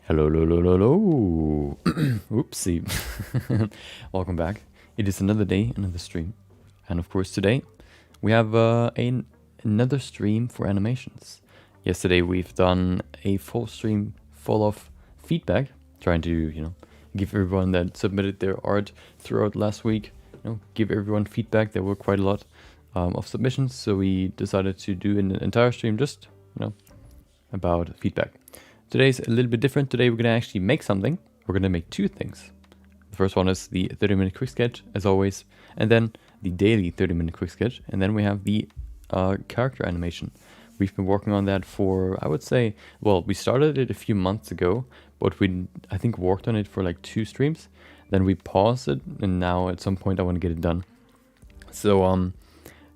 Hello, hello, hello, hello. Oopsie. Welcome back. It is another day, another stream. And of course today we have another stream for animations. Yesterday we've done a full stream full of feedback, trying to, give everyone that submitted their art throughout last week, give everyone feedback. There were quite a lot of submissions, so we decided to do an entire stream just, about feedback. Today's a little bit different. Today we're going to actually make something. We're going to make two things. The first one is the 30-minute quick sketch, as always, and then the daily 30-minute quick sketch, and then we have the character animation. We've been working on that for, I would say, well, we started it a few months ago, but I think worked on it for like 2 streams. Then we paused it, and now at some point I want to get it done. So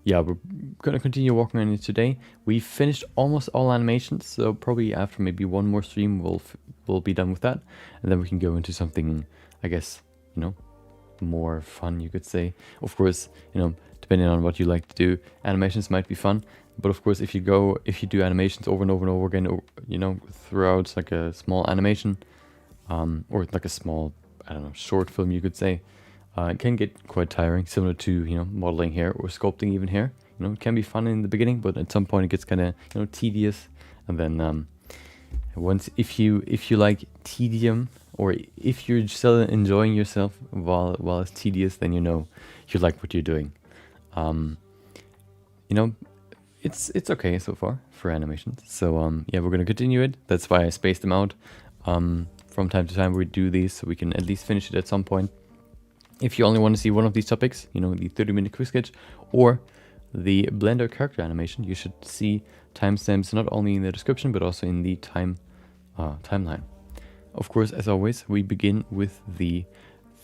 yeah, we're gonna continue working on it today. We finished almost all animations, so probably after maybe one more stream we'll be done with that, and then we can go into something, I guess, more fun, you could say. Of course, depending on what you like to do, animations might be fun, but of course if you do animations over and over and over again, throughout like a small animation, or like a small, I don't know, short film, you could say. It can get quite tiring, similar to modeling hair or sculpting even hair. It can be fun in the beginning, but at some point it gets kind of tedious. And then if you like tedium, or if you're still enjoying yourself while it's tedious, then you like what you're doing. It's okay so far for animations. So yeah, we're gonna continue it. That's why I spaced them out. From time to time we do these so we can at least finish it at some point. If you only want to see one of these topics, the 30-minute quick sketch or the Blender character animation, you should see timestamps not only in the description but also in the timeline. Of course, as always, we begin with the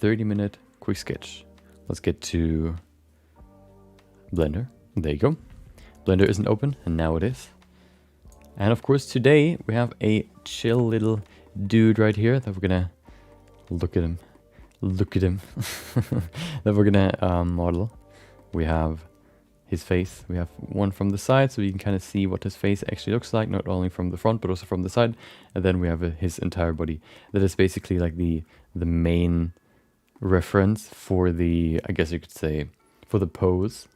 30-minute quick sketch. Let's get to Blender. There you go. Blender isn't open, and now it is. And of course, today we have a chill little dude right here that we're gonna look at him. That we're gonna model. We have his face. We have one from the side, so you can kind of see what his face actually looks like, not only from the front but also from the side. And then we have his entire body. That is basically like the main reference for the, I guess you could say, for the pose.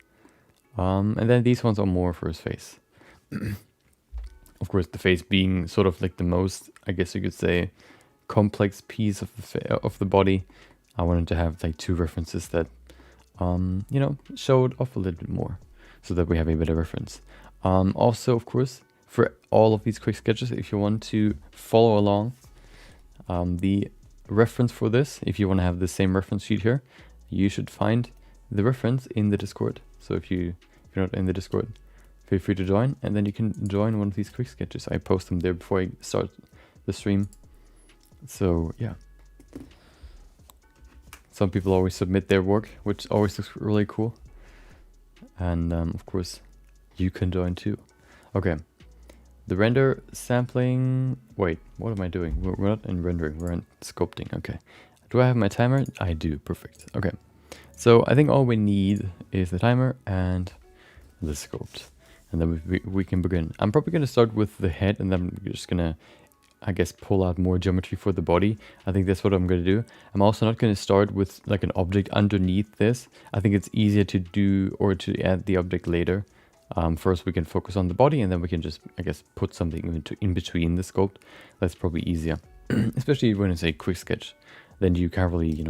And then these ones are more for his face. Of course, the face being sort of like the most, I guess you could say, complex piece of the body. I wanted to have like 2 references that, showed off a little bit more, so that we have a better reference. Also, of course, for all of these quick sketches, if you want to follow along, the reference for this, if you want to have the same reference sheet here, you should find the reference in the Discord. So if you're not in the Discord, feel free to join, and then you can join one of these quick sketches. I post them there before I start the stream. So yeah. Some people always submit their work, which always looks really cool. And of course, you can join too. Okay, the render sampling. Wait, what am I doing? We're not in rendering, we're in sculpting. Okay, do I have my timer? I do, perfect. Okay, so I think all we need is the timer and the sculpt. And then we can begin. I'm probably going to start with the head, and then I'm just going to, I guess, pull out more geometry for the body. I think that's what I'm going to do. I'm also not going to start with like an object underneath this. I think it's easier to do or to add the object later. First we can focus on the body, and then we can just, I guess, put something in between the sculpt. That's probably easier. Especially when it's a quick sketch. Then you can't really,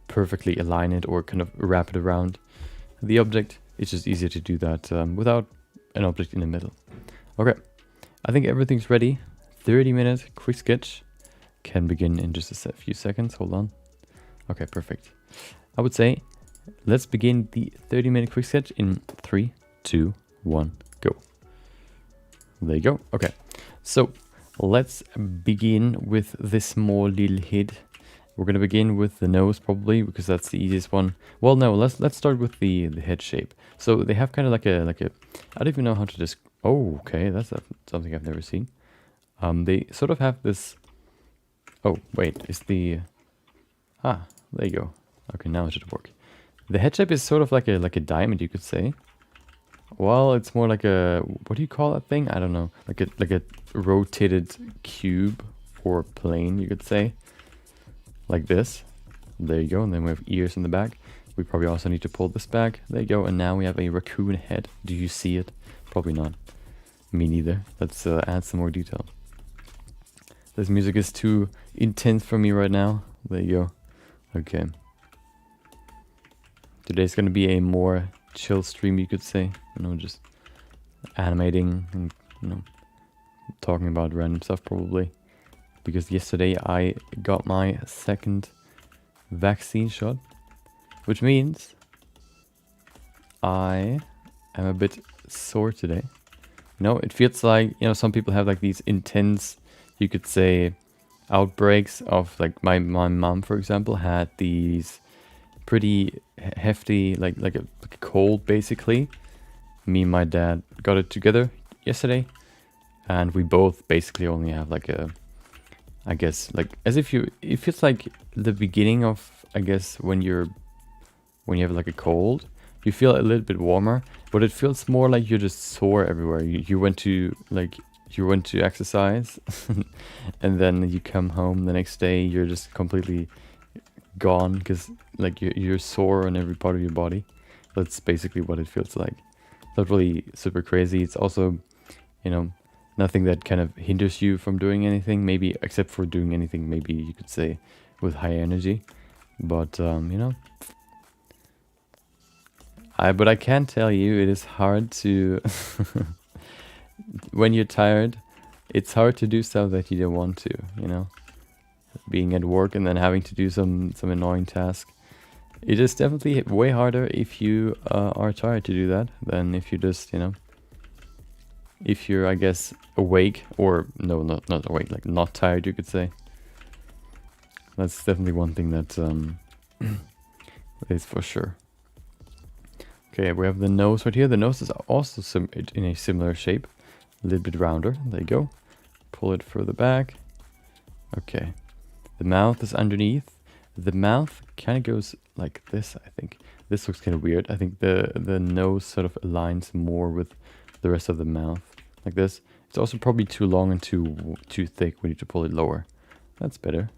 perfectly align it or kind of wrap it around. the object. It's just easier to do that without an object in the middle. Okay, I think everything's ready. 30-minute quick sketch can begin in just a few seconds. Hold on. Okay, perfect. I would say let's begin the 30-minute quick sketch in 3, 2, 1, go. There you go. Okay, so let's begin with this small little head. We're gonna begin with the nose probably because that's the easiest one. Well, no, let's start with the head shape. So they have kind of like a I don't even know how to describe. Oh, okay, that's something I've never seen. They sort of have this. Oh wait, is the there you go. Okay, now it should work. The head shape is sort of like a diamond, you could say. Well, it's more like a, what do you call that thing? I don't know. Like a rotated cube or plane, you could say. Like this. There you go. And then we have ears in the back. We probably also need to pull this back. There you go. And now we have a raccoon head. Do you see it? Probably not. Me neither. Let's add some more detail. This music is too intense for me right now. There you go. Okay. Today's gonna be a more chill stream, you could say. You know, just animating and, you know, talking about random stuff probably. Because yesterday I got my second vaccine shot, which means I am a bit sore today. You know, it feels like, you know, some people have like these intense, you could say, outbreaks of, like, my mom, for example, had these pretty hefty, like a cold, basically. Me and my dad got it together yesterday, and we both basically only have like a, I guess, like, as if you, it feels like the beginning of, I guess, when you have like a cold, you feel a little bit warmer, but it feels more like you're just sore everywhere. You went to exercise and then you come home the next day, you're just completely gone because like you're sore on every part of your body. That's basically what it feels like. Not really super crazy. It's also, you know, nothing that kind of hinders you from doing anything, maybe, except for doing anything, maybe you could say, with high energy. But you know, but I can tell you, it is hard to when you're tired, it's hard to do stuff that you don't want to, you know, being at work and then having to do some annoying task. It is definitely way harder if you are tired to do that than if you just, you know, if you're, I guess, awake, or no, not awake, like not tired, you could say. That's definitely one thing that is for sure. Okay, we have the nose right here. The nose is also in a similar shape, a little bit rounder. There you go. Pull it further back. Okay. The mouth is underneath. The mouth kind of goes like this, I think. This looks kind of weird. I think the nose sort of aligns more with the rest of the mouth, like this. It's also probably too long and too thick. We need to pull it lower. That's better.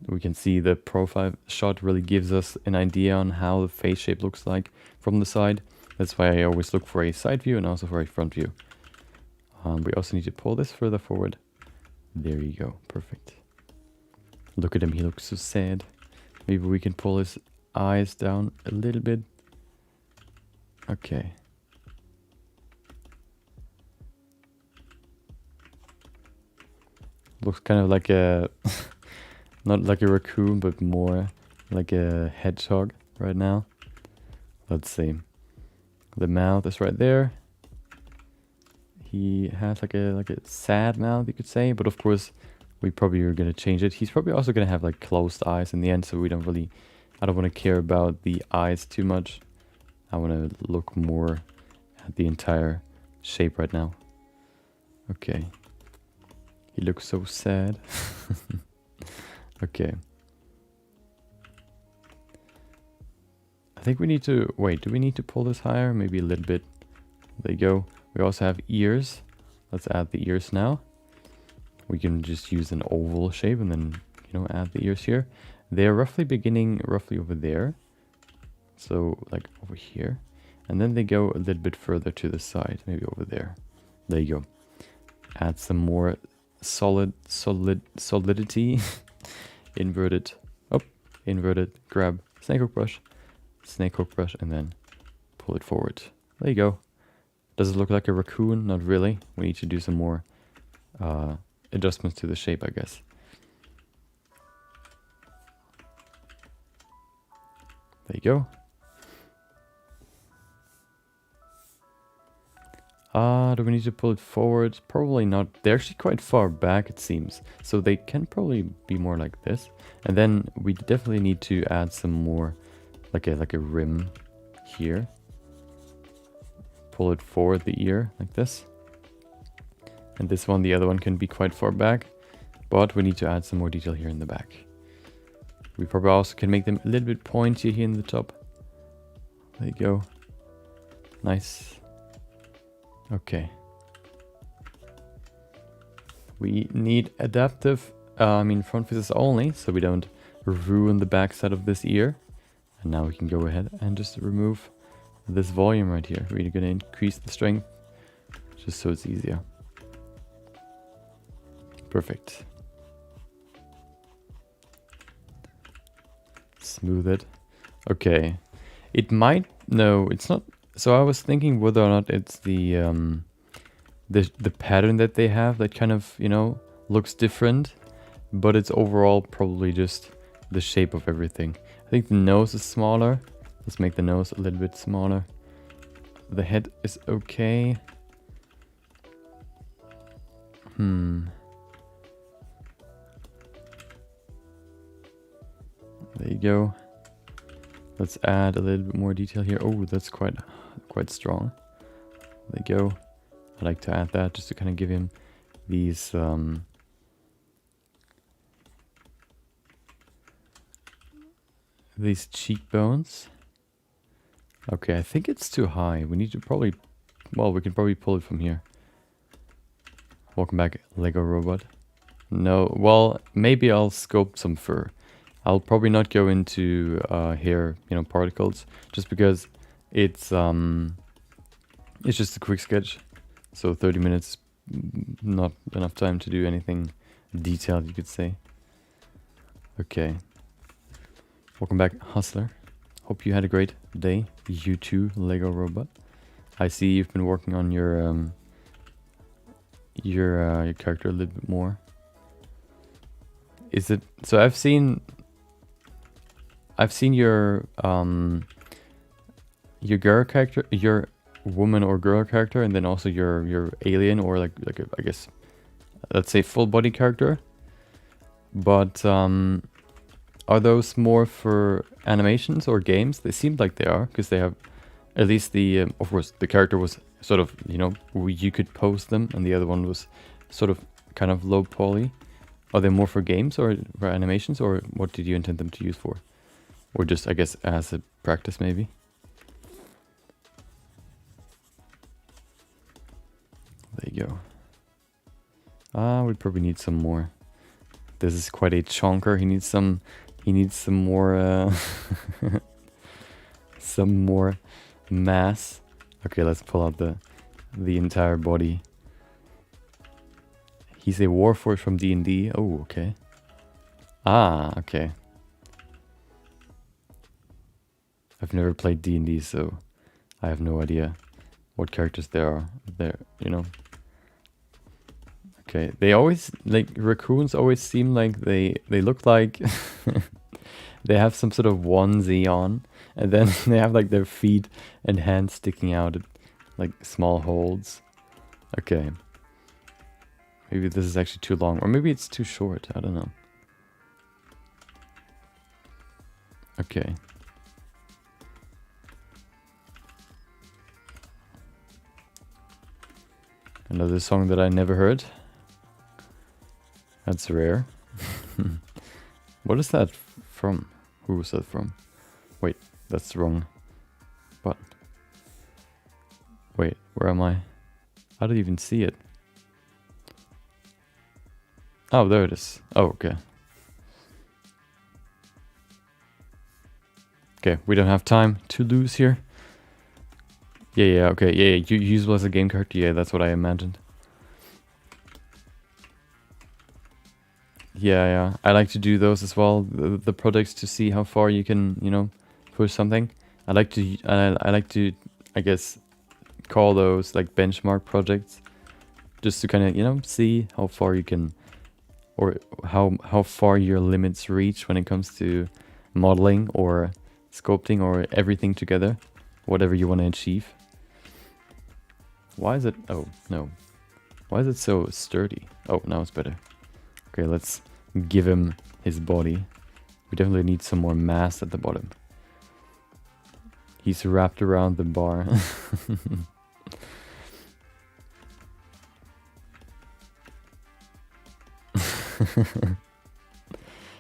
We can see the profile shot really gives us an idea on how the face shape looks like from the side. That's why I always look for a side view and also for a front view. We also need to pull this further forward. There you go. Perfect. Look at him. He looks so sad. Maybe we can pull his eyes down a little bit. Okay. Looks kind of like a... not like a raccoon, but more like a hedgehog right now. Let's see. The mouth is right there. He has like a sad mouth, you could say, but of course we probably are gonna change it. He's probably also gonna have like closed eyes in the end, so I don't want to care about the eyes too much. I want to look more at the entire shape right now. Okay. He looks so sad. Okay. I think we need to... Wait, do we need to pull this higher? Maybe a little bit. There you go. We also have ears. Let's add the ears now. We can just use an oval shape and then, you know, add the ears here. They're roughly beginning roughly over there. So, like over here. And then they go a little bit further to the side. Maybe over there. There you go. Add some more solidity. Inverted, inverted, grab snake hook brush, and then pull it forward. There you go. Does it look like a raccoon? Not really. We need to do some more adjustments to the shape, I guess. There you go. Do we need to pull it forward? Probably not. They're actually quite far back, it seems. So they can probably be more like this. And then we definitely need to add some more, like a rim here. Pull it forward the ear, like this. And this one, the other one, can be quite far back. But we need to add some more detail here in the back. We probably also can make them a little bit pointy here in the top. There you go. Nice. Okay. We need adaptive, front faces only, so we don't ruin the back side of this ear. And now we can go ahead and just remove this volume right here. We're going to increase the strength, just so it's easier. Perfect. Smooth it. Okay. It might, no, it's not. So I was thinking whether or not it's the pattern that they have that kind of, looks different, but it's overall probably just the shape of everything. I think the nose is smaller. Let's make the nose a little bit smaller. The head is okay. There you go. Let's add a little bit more detail here. Oh, that's quite strong. There you go. I like to add that just to kind of give him these cheekbones. Okay, I think it's too high. We need to probably, well, we can probably pull it from here. Welcome back, Lego robot. No, well, maybe I'll sculpt some fur. I'll probably not go into hair, particles, just because it's just a quick sketch. So 30 minutes, not enough time to do anything detailed, you could say. Okay. Welcome back, Hustler. Hope you had a great day. You too, Lego robot. I see you've been working on your character a little bit more. Is it so? I've seen your girl character, your woman or girl character, and then also your alien or like I guess let's say full body character. But are those more for animations or games? They seem like they are, because they have at least the of course the character was sort of you could pose them, and the other one was sort of kind of low poly. Are they more for games or for animations, or what did you intend them to use for? Or just, I guess, as a practice, maybe? There you go. We probably need some more. This is quite a chonker. He needs some more, some more mass. Okay, let's pull out the entire body. He's a warforged from D&D. Oh, okay. Ah, okay. I've never played D&D, so I have no idea what characters there are. Okay, they always, like, raccoons always seem like they look like they have some sort of onesie on, and then they have, like, their feet and hands sticking out at, like, small holes. Okay. Maybe this is actually too long, or maybe it's too short. I don't know. Okay. Another song that I never heard. That's rare. What is that from? Who was that from? Wait, that's the wrong button. Wait, where am I? I don't even see it. Oh, there it is. Oh, okay. Okay, we don't have time to lose here. Yeah, okay, yeah, usable as a game character. Yeah, that's what I imagined. Yeah, I like to do those as well. The projects to see how far you can, push something. I like to I guess, call those like benchmark projects, just to kind of, you know, see how far you can, or how far your limits reach when it comes to modeling or sculpting or everything together, whatever you want to achieve. Why is it, oh no, why is it so sturdy? Oh, now it's better. Okay, let's give him his body. We definitely need some more mass at the bottom. He's wrapped around the bar.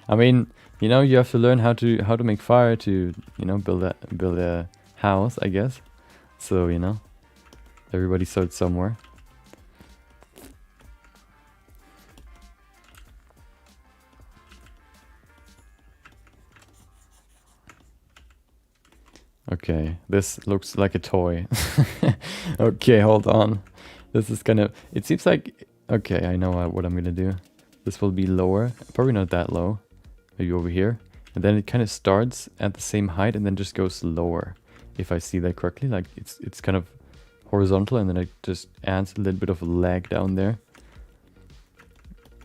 I mean, you know, you have to learn how to make fire to, you know, build a house, I guess. So, you know, everybody starts somewhere. Okay, this looks like a toy. Okay, hold on. This is kind of, it seems like, okay, I know what I'm gonna do. This will be lower, probably not that low. Maybe over here. And then it kind of starts at the same height and then just goes lower. If I see that correctly, like it's kind of horizontal and then it just adds a little bit of lag down there.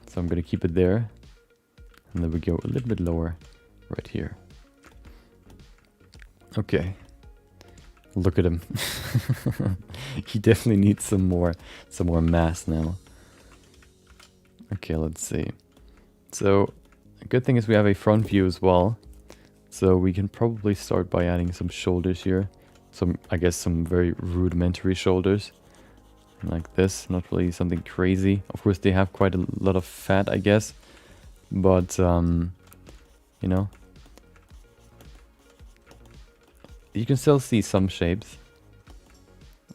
So I'm gonna keep it there. And then we go a little bit lower right here. Okay. Look at him. He definitely needs some more mass now. Okay, let's see. So a good thing is we have a front view as well. So we can probably start by adding some shoulders here. I guess some very rudimentary shoulders. Like this, not really something crazy. Of course they have quite a lot of fat, I guess. But, you know, you can still see some shapes.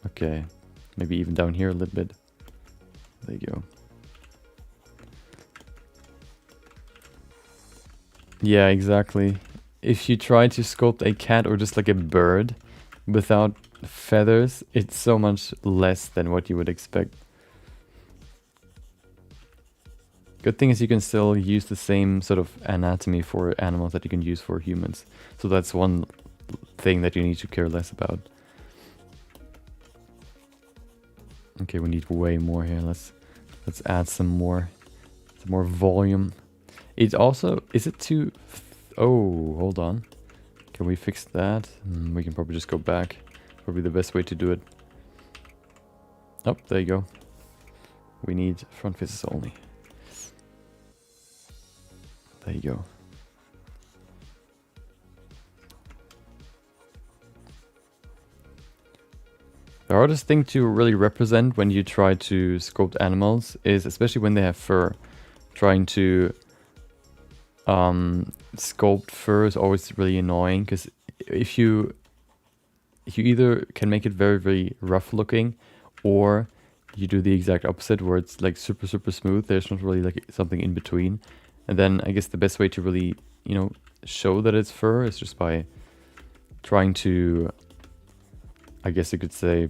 Okay, maybe even down here a little bit. There you go. Yeah, exactly. If you try to sculpt a cat or just like a bird without feathers, it's so much less than what you would expect. Good thing is you can still use the same sort of anatomy for animals that you can use for humans. So that's one thing that you need to care less about. Okay, we need way more here. Let's add some more volume. It also, is it too, oh, hold on. Can we fix that? We can probably just go back. Probably the best way to do it. Oh, there you go. We need front faces only. There you go. The hardest thing to really represent when you try to sculpt animals is, especially when they have fur, trying to sculpt fur is always really annoying, because if you either can make it very, very rough looking, or you do the exact opposite where it's like super, super smooth. There's not really like something in between. And then I guess the best way to really, you know, show that it's fur is just by trying to, I guess you could say,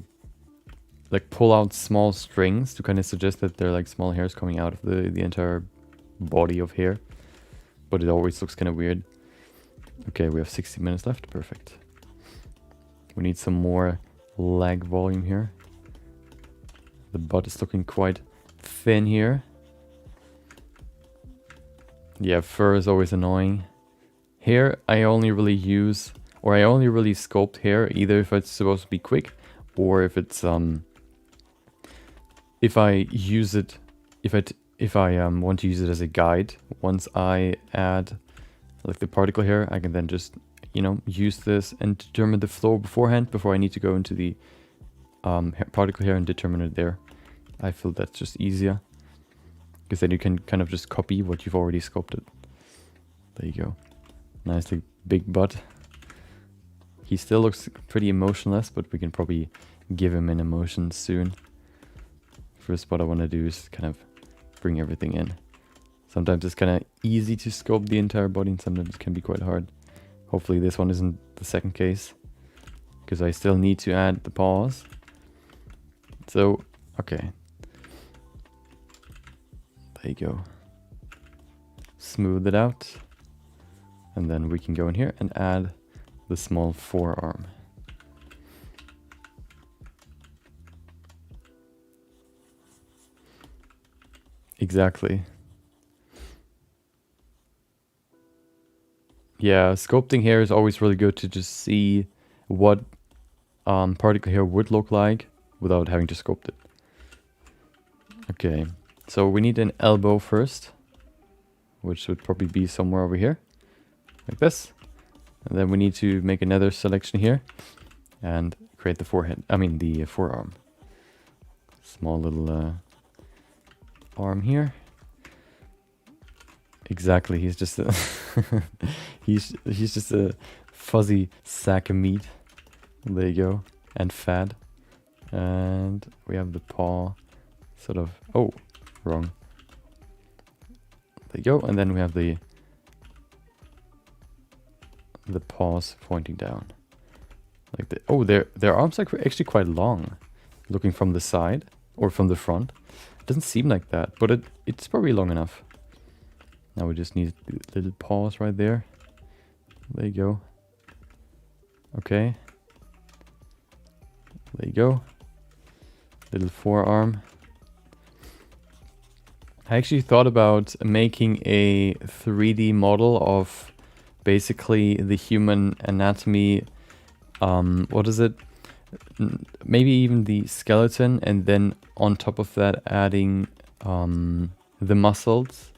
like pull out small strings to kind of suggest that they're like small hairs coming out of the entire body of hair. But it always looks kind of weird. Okay, we have 60 minutes left. Perfect. We need some more leg volume here. The butt is looking quite thin here. Yeah, fur is always annoying. Hair, I only really use, or I only really sculpt hair, either if it's supposed to be quick, or if it's, if I use it, if I want to use it as a guide. Once I add like the particle hair, I can then just, you know, use this and determine the flow beforehand before I need to go into the particle hair and determine it there. I feel that's just easier, because then you can kind of just copy what you've already sculpted. There you go. Nicely big butt. He still looks pretty emotionless, but we can probably give him an emotion soon. First, what I want to do is kind of bring everything in. Sometimes it's kind of easy to sculpt the entire body, and sometimes it can be quite hard. Hopefully this one isn't the second case, because I still need to add the paws. So, okay. There you go. Smooth it out. And then we can go in here and add the small forearm. Exactly. Yeah, sculpting hair is always really good to just see what particle hair would look like without having to sculpt it. Okay, so we need an elbow first, which would probably be somewhere over here, like this. And then we need to make another selection here and create the forehead. I mean the forearm. Small little arm here. Exactly, he's just a he's just a fuzzy sack of meat. There you go. And fat. And we have the paw sort of, oh, wrong. There you go. And then we have the paws pointing down. Like the, oh, their arms are actually quite long. Looking from the side or from the front. It doesn't seem like that, but it's probably long enough. Now we just need the little paws right there. There you go. Okay. There you go. Little forearm. I actually thought about making a 3D model of basically the human anatomy. What is it? Maybe even the skeleton, and then on top of that adding the muscles.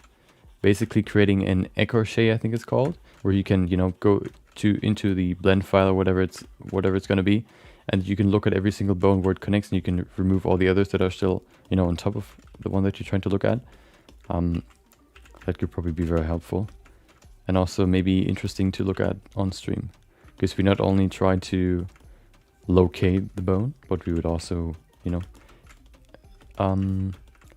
Basically creating an écorché, I think it's called, where you can, you know, go into the blend file or whatever it's going to be, and you can look at every single bone where it connects, and you can remove all the others that are still, you know, on top of the one that you're trying to look at. That could probably be very helpful, and also maybe interesting to look at on stream, because we not only try to locate the bone, but we would also, you know,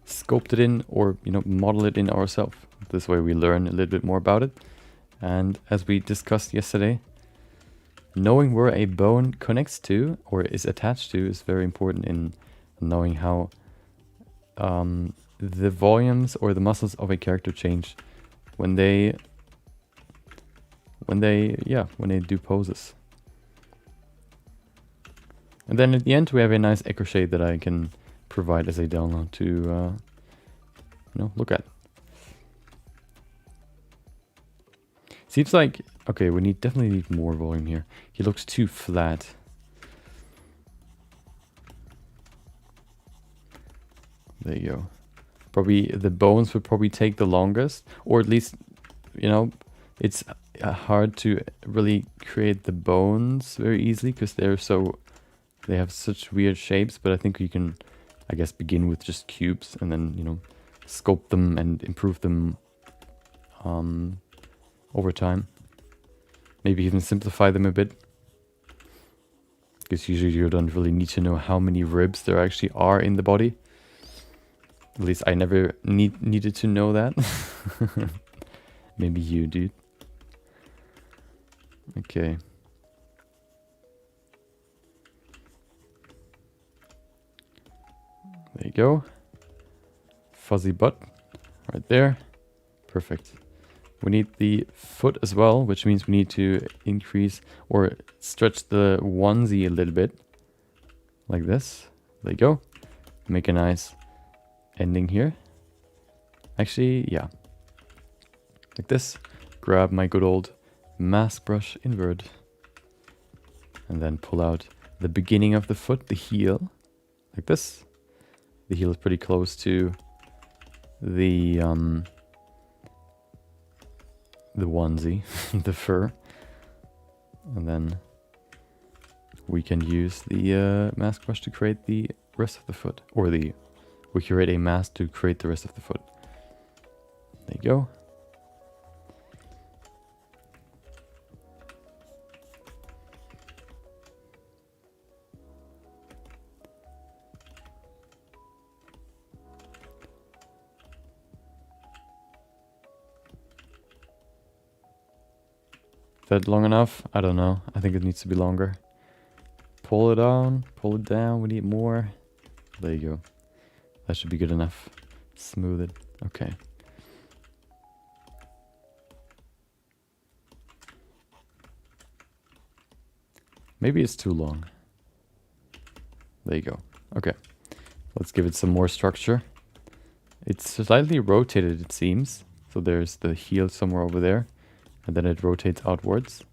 sculpt it in, or, you know, model it in ourselves. This way we learn a little bit more about it. And as we discussed yesterday, knowing where a bone connects to or is attached to is very important in knowing how the volumes or the muscles of a character change when they do poses. And then at the end we have a nice écorché that I can provide as a download to you know, look at. Seems like, okay, we definitely need more volume here. He looks too flat. There you go. Probably the bones would probably take the longest, or at least, you know, it's hard to really create the bones very easily because they have such weird shapes. But I think you can, I guess, begin with just cubes and then, you know, sculpt them and improve them over time. Maybe even simplify them a bit, because usually you don't really need to know how many ribs there actually are in the body. At least I never needed to know that. Maybe you, dude. Okay. There you go. Fuzzy butt right there. Perfect. We need the foot as well, which means we need to increase or stretch the onesie a little bit. Like this. There you go. Make a nice ending here. Actually, yeah. Like this. Grab my good old mask brush invert. And then pull out the beginning of the foot, the heel. Like this. The heel is pretty close to the onesie, the fur. And then we can use the mask brush to create the rest of the foot. Or we create a mask to create the rest of the foot. There you go. That long enough? I don't know. I think it needs to be longer. Pull it on, pull it down. We need more. There you go. That should be good enough. Smooth it. Okay. Maybe it's too long. There you go. Okay. Let's give it some more structure. It's slightly rotated, it seems. So there's the heel somewhere over there, and then it rotates outwards.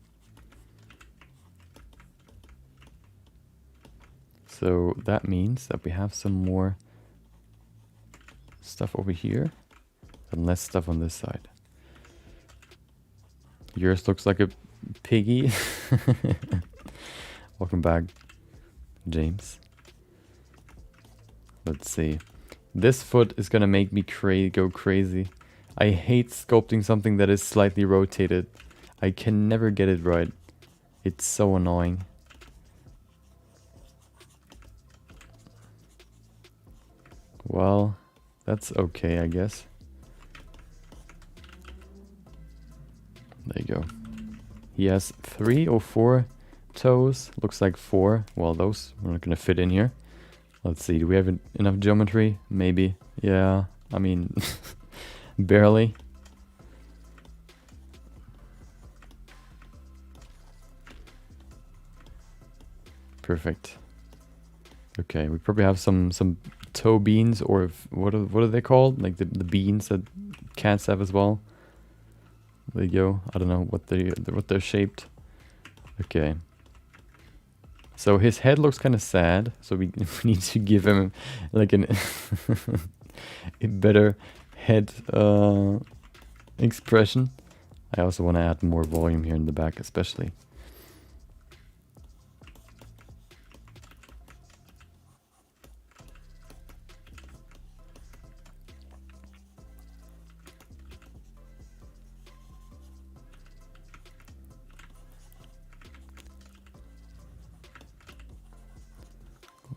So that means that we have some more stuff over here and less stuff on this side. Yours looks like a piggy. Welcome back, James. Let's see. This foot is gonna make me go crazy. I hate sculpting something that is slightly rotated. I can never get it right. It's so annoying. Well, that's okay, I guess. There you go. He has 3 or 4 toes. Looks like 4. Well, those are not gonna fit in here. Let's see, do we have enough geometry? Maybe. Yeah, I mean, barely. Perfect. Okay, we probably have some toe beans, or what are they called? Like the beans that cats have as well. There you go. I don't know what they're shaped. Okay. So his head looks kind of sad, so we need to give him like a better head expression. I also want to add more volume here in the back, especially.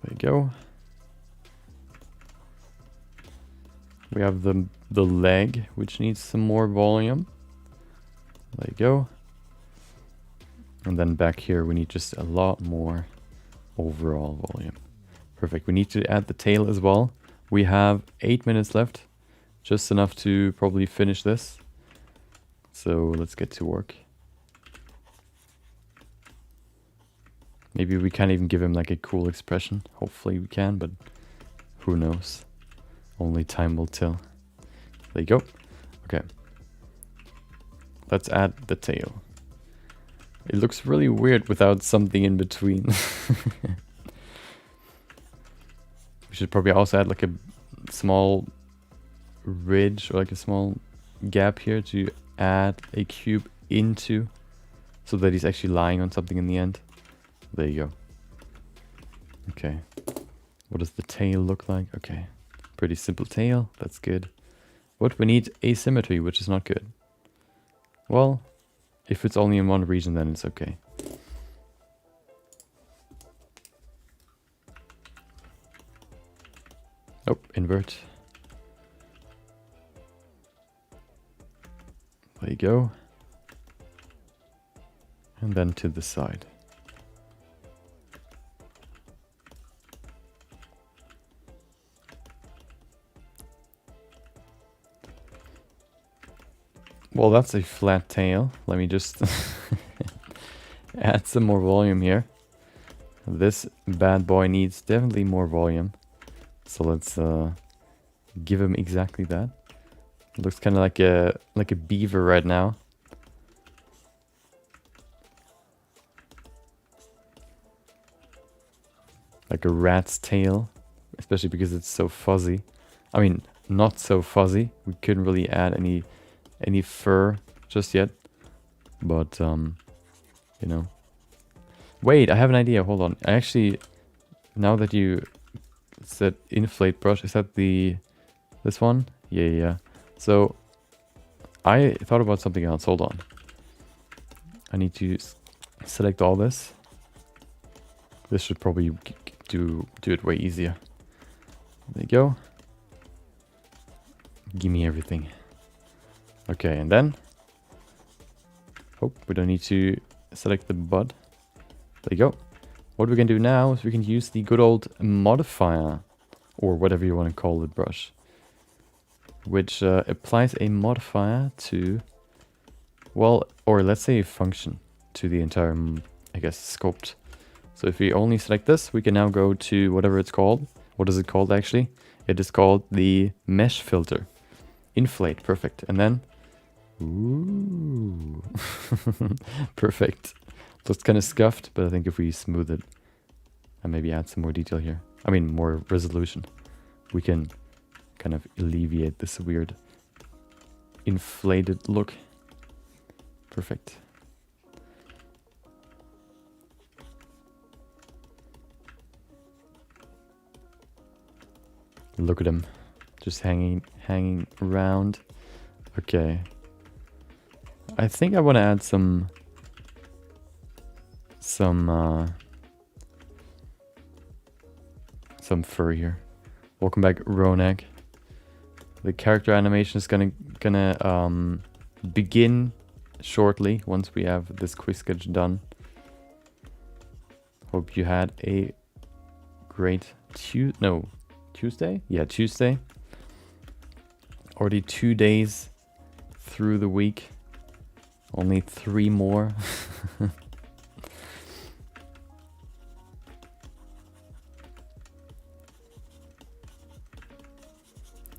There you go. We have the leg, which needs some more volume. There you go. And then back here we need just a lot more overall volume. Perfect. We need to add the tail as well. We have 8 minutes left. Just enough to probably finish this. So let's get to work. Maybe we can't even give him like a cool expression. Hopefully we can, but who knows. Only time will tell. There you go. Okay. Let's add the tail. It looks really weird without something in between. We should probably also add like a small ridge or like a small gap here to add a cube into, so that he's actually lying on something in the end. There you go. Okay. What does the tail look like? Okay. Pretty simple tail. That's good. What we need asymmetry, which is not good. Well, if it's only in one region, then it's okay. Oh, invert. There you go. And then to the side. Well, that's a flat tail. Let me just add some more volume here. This bad boy needs definitely more volume. So let's give him exactly that. It looks kind of like a beaver right now. Like a rat's tail, especially because it's so fuzzy. I mean, not so fuzzy. We couldn't really add any fur just yet, but you know. Wait, I have an idea. Hold on. I actually, now that you said inflate brush, is that this one? Yeah. So I thought about something else. Hold on. I need to select all this. This should probably do it way easier. There you go. Give me everything. Okay, and then we don't need to select the bud. There you go. What we can do now is we can use the good old modifier, or whatever you want to call it, brush, which applies a modifier to, well, or let's say a function to the entire, I guess, sculpt. So if we only select this, we can now go to whatever it's called. What is it called actually? It is called the mesh filter. Inflate, perfect. And then, ooh, perfect. Looks kind of scuffed, but I think if we smooth it and maybe add some more detail here, I mean more resolution, we can kind of alleviate this weird inflated look. Perfect. Look at him, just hanging around. Okay. I think I want to add some fur here. Welcome back, Ronak. The character animation is gonna begin shortly once we have this quick sketch done. Hope you had a great Tuesday? Yeah, Tuesday. Already 2 days through the week. Only 3 more.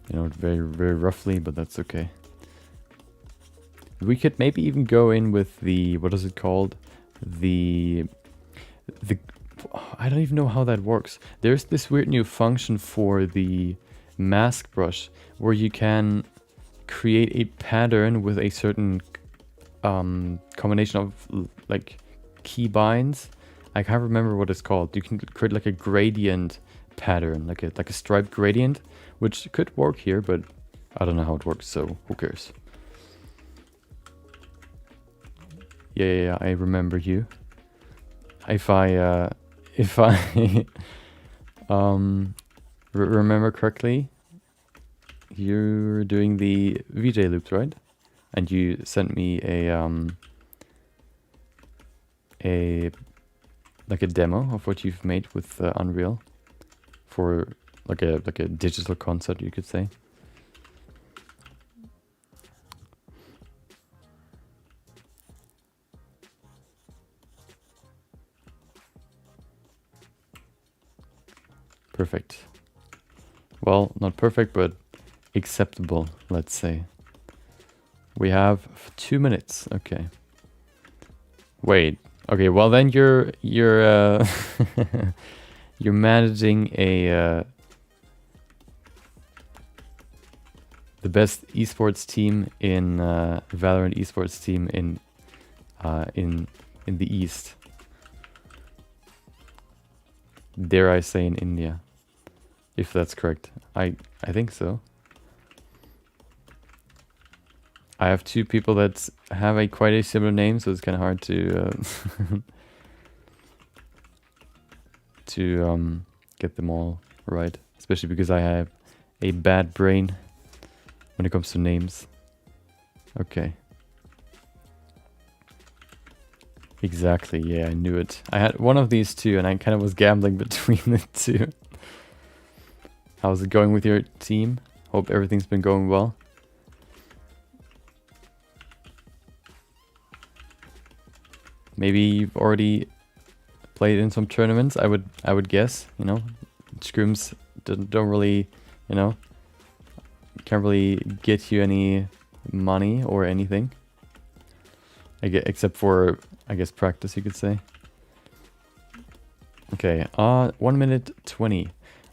You know, very, very roughly, but that's okay. We could maybe even go in with the, what is it called? The I don't even know how that works. There's this weird new function for the mask brush where you can create a pattern with a certain combination of like key binds. I can't remember what it's called. You can create like a gradient pattern, like a striped gradient, which could work here, but I don't know how it works, so who cares? Yeah, I remember you. If I remember correctly, you're doing the VJ loops, right? And you sent me like a demo of what you've made with Unreal for like a digital concert, you could say. Perfect. Well, not perfect, but acceptable, let's say. We have 2 minutes. Okay. Wait. Okay, well then you're you're managing a the best esports team in Valorant esports team in the East. Dare I say in India, if that's correct. I think so. I have 2 people that have quite a similar name, so it's kind of hard to to get them all right, especially because I have a bad brain when it comes to names. Okay. Exactly, yeah, I knew it. I had one of these 2 and I kind of was gambling between the 2. How's it going with your team? Hope everything's been going well. Maybe you've already played in some tournaments, I would guess, you know. Scrims don't really, you know, can't really get you any money or anything. Except for, I guess, practice, you could say. Okay, 1 minute 20.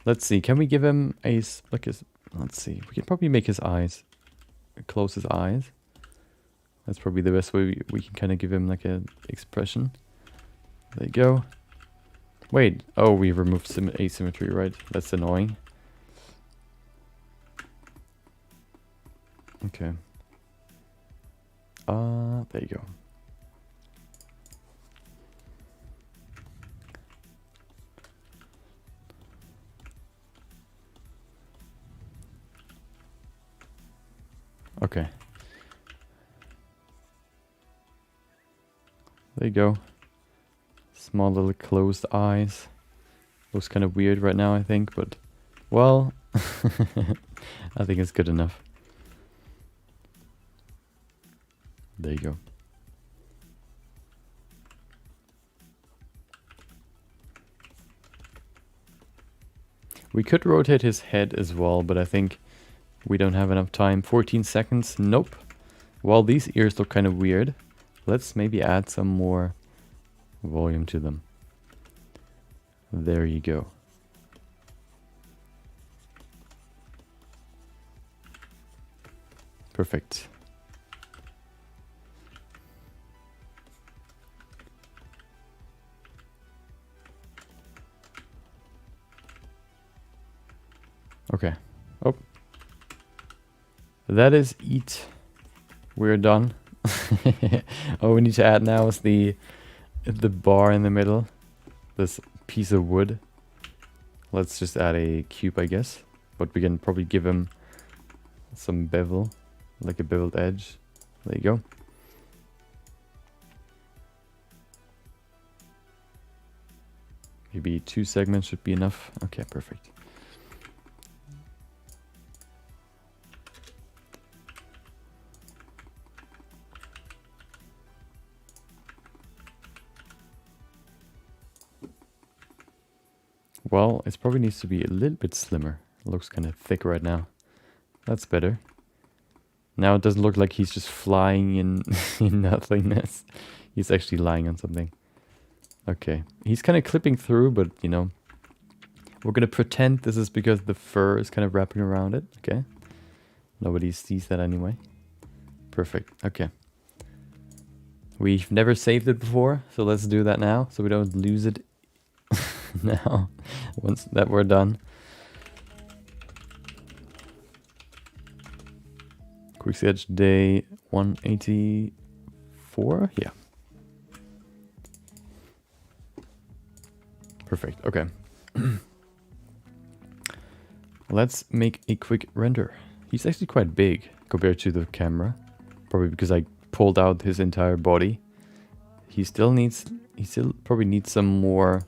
Let's see, can we give him a, like his, let's see, we can probably make his eyes, close his eyes. That's probably the best way we can kind of give him like an expression. There you go. Wait, oh, we removed some asymmetry, right? That's annoying. Okay. There you go. Okay. There you go. Small little closed eyes. Looks kind of weird right now, I think, but well, I think it's good enough. There you go. We could rotate his head as well, but I think we don't have enough time. 14 seconds, nope. Well, these ears look kind of weird. Let's maybe add some more volume to them. There you go. Perfect. Okay. Oh. That is it. We're done. All we need to add now is the bar in the middle. This piece of wood. Let's just add a cube, I guess. But we can probably give him some bevel. Like a beveled edge. There you go. Maybe 2 segments should be enough. Okay, perfect. Well, it probably needs to be a little bit slimmer. It looks kind of thick right now. That's better. Now it doesn't look like he's just flying in, in nothingness. He's actually lying on something. Okay. He's kind of clipping through, but, you know, we're going to pretend this is because the fur is kind of wrapping around it. Okay. Nobody sees that anyway. Perfect. Okay. We've never saved it before, so let's do that now so we don't lose it now, once that we're done. Quick sketch day 184. Yeah. Perfect. Okay. Let's make a quick render. He's actually quite big compared to the camera. Probably because I pulled out his entire body. He still probably needs some more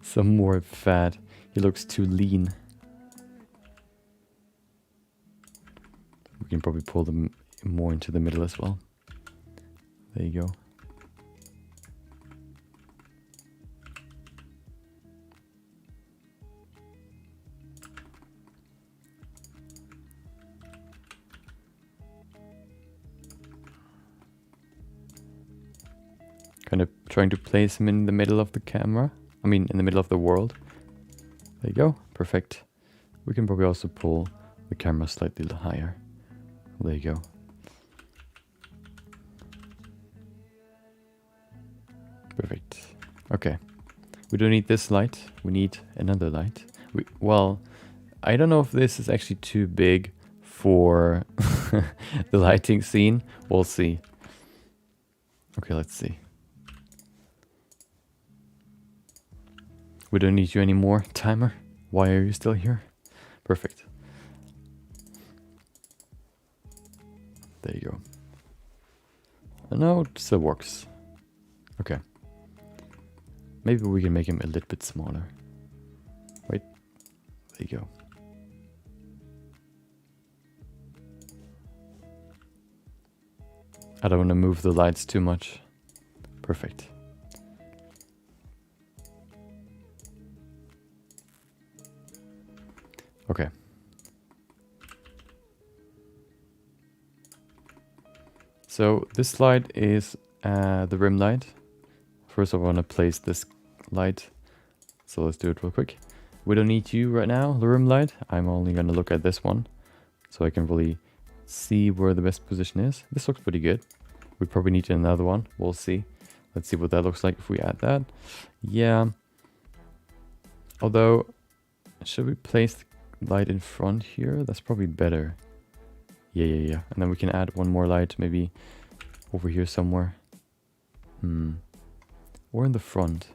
some more fat. He looks too lean. We can probably pull them more into the middle as well. There you go. Kind of trying to place him in the middle of the camera. I mean, in the middle of the world. There you go. Perfect. We can probably also pull the camera slightly higher. There you go. Perfect. Okay. We don't need this light. We need another light. Well, I don't know if this is actually too big for the lighting scene. We'll see. Okay, let's see. We don't need you anymore, timer. Why are you still here? Perfect. There you go. No, it still works. Okay. Maybe we can make him a little bit smaller. Wait. There you go. I don't want to move the lights too much. Perfect. Okay. So this light is the rim light. First I want to place this light. So let's do it real quick. We don't need you right now, the rim light. I'm only going to look at this one. So I can really see where the best position is. This looks pretty good. We probably need another one. We'll see. Let's see what that looks like if we add that. Yeah. Although, should we place the light in front here? That's probably better. Yeah. And then we can add one more light, maybe over here somewhere. Or in the front.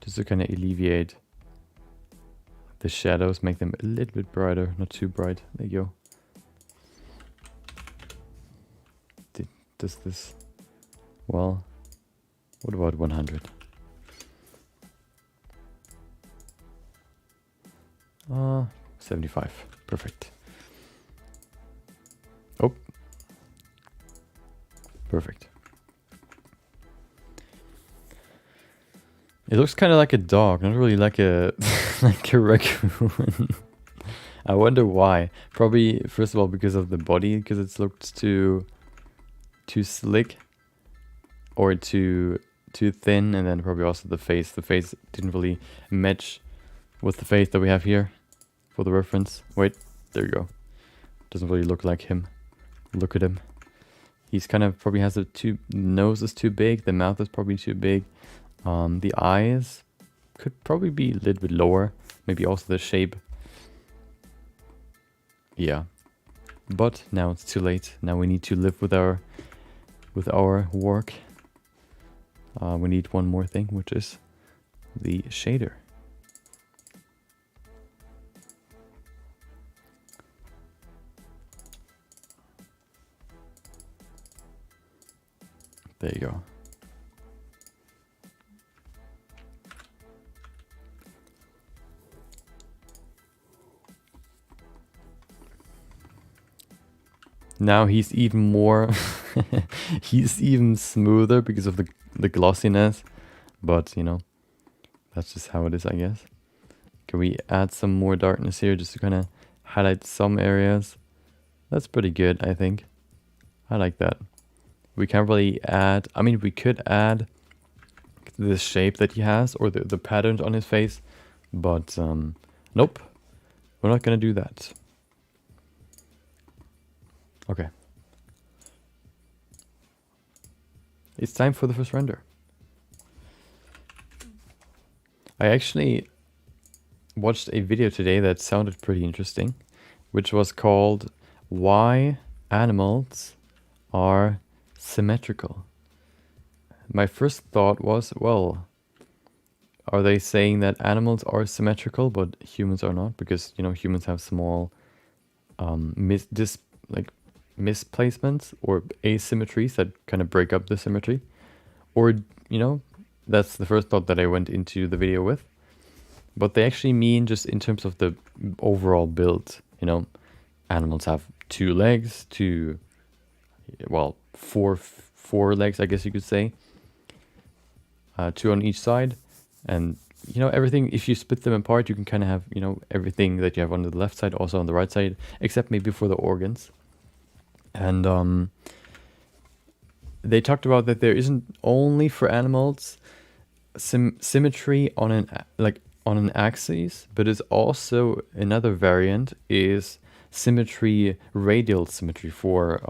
Just to kind of alleviate the shadows, make them a little bit brighter, not too bright. There you go. Does this... Well, what about 100? 75. Perfect. Oh. Perfect. It looks kind of like a dog, not really like a like a raccoon. I wonder why. Probably first of all because of the body, because it looks too slick or too thin, and then probably also the face. The face didn't really match with the face that we have here for the reference. Wait, there you go. Doesn't really look like him. Look at him. He's kind of probably has nose is too big. The mouth is probably too big. The eyes could probably be a little bit lower. Maybe also the shape. Yeah. But now it's too late. Now we need to live with our work. We need one more thing, which is the shader. There you go. Now he's even more, he's even smoother because of the glossiness, but you know, that's just how it is, I guess. Can we add some more darkness here just to kind of highlight some areas? That's pretty good, I think. I like that. We can't really add, I mean, we could add the shape that he has or the patterns on his face, but nope, we're not gonna do that. Okay. It's time for the first render. I actually watched a video today that sounded pretty interesting, which was called Why Animals Are Symmetrical. My first thought was, well, are they saying that animals are symmetrical but humans are not? Because, you know, humans have small misplacements or asymmetries that kind of break up the symmetry. Or, you know, that's the first thought that I went into the video with. But they actually mean just in terms of the overall build, you know, animals have 2 legs, four legs, I guess you could say. 2 on each side. And, you know, everything, if you split them apart, you can kind of have, you know, everything that you have on the left side, also on the right side, except maybe for the organs. And they talked about that there isn't only for animals symmetry on an axis, but is also another variant is radial symmetry for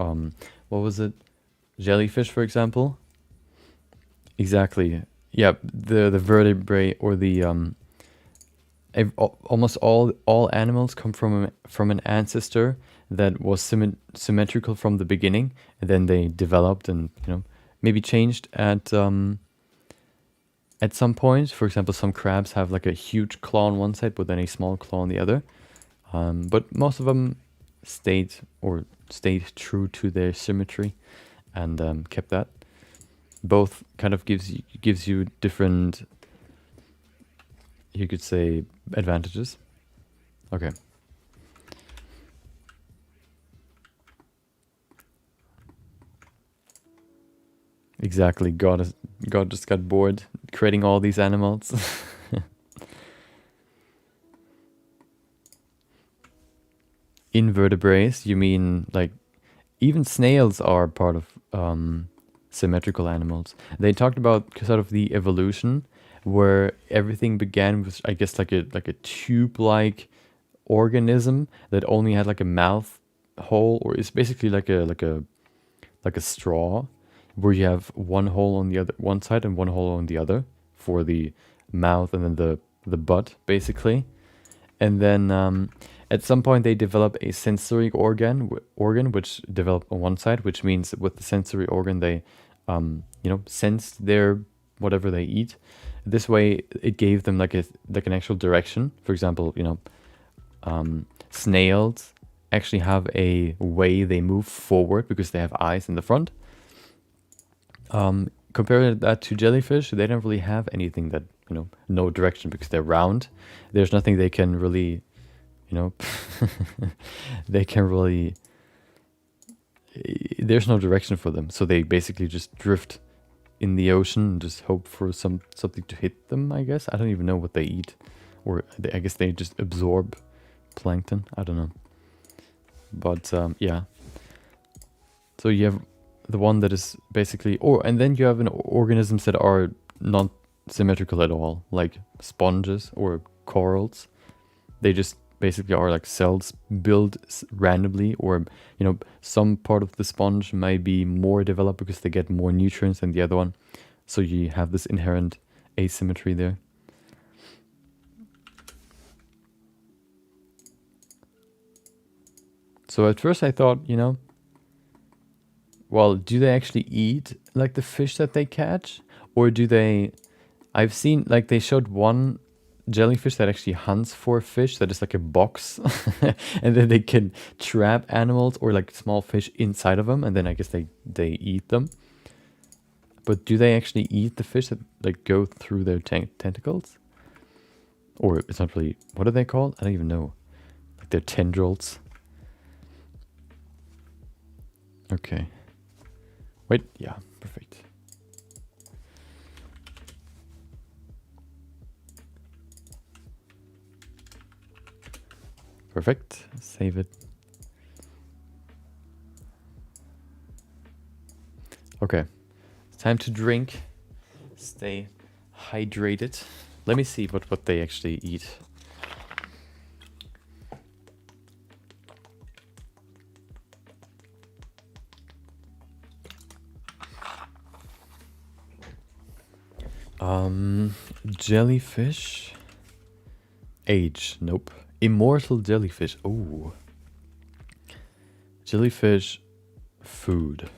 what was it? Jellyfish, for example. Exactly. Yeah, the vertebrae or the almost all animals come from an ancestor that was symmetrical from the beginning, and then they developed and, you know, maybe changed at some point. For example, some crabs have like a huge claw on one side, but then a small claw on the other. But most of them stayed true to their symmetry and kept that. Both kind of gives you different, you could say, advantages. Okay. Exactly. God just got bored creating all these animals. Invertebrates, you mean like even snails are part of symmetrical animals. They talked about sort of the evolution where everything began with, I guess, like a tube-like organism that only had like a mouth hole, or it's basically like a straw, where you have one hole on one side and one hole on the other for the mouth and then the butt, basically. And then at some point they develop a sensory organ which developed on one side, which means with the sensory organ they sensed their whatever they eat. This way it gave them like an actual direction. For example, snails actually have a way they move forward because they have eyes in the front. Compare that to jellyfish, they don't really have anything that, no direction because they're round. There's nothing they can really, there's no direction for them. So they basically just drift in the ocean and just hope for something to hit them, I guess. I don't even know what they eat. Or I guess they just absorb plankton. I don't know. But yeah. So you have the one that is basically... and then you have organisms that are not symmetrical at all. Like sponges or corals. They just basically are like cells built randomly, or some part of the sponge might be more developed because they get more nutrients than the other one, so you have this inherent asymmetry there. So at first I thought, well, do they actually eat like the fish that they catch, or do they... I've seen, like, they showed one jellyfish that actually hunts for fish that is like a box and then they can trap animals or like small fish inside of them, and then I guess they eat them. But do they actually eat the fish that like go through their tentacles? Or it's not really... What are they called? I don't even know. Like their tendrils. Okay. Wait, yeah, perfect. Perfect. Save it. Okay. It's time to drink. Stay hydrated. Let me see what they actually eat. Jellyfish. Age. Nope. Immortal jellyfish. Oh. Jellyfish food.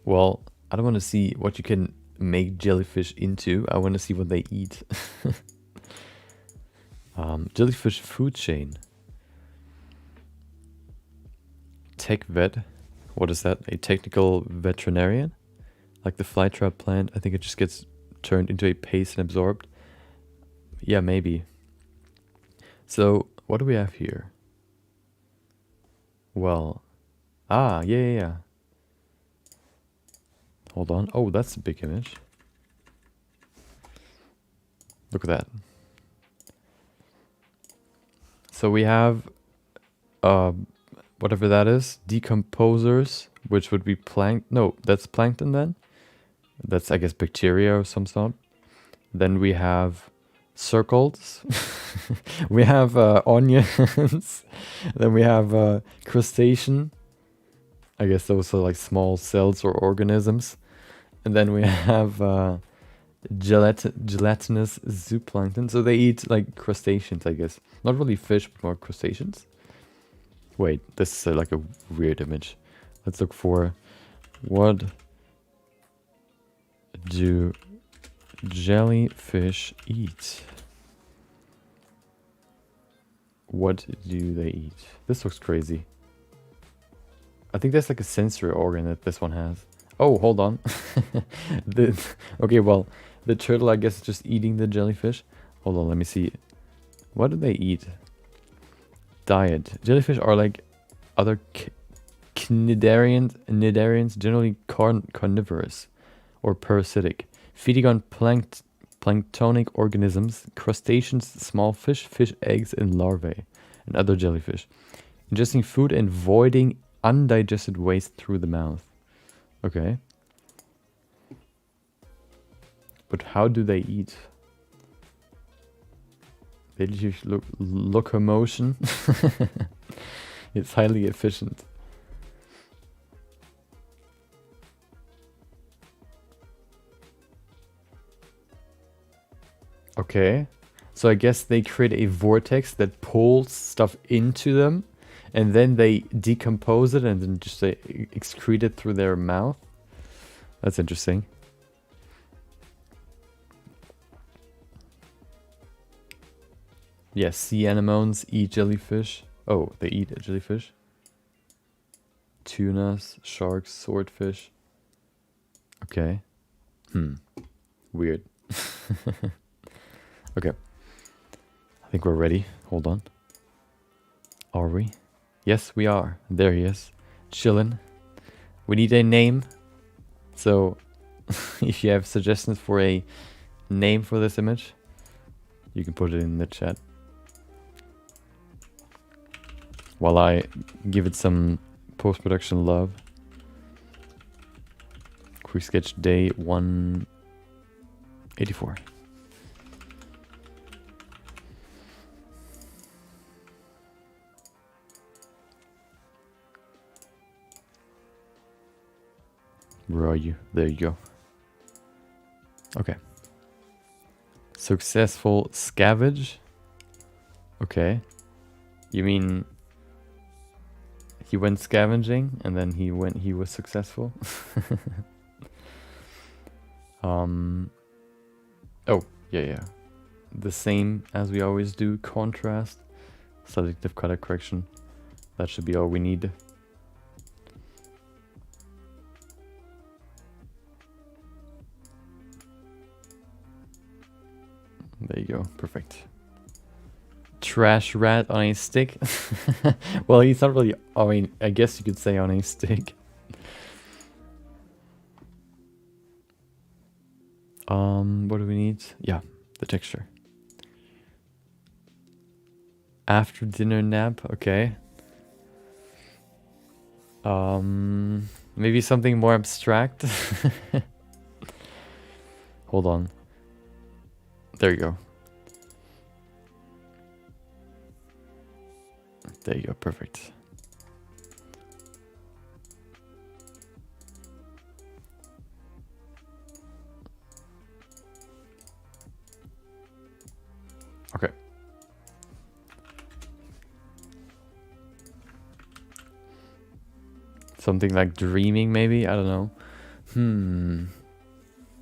Well, I don't want to see what you can make jellyfish into. I want to see what they eat. Jellyfish food chain. Tech vet. What is that? A technical veterinarian? Like the flytrap plant. I think it just gets turned into a paste and absorbed. Yeah, maybe. So, what do we have here? Well, yeah. Hold on. Oh, that's a big image. Look at that. So we have, whatever that is, decomposers, which would be no, that's plankton then. That's, I guess, bacteria of some sort. Then we have circles. We have onions. Then we have crustacean. I guess those are like small cells or organisms. And then we have gelatinous zooplankton. So they eat like crustaceans, I guess. Not really fish, but more crustaceans. Wait, this is like a weird image. Let's look for... What do jellyfish eat? What do they eat? This looks crazy. I think there's like a sensory organ that this one has. Oh, hold on. Okay, well, the turtle, I guess, is just eating the jellyfish. Hold on, let me see. What do they eat? Diet. Jellyfish are like other cnidarians, generally carnivorous or parasitic, feeding on planktonic organisms, crustaceans, small fish, fish eggs, and larvae, and other jellyfish. Ingesting food and voiding undigested waste through the mouth. Okay. But how do they eat? They use locomotion. It's highly efficient. Okay. So I guess they create a vortex that pulls stuff into them, and then they decompose it and then just excrete it through their mouth. That's interesting. Yes, sea anemones eat jellyfish. Oh, they eat a jellyfish. Tunas, sharks, swordfish. Okay. Weird. Okay. I think we're ready. Hold on. Are we? Yes, we are. There he is. Chillin'. We need a name. So, If you have suggestions for a name for this image, you can put it in the chat. While I give it some post-production love. Quick sketch day 184. Where are you? There you go. Okay. Successful scavenge. Okay. You mean he went scavenging and then he was successful? Oh, yeah. The same as we always do. Contrast. Selective color correction. That should be all we need. There you go. Perfect. Trash rat on a stick. Well, he's not really... I mean, I guess you could say on a stick. What do we need? Yeah, the texture. After dinner nap. Okay. Maybe something more abstract. Hold on. There you go. There you go, perfect. Okay. Something like dreaming, maybe? I don't know.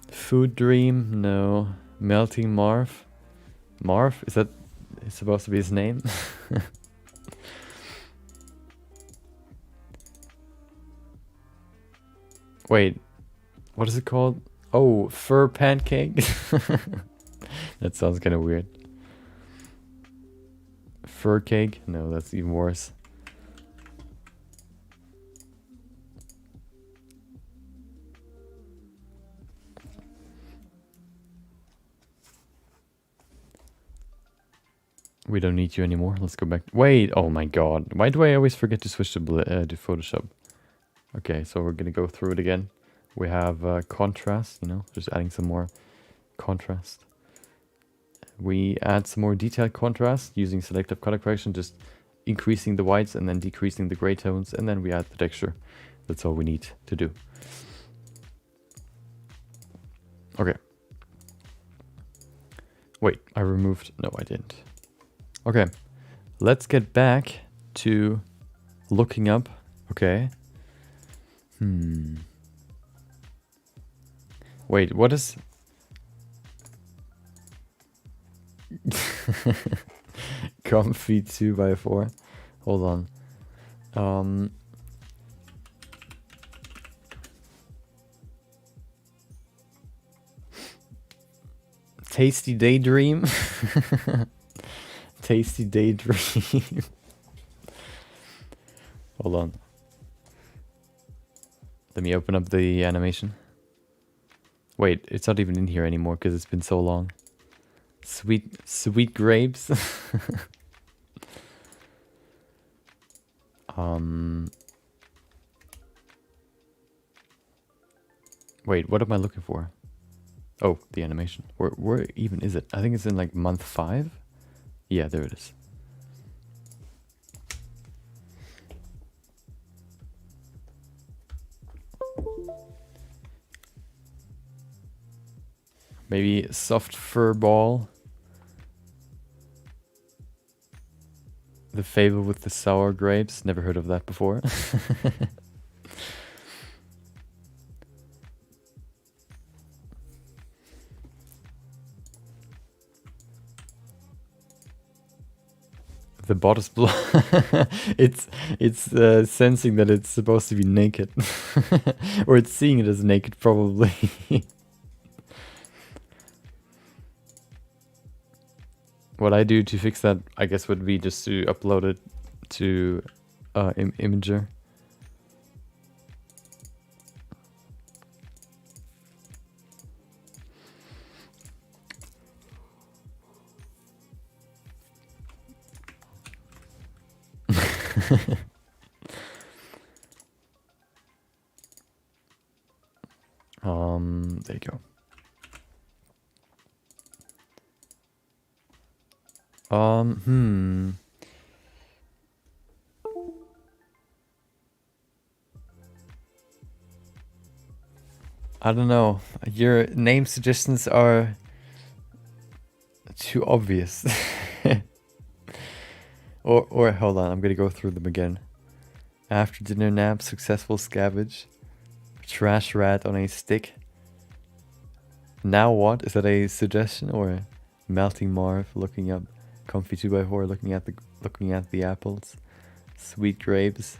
Food dream? No. Melting Marv? Marv? Is that supposed to be his name? Wait, what is it called? Oh, fur pancake? That sounds kind of weird. Fur cake? No, that's even worse. We don't need you anymore. Let's go back. Wait, oh my god. Why do I always forget to switch to Photoshop? Okay, so we're gonna go through it again. We have contrast, you know, just adding some more contrast. We add some more detailed contrast using selective color correction, just increasing the whites and then decreasing the gray tones, and then we add the texture. That's all we need to do. Okay. Wait, I removed... No, I didn't. Okay, let's get back to looking up. Okay. Wait, what is... Comfy 2x4. Hold on. Tasty daydream. Tasty daydream. Hold on. Let me open up the animation. Wait, it's not even in here anymore because it's been so long. Sweet grapes. Wait, what am I looking for? Oh, the animation. Where even is it? I think it's in like month 5. Yeah, there it is. Maybe soft fur ball. The fable with the sour grapes. Never heard of that before. The bodice blow. it's sensing that it's supposed to be naked. Or it's seeing it as naked, probably. What I do to fix that, I guess, would be just to upload it to Imager. There you go. I don't know. Your name suggestions are too obvious. Or hold on, I'm gonna go through them again. After dinner nap, successful scavenge, trash rat on a stick. Now what? Is that a suggestion or melting Marv looking up, comfy 2x4 looking at the apples, sweet grapes.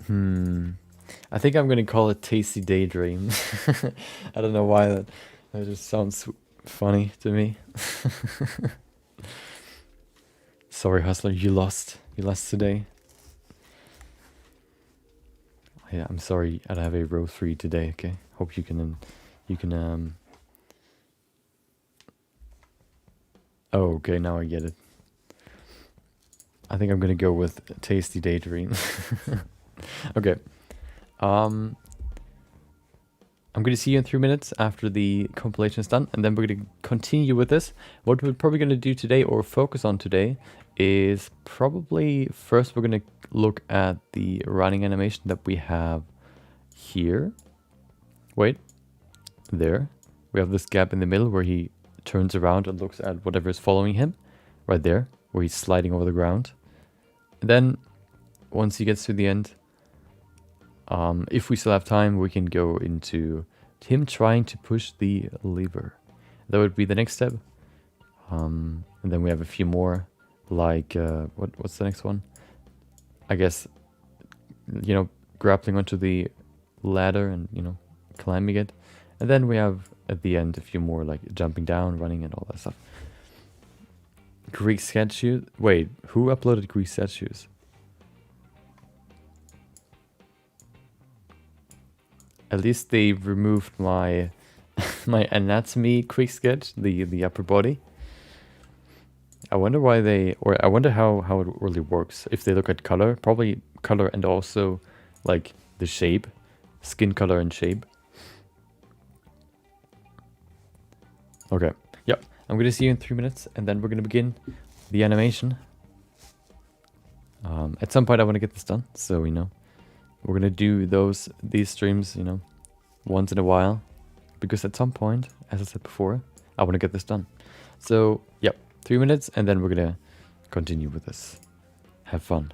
I think I'm gonna call it tasty daydream. I don't know why that just sounds funny to me. Sorry, hustler, you lost. You lost today. Yeah, I'm sorry. I don't have a row 3 today. Okay, hope you can. Oh, okay. Now I get it. I think I'm gonna go with tasty daydream. Okay. I'm gonna see you in 3 minutes after the compilation is done, and then we're gonna continue with this. What we're probably gonna do today, or focus on today, is probably first we're gonna look at the running animation that we have here. Wait, there. We have this gap in the middle where he turns around and looks at whatever is following him. Right there, where he's sliding over the ground. And then, once he gets to the end, if we still have time, we can go into him trying to push the lever. That would be the next step. And then we have a few more, like, what's the next one? I guess, grappling onto the ladder and, climbing it. And then we have, at the end, a few more, like jumping down, running, and all that stuff. Greek statues? Wait, who uploaded Greek statues? At least they removed my my anatomy quick sketch, the upper body. I wonder why I wonder how it really works. If they look at color, probably color and also like the shape, skin color and shape. Okay, yep. I'm gonna see you in 3 minutes, and then we're gonna begin the animation. At some point I want to get this done, so we're gonna do these streams, once in a while, because at some point, as I said before, I want to get this done. So, yep, 3 minutes, and then we're gonna continue with this. Have fun.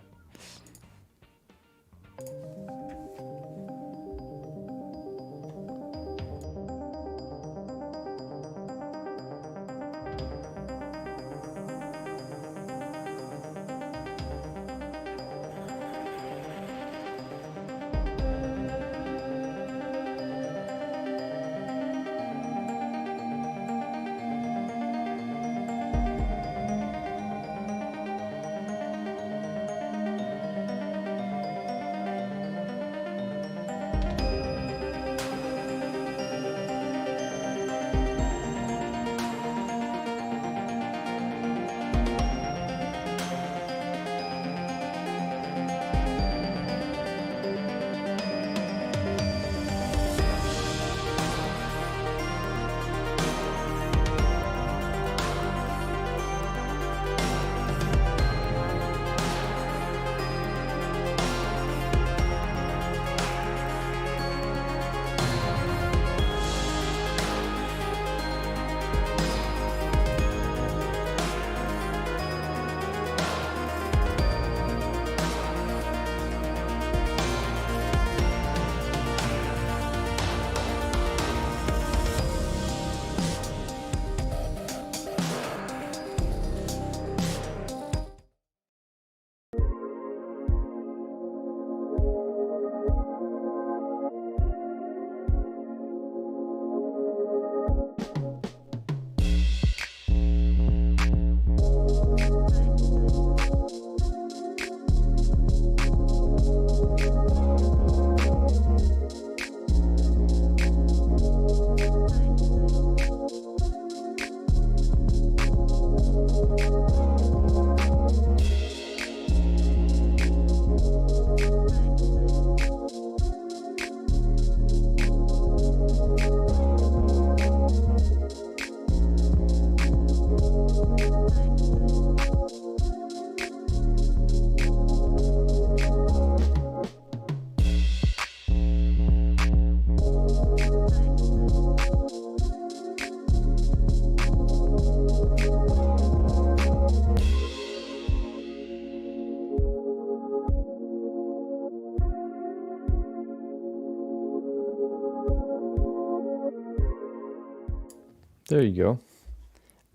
There you go.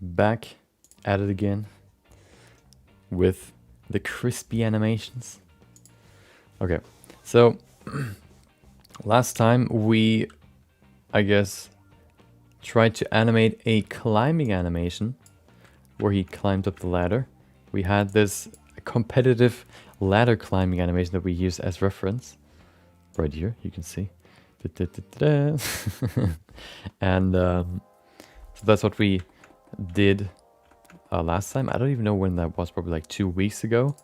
Back at it again with the crispy animations. Okay, so last time we, I guess, tried to animate a climbing animation where he climbed up the ladder. We had this competitive ladder climbing animation that we use as reference. Right here, you can see. And so that's what we did last time. I don't even know when that was, probably like 2 weeks ago.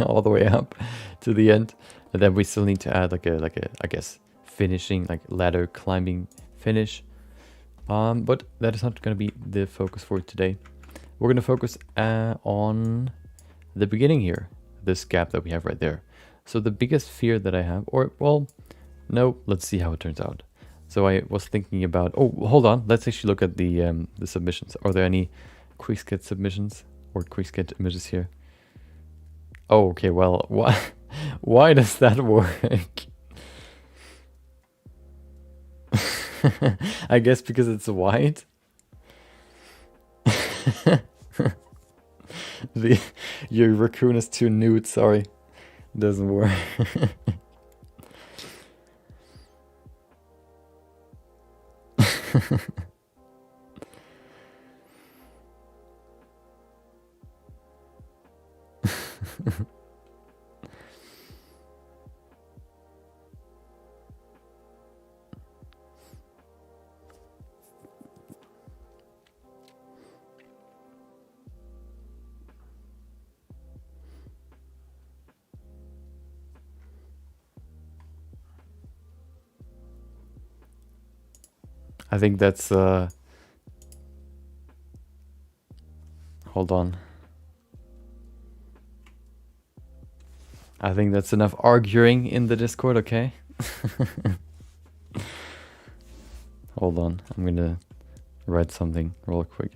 All the way up to the end. And then we still need to add like a I guess finishing, like ladder climbing finish. But that is not going to be the focus for today. We're going to focus on the beginning here, this gap that we have right there. So the biggest fear that I have, or well, no, let's see how it turns out. So I was thinking about, oh, hold on, let's actually look at the submissions. Are there any Quicksketch submissions or Quicksketch images here? Oh, okay, well, why does that work? I guess because it's white. Your raccoon is too nude, sorry. It doesn't work. I think that's hold on. I think that's enough arguing in the Discord, okay? Hold on, I'm gonna write something real quick.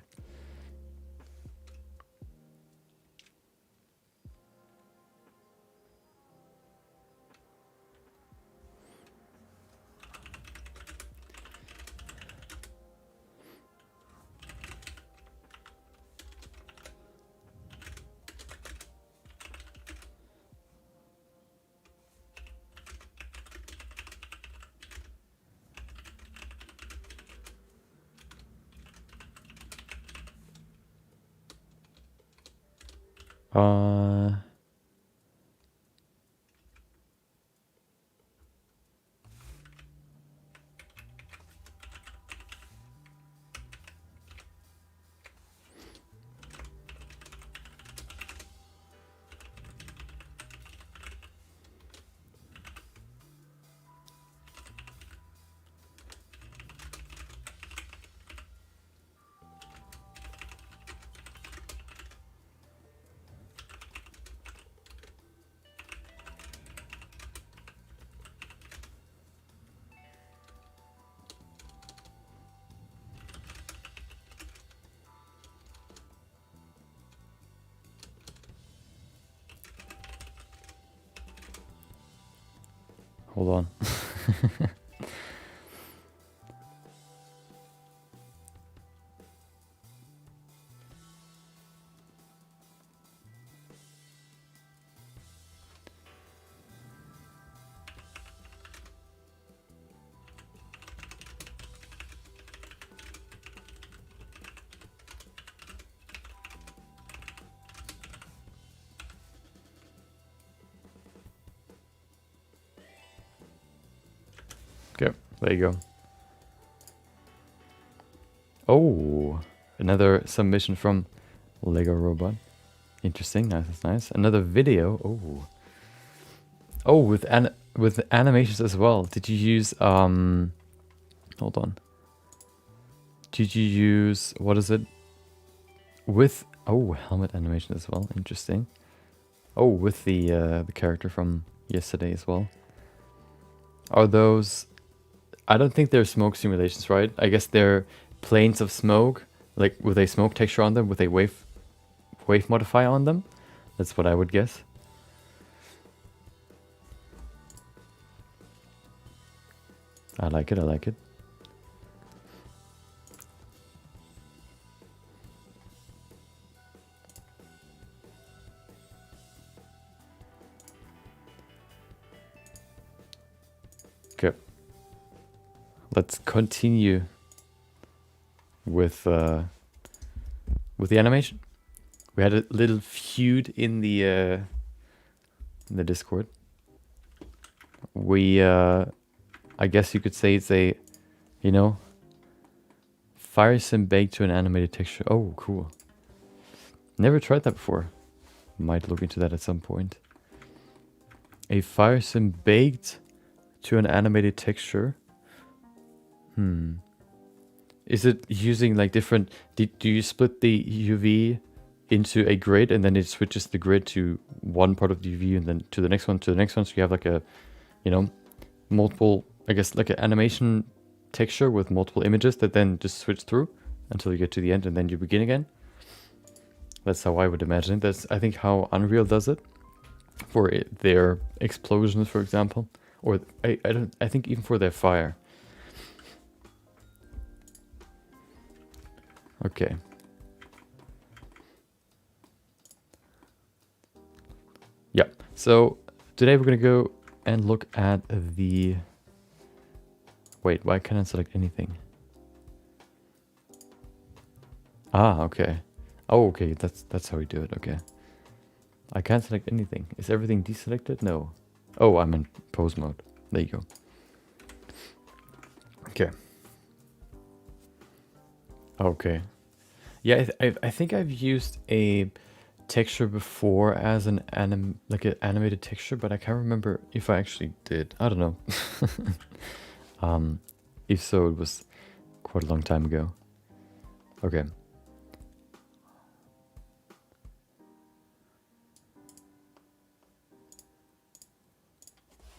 Hold on. Okay, there you go. Oh, another submission from Lego Robot. Interesting, nice, that's nice. Another video. Oh, oh, with animations as well. Did you use hold on. Did you use, what is it? With, oh, helmet animation as well. Interesting. Oh, with the character from yesterday as well. Are those, I don't think they're smoke simulations, right? I guess they're planes of smoke, like with a smoke texture on them, with a wave modifier on them. That's what I would guess. I like it, I like it. Okay. Let's continue with the animation. We had a little feud in the Discord. We I guess you could say it's a, you know, fire sim baked to an animated texture. Oh, cool. Never tried that before. Might look into that at some point. A fire sim baked to an animated texture. Is it using like different... Do you split the UV into a grid and then it switches the grid to one part of the UV and then to the next one, so you have like a, you know, multiple, I guess like an animation texture with multiple images that then just switch through until you get to the end and then you begin again? That's how I would imagine it. That's, I think, how Unreal does it for their explosions, for example, or I think even for their fire. Okay. Yeah. So today we're gonna go and look at the... Wait, why can't I select anything? Ah, okay. Oh, okay, that's how we do it, okay. I can't select anything. Is everything deselected? No. Oh, I'm in pose mode. There you go. Okay. Okay. Yeah, I think I've used a texture before as an animated texture, but I can't remember if I actually did. I don't know. If so, it was quite a long time ago. Okay.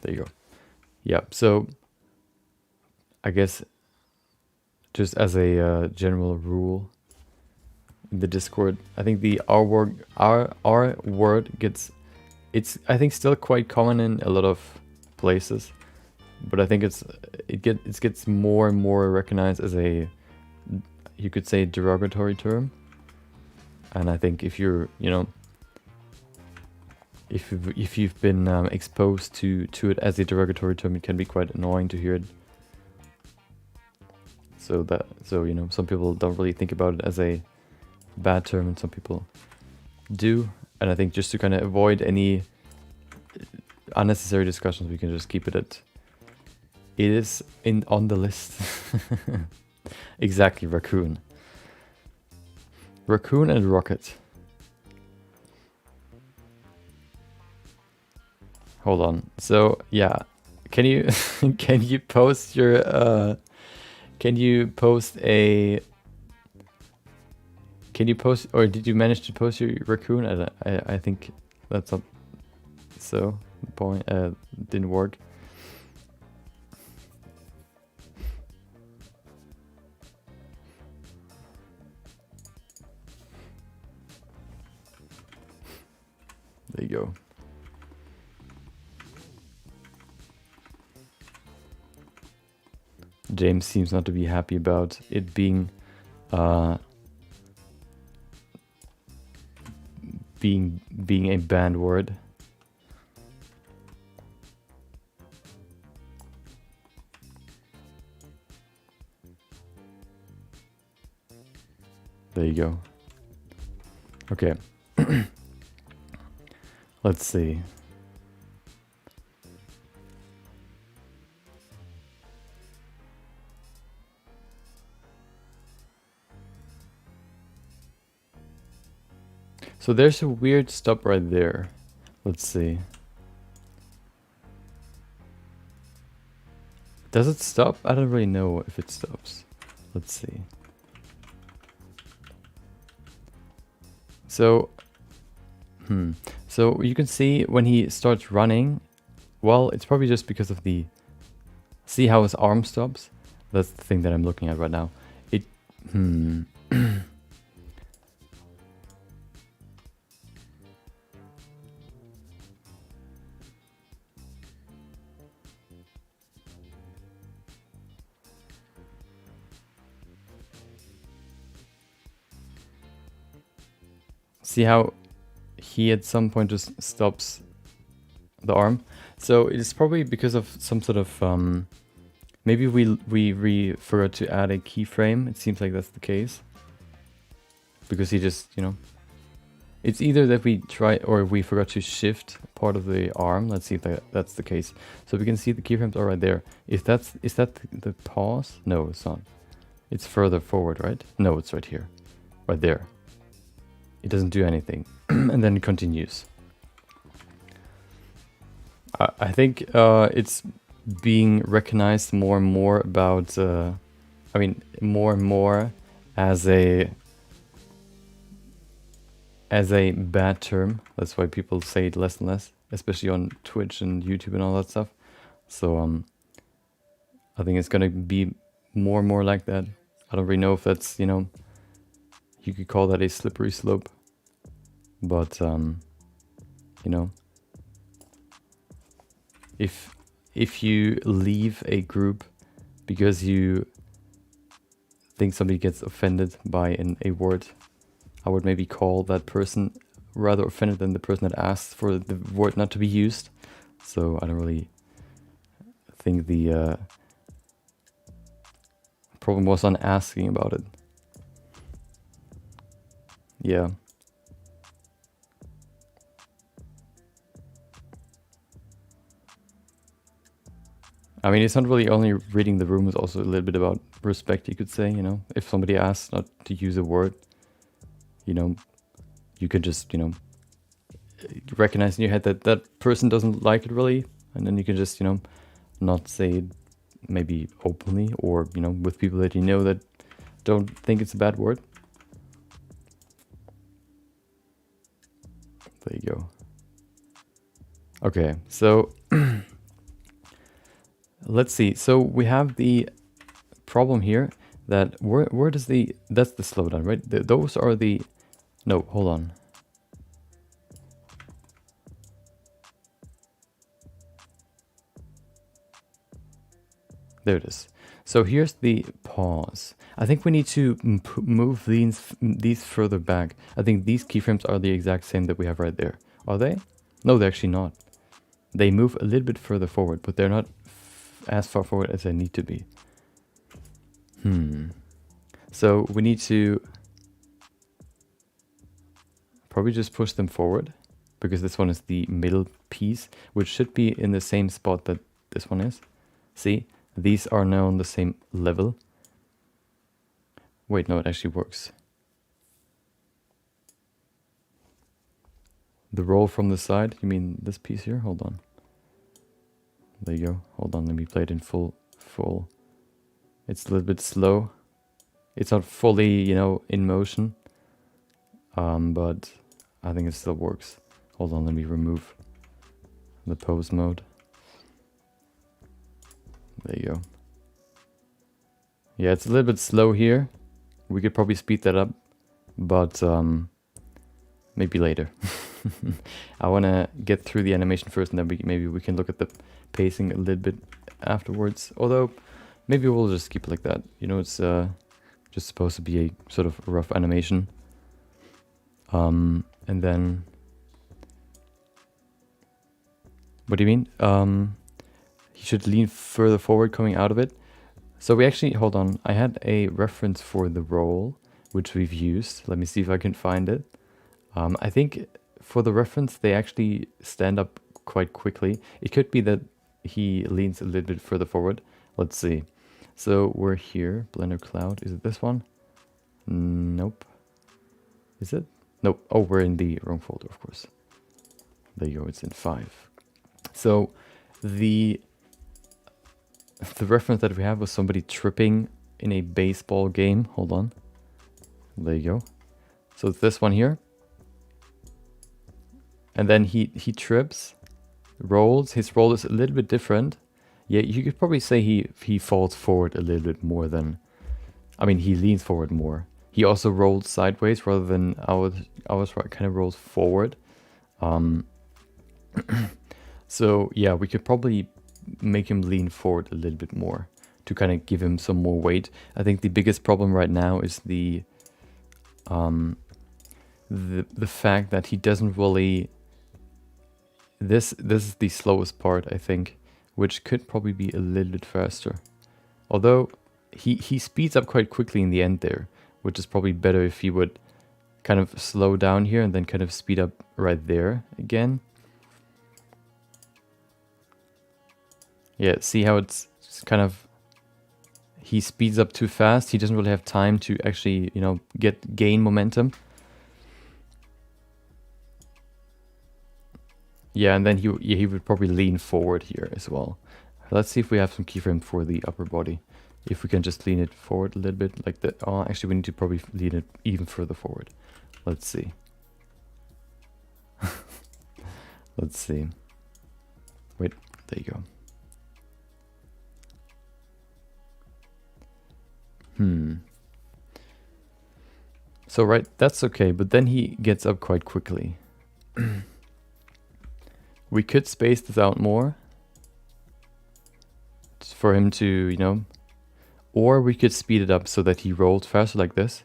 There you go. Yeah, so I guess just as a general rule in the Discord, I think the R word gets... It's, I think, still quite common in a lot of places, but I think it gets more and more recognized as a, you could say, derogatory term. And I think if you're, you know, if you've been exposed to it as a derogatory term, it can be quite annoying to hear it. So you know, some people don't really think about it as a bad term, and some people do. And I think just to kind of avoid any unnecessary discussions, we can just keep it at... It is on the list. Exactly, raccoon. Raccoon and rocket. Hold on. So yeah, can you can you post your can you post, or did you manage to post your raccoon? I think that's not so. The point didn't work. There you go. James seems not to be happy about it being being a banned word. There you go. Okay. Let's see. So there's a weird stop right there. Let's see. Does it stop? I don't really know if it stops. Let's see. So, so you can see when he starts running, well, it's probably just because of the... See how his arm stops? That's the thing that I'm looking at right now. It... See how he at some point just stops the arm? So it is probably because of some sort of Maybe we forgot to add a keyframe. It seems like that's the case. Because he just, you know... It's either that we try or we forgot to shift part of the arm. Let's see if that's the case. So we can see the keyframes are right there. Is that the pause? No, it's not. It's further forward, right? No, it's right here. Right there. It doesn't do anything. And then it continues. I think it's being recognized more and more about, I mean, more and more as a bad term. That's why people say it less and less, especially on Twitch and YouTube and all that stuff. So I think it's gonna be more and more like that. I don't really know if that's, you know, you could call that a slippery slope, but you know, if you leave a group because you think somebody gets offended by a word, I would maybe call that person rather offended than the person that asked for the word not to be used. So I don't really think the problem was on asking about it. Yeah. I mean, it's not really only reading the room, it's also a little bit about respect, you could say, you know. If somebody asks not to use a word, you know, you could just, you know, recognize in your head that that person doesn't like it really, and then you can just, you know, not say it maybe openly or, you know, with people that you know that don't think it's a bad word. There you go. Okay, so let's see. So we have the problem here that where does that's the slowdown, right? Those are the, no, hold on. There it is. So here's the pause. I think we need to move these further back. I think these keyframes are the exact same that we have right there. Are they? No, they're actually not. They move a little bit further forward, but they're not as far forward as they need to be. So we need to probably just push them forward, because this one is the middle piece, which should be in the same spot that this one is. See? These are now on the same level. Wait, no, it actually works. The roll from the side, you mean this piece here? Hold on. There you go. Hold on, let me play it in full. It's a little bit slow. It's not fully, you know, in motion. But I think it still works. Hold on, let me remove the pose mode. There you go. Yeah, it's a little bit slow here. We could probably speed that up, but maybe later. I want to get through the animation first, and then maybe we can look at the pacing a little bit afterwards. Although, maybe we'll just keep it like that. You know, it's just supposed to be a sort of rough animation. And then... What do you mean? He should lean further forward coming out of it. So we actually, hold on, I had a reference for the roll, which we've used. Let me see if I can find it. I think for the reference, they actually stand up quite quickly. It could be that he leans a little bit further forward. Let's see. So we're here, Blender Cloud. Is it this one? Nope. Is it? Nope. Oh, we're in the wrong folder, of course. There you go, it's in 5. So the reference that we have was somebody tripping in a baseball game. Hold on. There you go. So it's this one here. And then he trips, rolls. His roll is a little bit different. Yeah, you could probably say he falls forward a little bit more than... I mean, he leans forward more. He also rolls sideways rather than ours kind of rolls forward. So yeah, we could probably make him lean forward a little bit more to kind of give him some more weight. I think the biggest problem right now is the fact that he doesn't really... This is the slowest part, I think, which could probably be a little bit faster. Although he speeds up quite quickly in the end there, which is probably better if he would kind of slow down here and then kind of speed up right there again. Yeah, see how it's kind of, he speeds up too fast. He doesn't really have time to actually, you know, gain momentum. Yeah, and then he would probably lean forward here as well. Let's see if we have some keyframe for the upper body. If we can just lean it forward a little bit like that. Oh, actually we need to probably lean it even further forward. Let's see. Let's see. Wait, there you go. So right, that's okay, but then he gets up quite quickly. We could space this out more for him to, you know, or we could speed it up so that he rolls faster like this.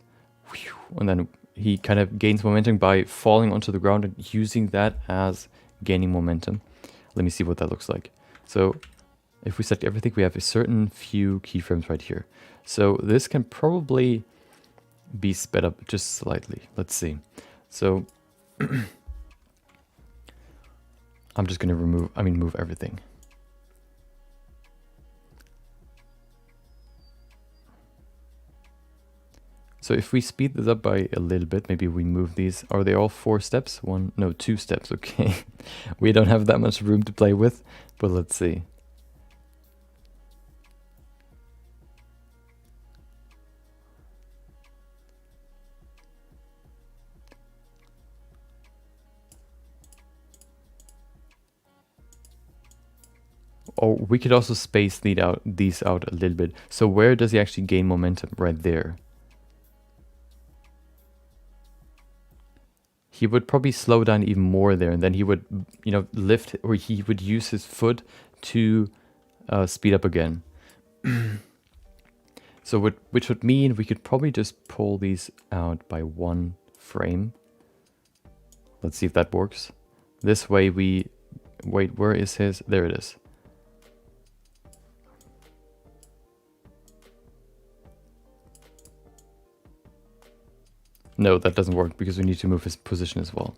And then he kind of gains momentum by falling onto the ground and using that as gaining momentum. Let me see what that looks like. So if we set everything, we have a certain few keyframes right here. So this can probably be sped up just slightly. Let's see. So I'm just going to move everything. So if we speed this up by a little bit, maybe we move these. Are they all 4 steps? No, 2 steps. Okay. We don't have that much room to play with, but let's see. Oh, we could also space these out a little bit. So where does he actually gain momentum? Right there. He would probably slow down even more there, and then he would, you know, lift, or he would use his foot to speed up again. So which would mean we could probably just pull these out by 1 frame. Let's see if that works. This way we... Wait, where is his? There it is. No, that doesn't work because we need to move his position as well.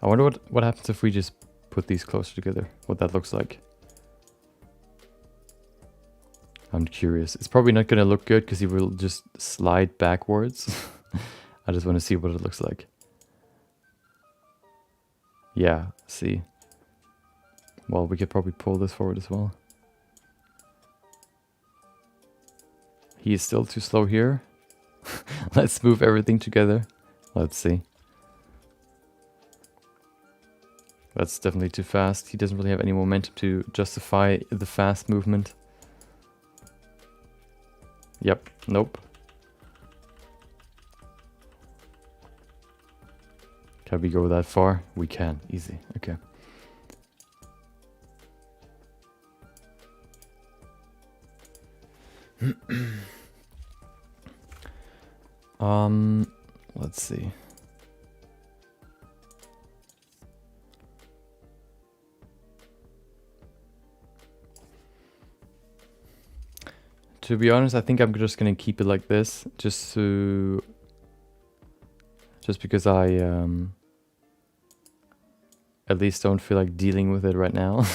I wonder what happens if we just put these closer together, what that looks like. I'm curious. It's probably not going to look good because he will just slide backwards. I just want to see what it looks like. Yeah, see. Well, we could probably pull this forward as well. He is still too slow here. Let's move everything together. Let's see. That's definitely too fast. He doesn't really have any momentum to justify the fast movement. Yep, nope. Can we go that far? We can, easy, okay. Let's see. To be honest, I think I'm just gonna keep it like this, just because I at least don't feel like dealing with it right now.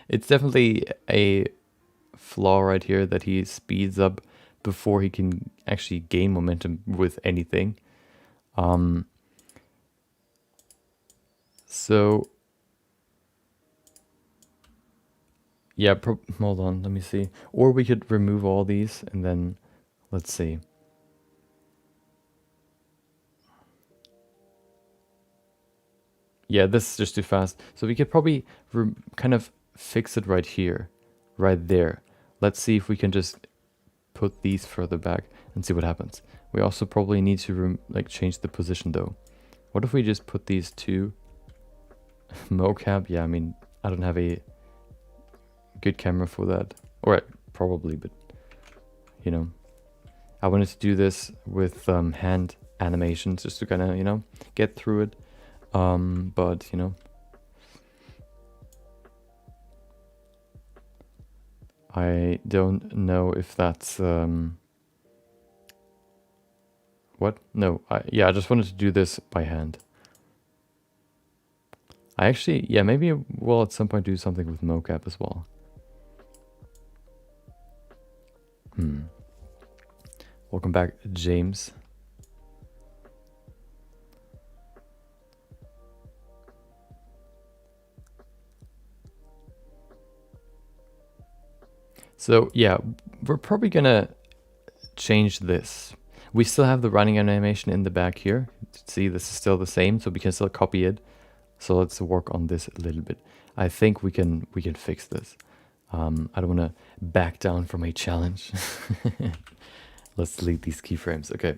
It's definitely a flaw right here that he speeds up before he can actually gain momentum with anything. So yeah, hold on, let me see. Or we could remove all these and then let's see. Yeah, this is just too fast. So we could probably kind of fix it right here, right there. Let's see if we can just put these further back and see what happens. We also probably need to change the position though. What if we just put these two mocap? Yeah, I mean, I don't have a good camera for that. Or probably, but you know, I wanted to do this with hand animations just to kind of, you know, get through it. But, you know, I don't know if that's... what? No, yeah, I just wanted to do this by hand. I actually, yeah, maybe we'll at some point do something with mocap as well. Welcome back, James. So yeah, we're probably gonna change this. We still have the running animation in the back here. See, this is still the same, so we can still copy it. So let's work on this a little bit. I think we can fix this. I don't want to back down from a challenge. Let's delete these keyframes. Okay.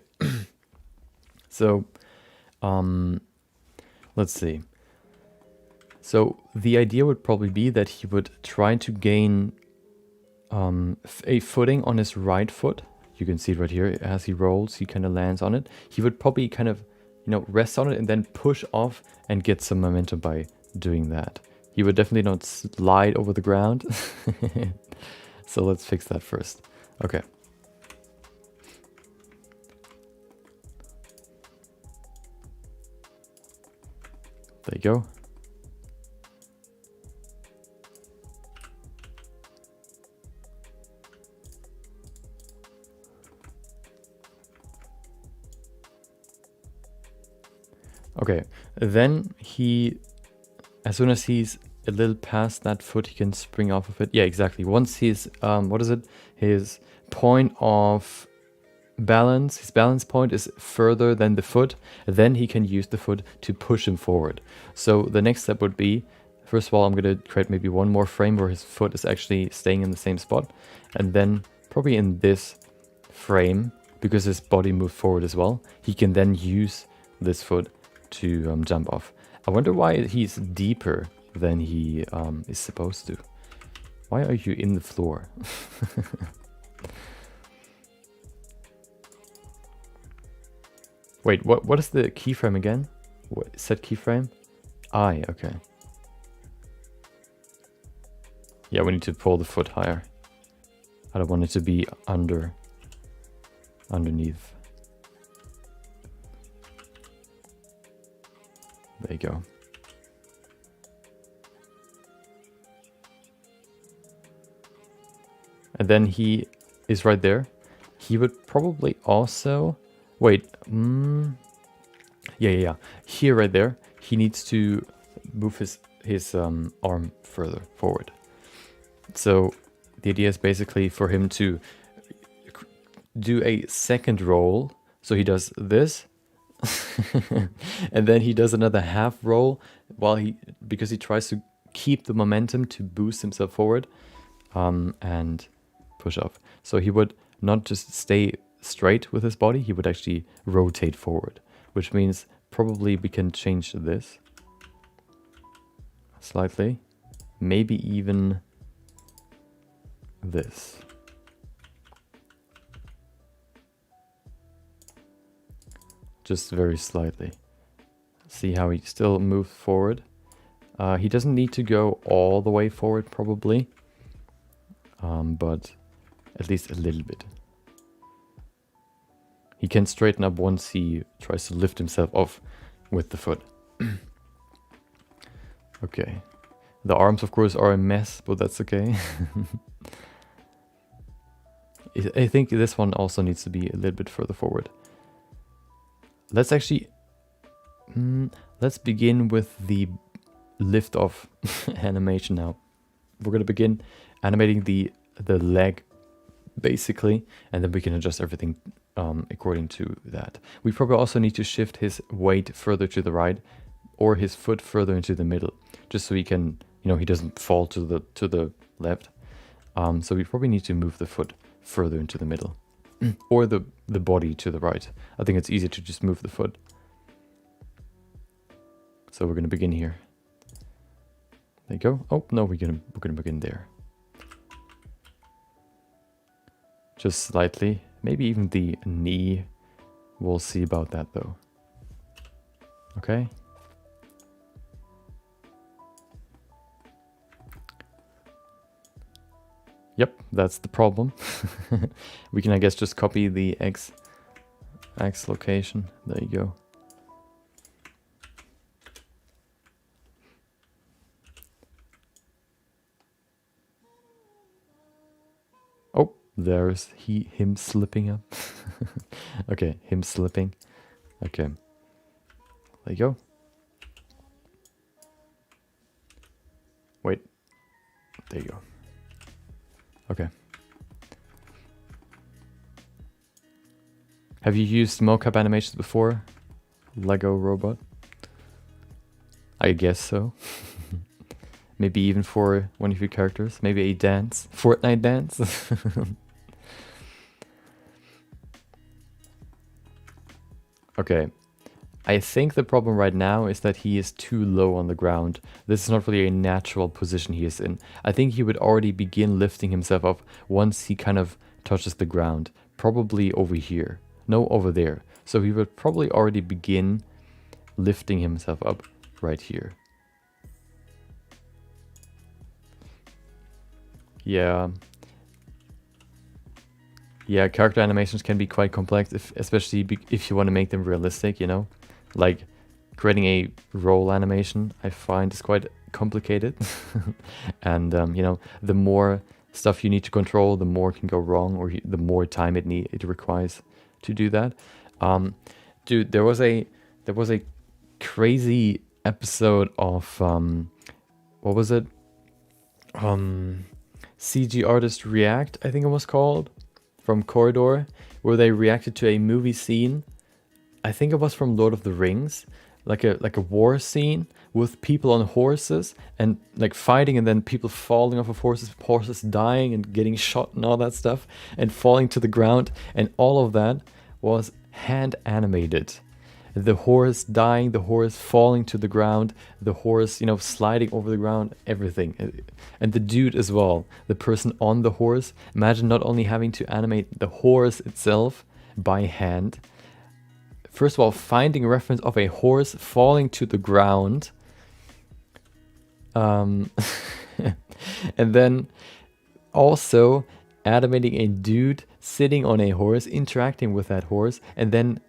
So, let's see. So the idea would probably be that he would try to gain a footing on his right foot. You can see it right here. As he rolls, he kind of lands on it. He would probably kind of, you know, rest on it and then push off and get some momentum by doing that. He would definitely not slide over the ground. So let's fix that first. Okay. There you go. Okay, then he, as soon as he's a little past that foot, he can spring off of it. Yeah, exactly. Once he's, what is it? His point of balance, his balance point is further than the foot, then he can use the foot to push him forward. So the next step would be, first of all, I'm going to create maybe one more frame where his foot is actually staying in the same spot. And then probably in this frame, because his body moved forward as well, he can then use this foot to jump off. I wonder why he's deeper than he is supposed to. Why are you in the floor? Wait, what is the keyframe again? What, set keyframe? I, okay. Yeah, we need to pull the foot higher. I don't want it to be underneath. There you go. And then he is right there. He would probably also... Wait, yeah. Here, right there, he needs to move his arm further forward. So the idea is basically for him to do a second roll. So he does this, and then he does another half roll because he tries to keep the momentum to boost himself forward, and push off. So he would not just stay straight with his body, he would actually rotate forward, which means probably we can change this slightly, maybe even this. Just very slightly. See how he still moves forward. He doesn't need to go all the way forward probably, but at least a little bit. He can straighten up once he tries to lift himself off with the foot. Okay. The arms, of course, are a mess, but that's okay. I think this one also needs to be a little bit further forward. Let's actually... let's begin with the lift off animation now. We're going to begin animating the leg, basically, and then we can adjust everything according to that. We probably also need to shift his weight further to the right or his foot further into the middle, just so he can, you know, he doesn't fall to the left. So we probably need to move the foot further into the middle or the body to the right. I think it's easier to just move the foot. So we're going to begin here. There you go. Oh, no, we're gonna begin there. Just slightly Maybe even the knee. We'll see about that though. Okay. Yep, that's the problem. We can, I guess, just copy the X location. There you go. Oh, there's him slipping up. Okay, him slipping. Okay. There you go. Wait. There you go. Okay. Have you used mocap animations before? Lego robot? I guess so. Maybe even for one of your characters. Maybe a dance. Fortnite dance. Okay. I think the problem right now is that he is too low on the ground. This is not really a natural position he is in. I think he would already begin lifting himself up once he kind of touches the ground. Probably over here. No, over there. So he would probably already begin lifting himself up right here. Yeah. Yeah, character animations can be quite complex, especially if you want to make them realistic, you know? Like, creating a roll animation, I find, is quite complicated. And, you know, the more stuff you need to control, the more can go wrong, or the more time it requires to do that. Dude, there was a crazy episode of, what was it? CG Artist React, I think it was called, from Corridor, where they reacted to a movie scene. I think it was from Lord of the Rings, like a war scene with people on horses and like fighting, and then people falling off of horses dying and getting shot and all that stuff, and falling to the ground, and all of that was hand animated. The horse dying, the horse falling to the ground, the horse, you know, sliding over the ground, everything. And the dude as well, the person on the horse. Imagine not only having to animate the horse itself by hand. First of all, finding a reference of a horse falling to the ground. And then also animating a dude sitting on a horse, interacting with that horse, and then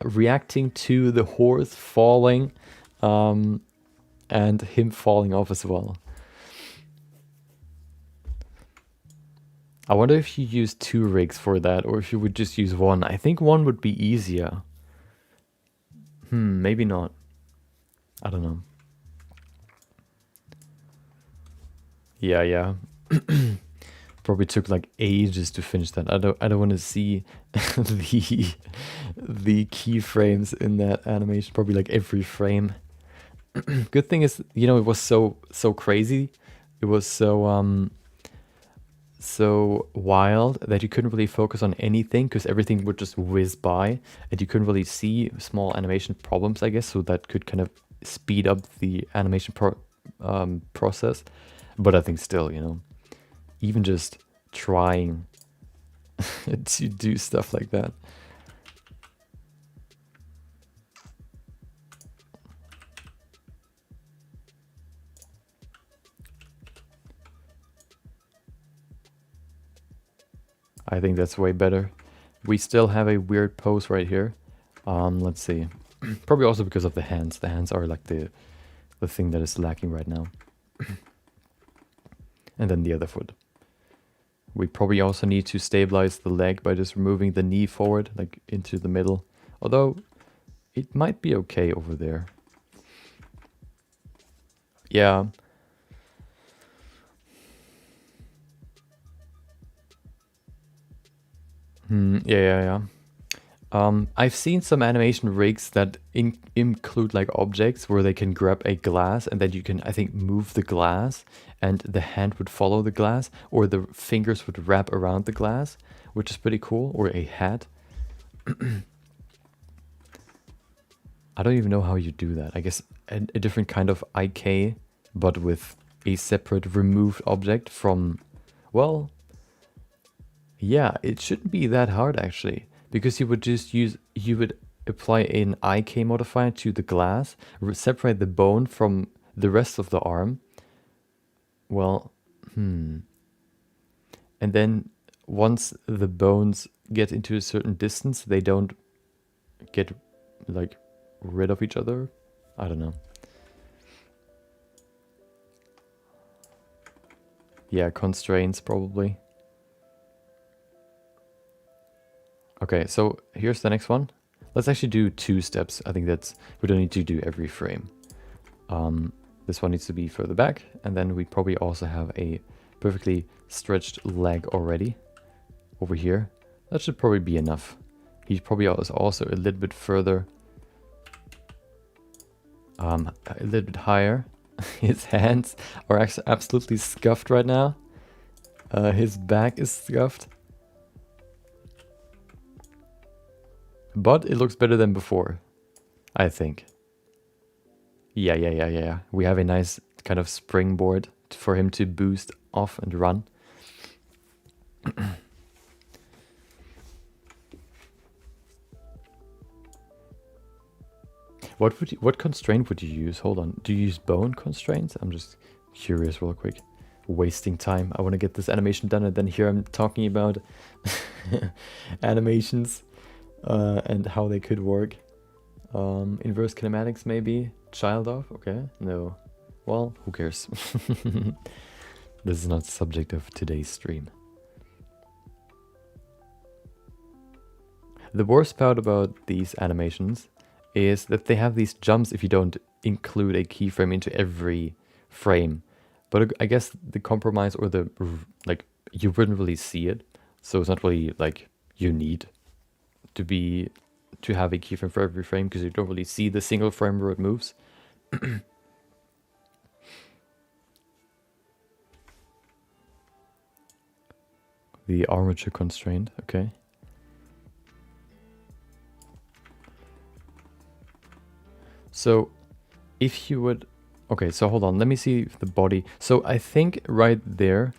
reacting to the horse falling, and him falling off as well. I wonder if you use 2 rigs for that, or if you would just use 1. I think 1 would be easier. Maybe not. I don't know. Yeah. Probably took like ages to finish that. I don't want to see the keyframes in that animation. Probably like every frame. Good thing is, you know, it was so crazy. It was so wild that you couldn't really focus on anything, because everything would just whiz by, and you couldn't really see small animation problems, I guess. So that could kind of speed up the animation process. But I think still, you know, even just trying to do stuff like that. I think that's way better. We still have a weird pose right here. Let's see. Probably also because of the hands. The hands are like the thing that is lacking right now. And then the other foot. We probably also need to stabilize the leg by just moving the knee forward, like into the middle. Although, it might be okay over there. Yeah. Yeah. I've seen some animation rigs that include like objects where they can grab a glass, and then you can, I think, move the glass, and the hand would follow the glass, or the fingers would wrap around the glass, which is pretty cool, or a hat. I don't even know how you do that. I guess a different kind of IK, but with a separate removed object from, well, Yeah, it shouldn't be that hard actually, because you would apply an IK modifier to the glass, separate the bone from the rest of the arm. Well, and then once the bones get into a certain distance, they don't get like rid of each other. I don't know. Yeah, constraints probably. Okay, so here's the next one. Let's actually do 2 steps. I think we don't need to do every frame. This one needs to be further back, and then we probably also have a perfectly stretched leg already over here. That should probably be enough. He probably is also a little bit further, a little bit higher. His hands are actually absolutely scuffed right now. His back is scuffed. But it looks better than before, I think. Yeah. We have a nice kind of springboard for him to boost off and run. What constraint would you use? Hold on. Do you use bone constraints? I'm just curious real quick. Wasting time. I want to get this animation done, and then here I'm talking about animations and how they could work. Inverse kinematics maybe? Child off? Okay. No. Well, who cares? This is not the subject of today's stream. The worst part about these animations is that they have these jumps if you don't include a keyframe into every frame. But I guess the compromise, or the, like, you wouldn't really see it. So it's not really like you need to have a keyframe for every frame, because you don't really see the single frame where it moves. The armature constraint, okay. So if you would, okay, so hold on, let me see the body. So I think right there,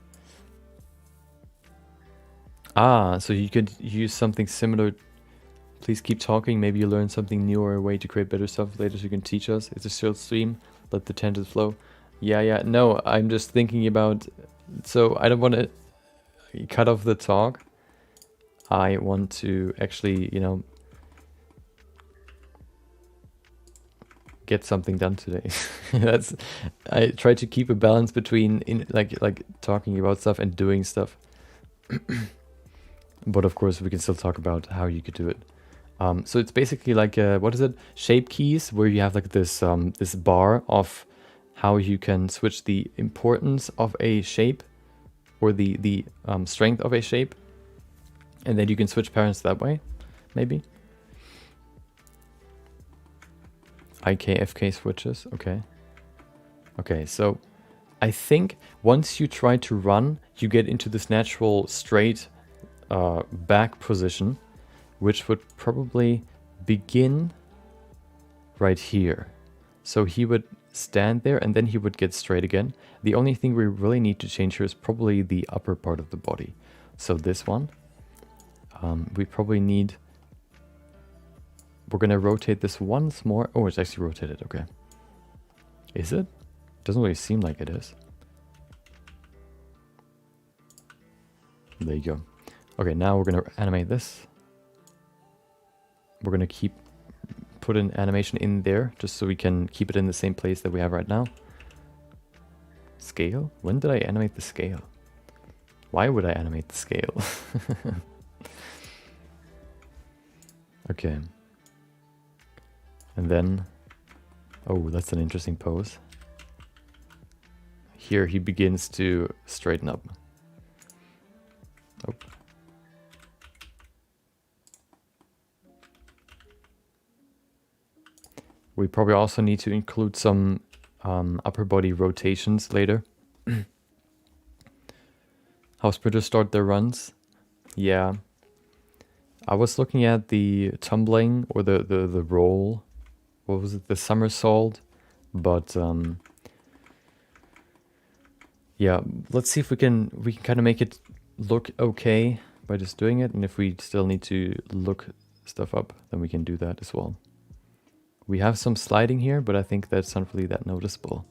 so you could use something similar. Please keep talking, maybe you learn something new or a way to create better stuff later so you can teach us. It's a short stream, let the tangents flow. Yeah, no, I'm just thinking about, so I don't want to cut off the talk. I want to actually, you know, get something done today. I try to keep a balance between like talking about stuff and doing stuff. But of course we can still talk about how you could do it. So it's basically like what is it? Shape keys, where you have like this this bar of how you can switch the importance of a shape, or the strength of a shape, and then you can switch parents that way, maybe. IKFK switches, okay. Okay, so I think once you try to run, you get into this natural straight back position, which would probably begin right here. So he would stand there and then he would get straight again. The only thing we really need to change here is probably the upper part of the body. So this one, we probably need, we're gonna rotate this once more. Oh, it's actually rotated, okay. Is it? Doesn't really seem like it is. There you go. Okay, now we're gonna animate this. We're gonna put an animation in there just so we can keep it in the same place that we have right now. Scale? When did I animate the scale? Why would I animate the scale? Okay. And then, oh, that's an interesting pose. Here he begins to straighten up. Oh. We probably also need to include some upper body rotations later. How sprinters start their runs. Yeah. I was looking at the tumbling, or the roll. What was it? The somersault. But yeah, let's see if we can kind of make it look okay by just doing it. And if we still need to look stuff up, then we can do that as well. We have some sliding here, but I think that's not really that noticeable.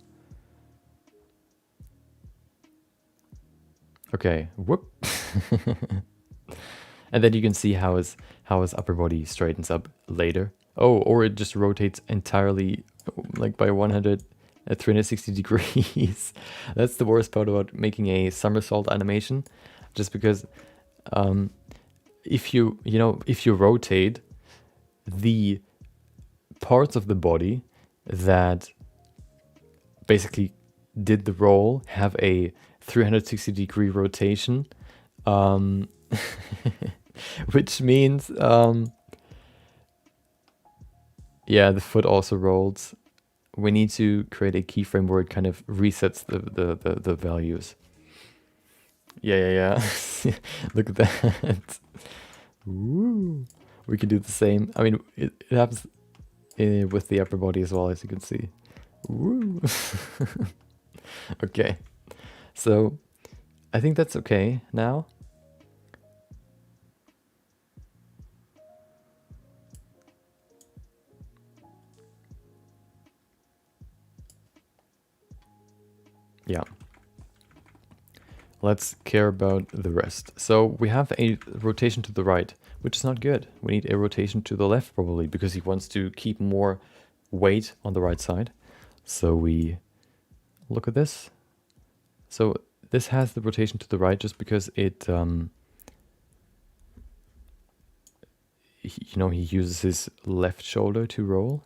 Okay, whoop. And then you can see how his upper body straightens up later. Oh, or it just rotates entirely, like by 360 degrees. That's the worst part about making a somersault animation, just because if you rotate, the parts of the body that basically did the roll have a 360 degree rotation, which means yeah, the foot also rolls. We need to create a keyframe where it kind of resets the values. Yeah. Look at that. Ooh. We can do the same. I mean, it happens with the upper body as well, as you can see. Ooh. Okay. So I think that's okay now. Yeah. Let's care about the rest. So we have a rotation to the right, which is not good. We need a rotation to the left probably, because he wants to keep more weight on the right side. So we look at this. So this has the rotation to the right just because it, he uses his left shoulder to roll,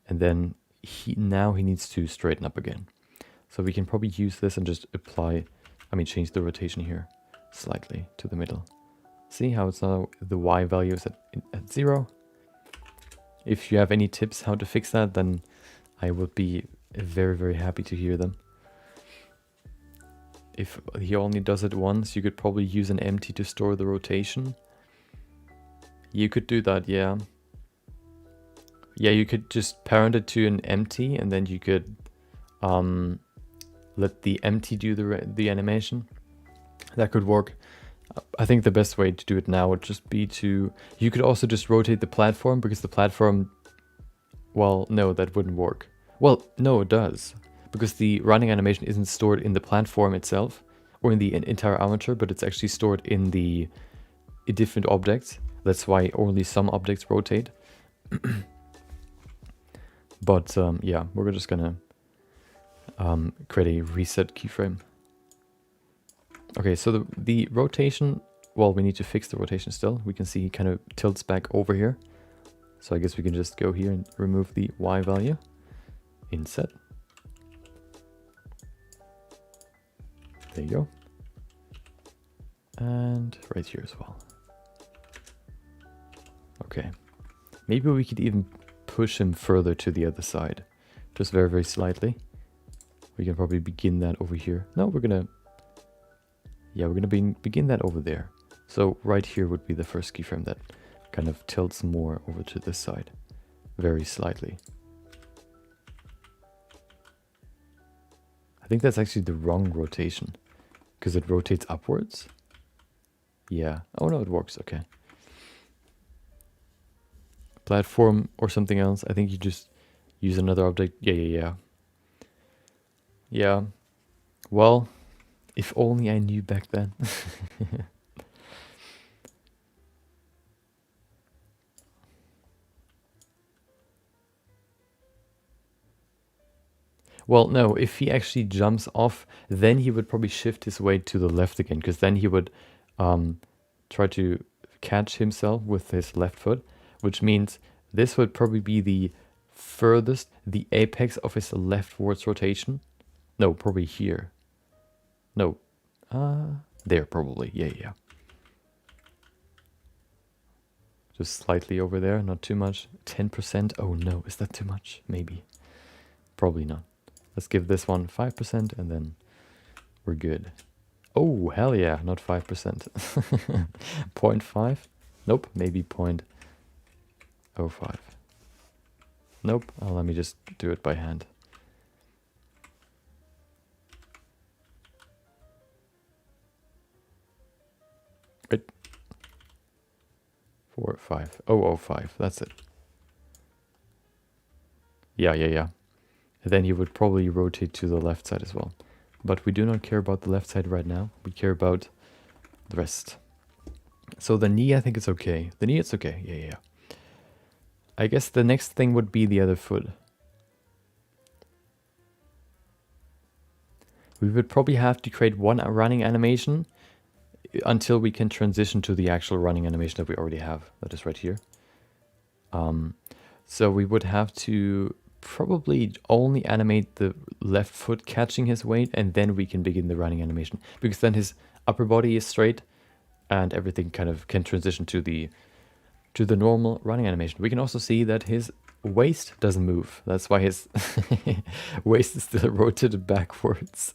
and then now he needs to straighten up again. So we can probably use this and just change the rotation here slightly to the middle. See how it's now the Y value is at 0. If you have any tips how to fix that, then I would be very, very happy to hear them. If he only does it once, you could probably use an empty to store the rotation. You could do that, yeah. Yeah, you could just parent it to an empty, and then you could let the empty do the animation. That could work. I think the best way to do it now would just be you could also just rotate the platform, because the platform, well, no, that wouldn't work. Well, no, it does, because the running animation isn't stored in the platform itself or in the entire armature, but it's actually stored in the different objects. That's why only some objects rotate. But yeah, we're just gonna create a reset keyframe. Okay, so the rotation, well, we need to fix the rotation still. We can see he kind of tilts back over here. So I guess we can just go here and remove the Y value. Inset. There you go. And right here as well. Okay. Maybe we could even push him further to the other side. Just very, very slightly. We can probably begin that over here. No, we're gonna begin that over there. So right here would be the first keyframe that kind of tilts more over to this side, very slightly. I think that's actually the wrong rotation, because it rotates upwards. Yeah. Oh no, it works. Okay. Platform or something else. I think you just use another object. Yeah. Yeah. Well, if only I knew back then. Well, no, if he actually jumps off, then he would probably shift his weight to the left again, because then he would try to catch himself with his left foot, which means this would probably be the furthest, the apex of his leftwards rotation. No, probably here. No, there probably. Yeah. Just slightly over there, not too much. 10%. Oh no, is that too much? Maybe. Probably not. Let's give this one 5% and then we're good. Oh, hell yeah, not 5%. 0.5? Nope, maybe 0.05. Nope, let me just do it by hand. Right, 4, 5. 005. That's it. Yeah. And then he would probably rotate to the left side as well. But we do not care about the left side right now. We care about the rest. So the knee, I think it's okay. The knee, it's okay. Yeah. I guess the next thing would be the other foot. We would probably have to create one running animation until we can transition to the actual running animation that we already have. That is right here. So we would have to probably only animate the left foot catching his weight, and then we can begin the running animation. Because then his upper body is straight, and everything kind of can transition to the normal running animation. We can also see that his waist doesn't move. That's why his waist is still rotated backwards.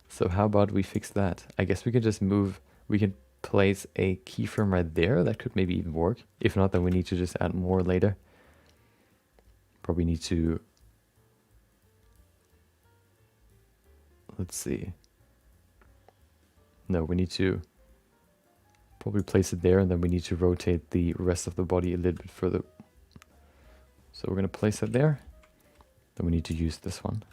So how about we fix that? I guess we could just move, we can place a keyframe right there. That could maybe even work. If not, then we need to just add more later. Probably need to, let's see. No, we need to probably place it there, and then we need to rotate the rest of the body a little bit further. So we're going to place it there. Then we need to use this one.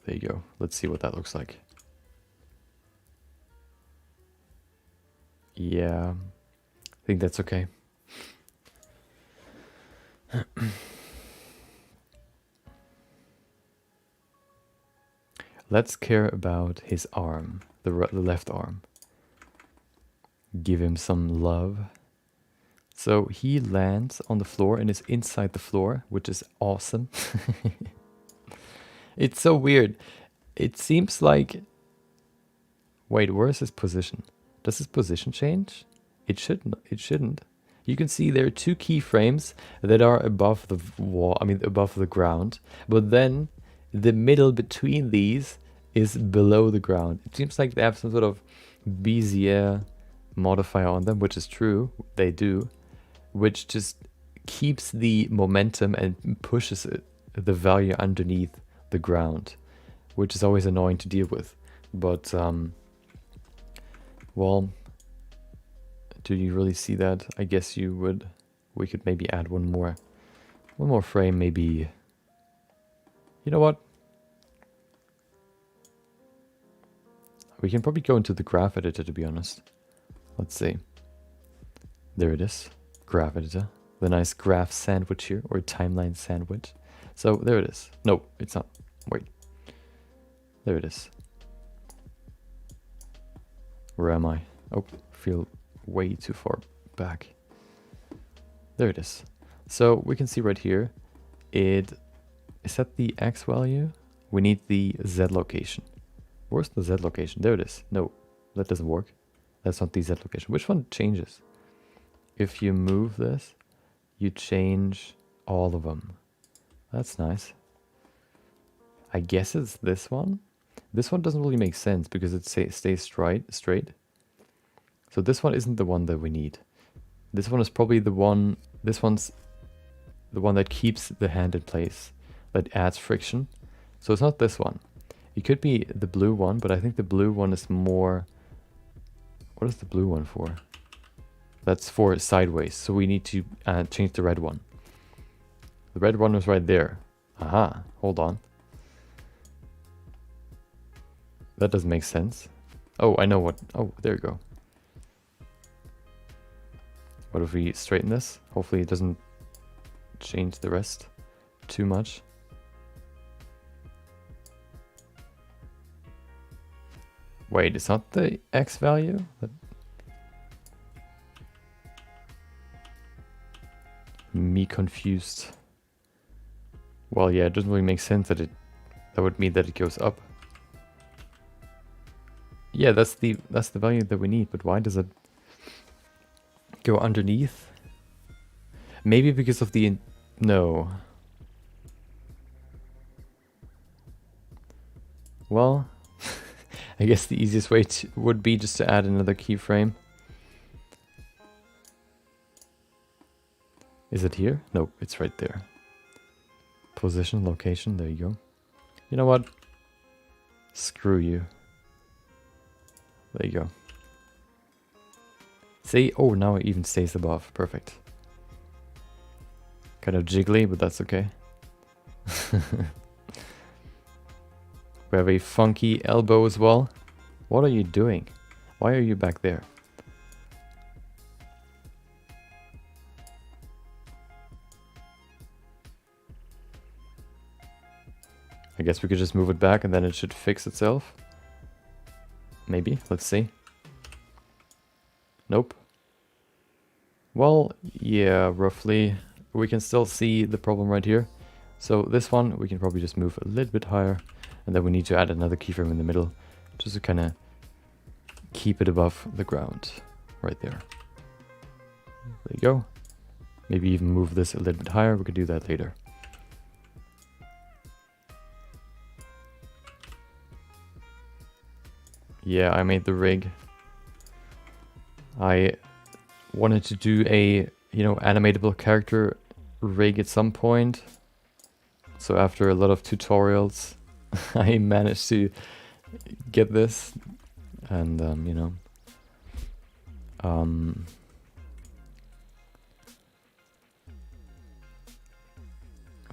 There you go. Let's see what that looks like. Yeah, I think that's okay. Let's care about his arm, the left arm. Give him some love. So he lands on the floor and is inside the floor, which is awesome. It's so weird. It seems like... Wait, where's his position? Does his position change? It shouldn't. It shouldn't. You can see there are two keyframes that are above the wall, above the ground. But then the middle between these is below the ground. It seems like they have some sort of Bezier modifier on them, which is true. They do. Which just keeps the momentum and pushes the value underneath the ground, which is always annoying to deal with. But well, do you really see that? I guess you would. We could maybe add one more frame, maybe. You know what? We can probably go into the graph editor, to be honest. Let's see. There it is. Graph editor. The nice graph sandwich here, or timeline sandwich. So there it is. No, it's not. Wait. There it is. Where am I? Oh, I feel way too far back. There it is. So we can see right here, is that the X value? We need the Z location. Where's the Z location? There it is. No, that doesn't work. That's not the Z location. Which one changes? If you move this, you change all of them. That's nice. I guess it's this one. This one doesn't really make sense because it stays straight. So this one isn't the one that we need. This one is probably the one. This one's the one that keeps the hand in place, that adds friction. So it's not this one. It could be the blue one, but I think the blue one is more... What is the blue one for? That's for sideways. So we need to change the red one. The red one was right there. Aha, hold on. That doesn't make sense. Oh, I know what... Oh, there you go. What if we straighten this? Hopefully it doesn't change the rest too much. Wait, it's not the X value? Me confused. Well, yeah, it doesn't really make sense that that would mean that it goes up. Yeah, that's the value that we need, but why does it go underneath? Maybe because of the... No. Well, I guess the easiest way would be just to add another keyframe. Is it here? Nope, it's right there. Position, location, there you go. You know what? Screw you. There you go. See? Oh, now it even stays above. Perfect. Kind of jiggly, but that's okay. We have a funky elbow as well. What are you doing? Why are you back there? I guess we could just move it back and then it should fix itself. Maybe. Let's see. Nope. Well, yeah, roughly. We can still see the problem right here. So this one, we can probably just move a little bit higher. And then we need to add another keyframe in the middle. Just to kind of keep it above the ground. Right there. There you go. Maybe even move this a little bit higher. We could do that later. Yeah, I made the rig. I wanted to do a, animatable character rig at some point. So after a lot of tutorials, I managed to get this. And,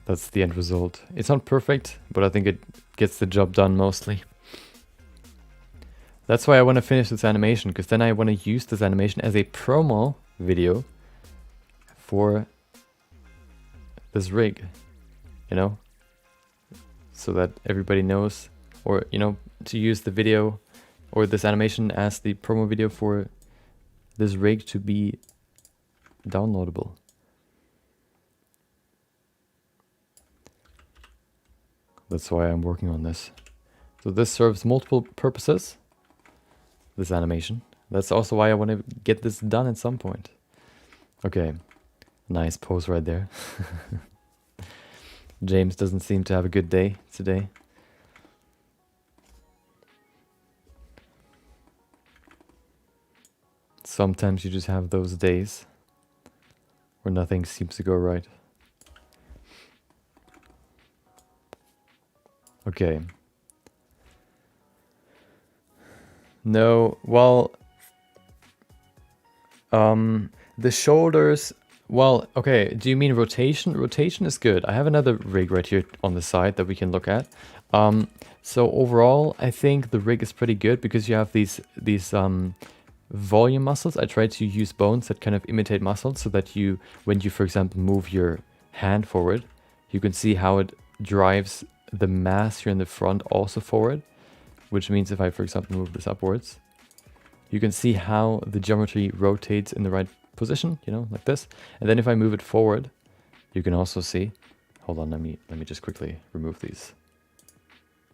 that's the end result. It's not perfect, but I think it gets the job done mostly. That's why I want to finish this animation, because then I want to use this animation as a promo video for this rig, so that everybody knows, or, to use the video or this animation as the promo video for this rig to be downloadable. That's why I'm working on this. So this serves multiple purposes. This animation. That's also why I want to get this done at some point. Okay, nice pose right there. James doesn't seem to have a good day today. Sometimes you just have those days where nothing seems to go right. Okay. No, well, the shoulders, well, okay, do you mean rotation? Rotation is good. I have another rig right here on the side that we can look at. So overall, I think the rig is pretty good because you have these volume muscles. I try to use bones that kind of imitate muscles so that you, when you, for example, move your hand forward, you can see how it drives the mass here in the front also forward. Which means if I, for example, move this upwards, you can see how the geometry rotates in the right position, like this. And then if I move it forward, you can also see, hold on, let me just quickly remove these.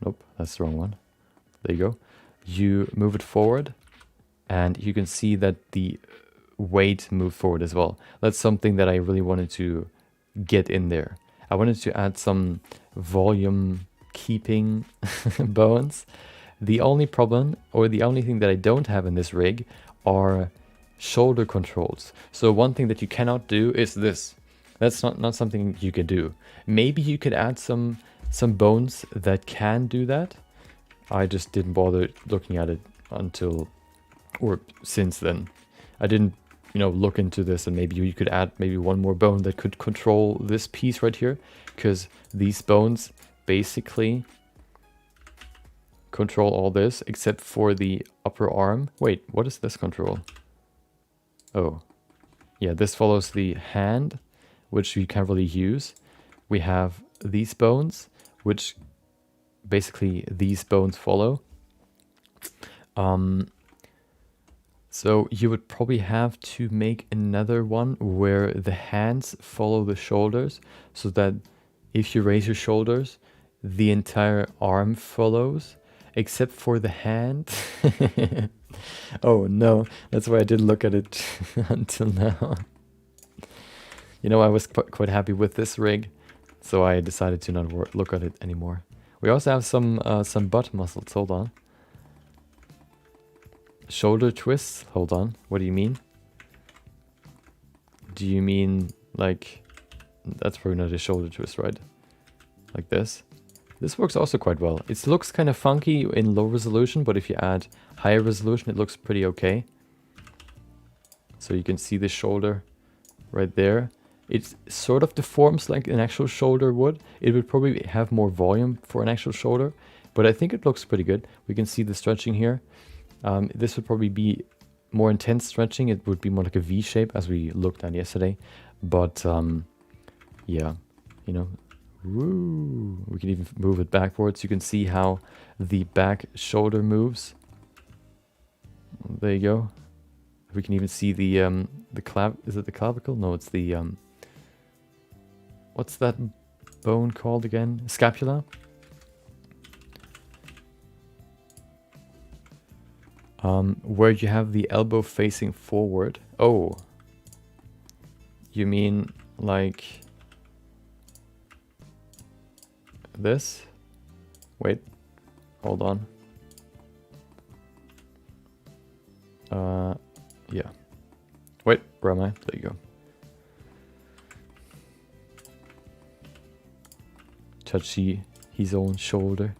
Nope, that's the wrong one. There you go. You move it forward and you can see that the weight moved forward as well. That's something that I really wanted to get in there. I wanted to add some volume keeping bones. The only problem, or the only thing that I don't have in this rig, are shoulder controls. So one thing that you cannot do is this. That's not something you can do. Maybe you could add some bones that can do that. I just didn't bother looking at it until, or since then. I didn't, look into this, and maybe you could add maybe one more bone that could control this piece right here, because these bones basically control all this except for the upper arm. Wait, what does this control? Oh, yeah, this follows the hand, which you can't really use. We have these bones, which basically these bones follow. So you would probably have to make another one where the hands follow the shoulders, so that if you raise your shoulders, the entire arm follows. Except for the hand. Oh no, that's why I didn't look at it until now. I was quite happy with this rig, so I decided to not look at it anymore. We also have some butt muscles, hold on. Shoulder twists, hold on, what do you mean? Do you mean like, that's probably not a shoulder twist, right? Like this? This works also quite well. It looks kind of funky in low resolution, but if you add higher resolution, it looks pretty okay. So you can see the shoulder right there. It sort of deforms like an actual shoulder would. It would probably have more volume for an actual shoulder, but I think it looks pretty good. We can see the stretching here. This would probably be more intense stretching. It would be more like a V shape as we looked at yesterday. But yeah, you know, woo. We can even move it backwards. You can see how the back shoulder moves. There you go. We can even see the is it the clavicle? No, it's the what's that bone called again? Scapula. Where you have the elbow facing forward. Oh, you mean like this? Wait, hold on. Yeah. Wait, where am I? There you go. Touch his own shoulder.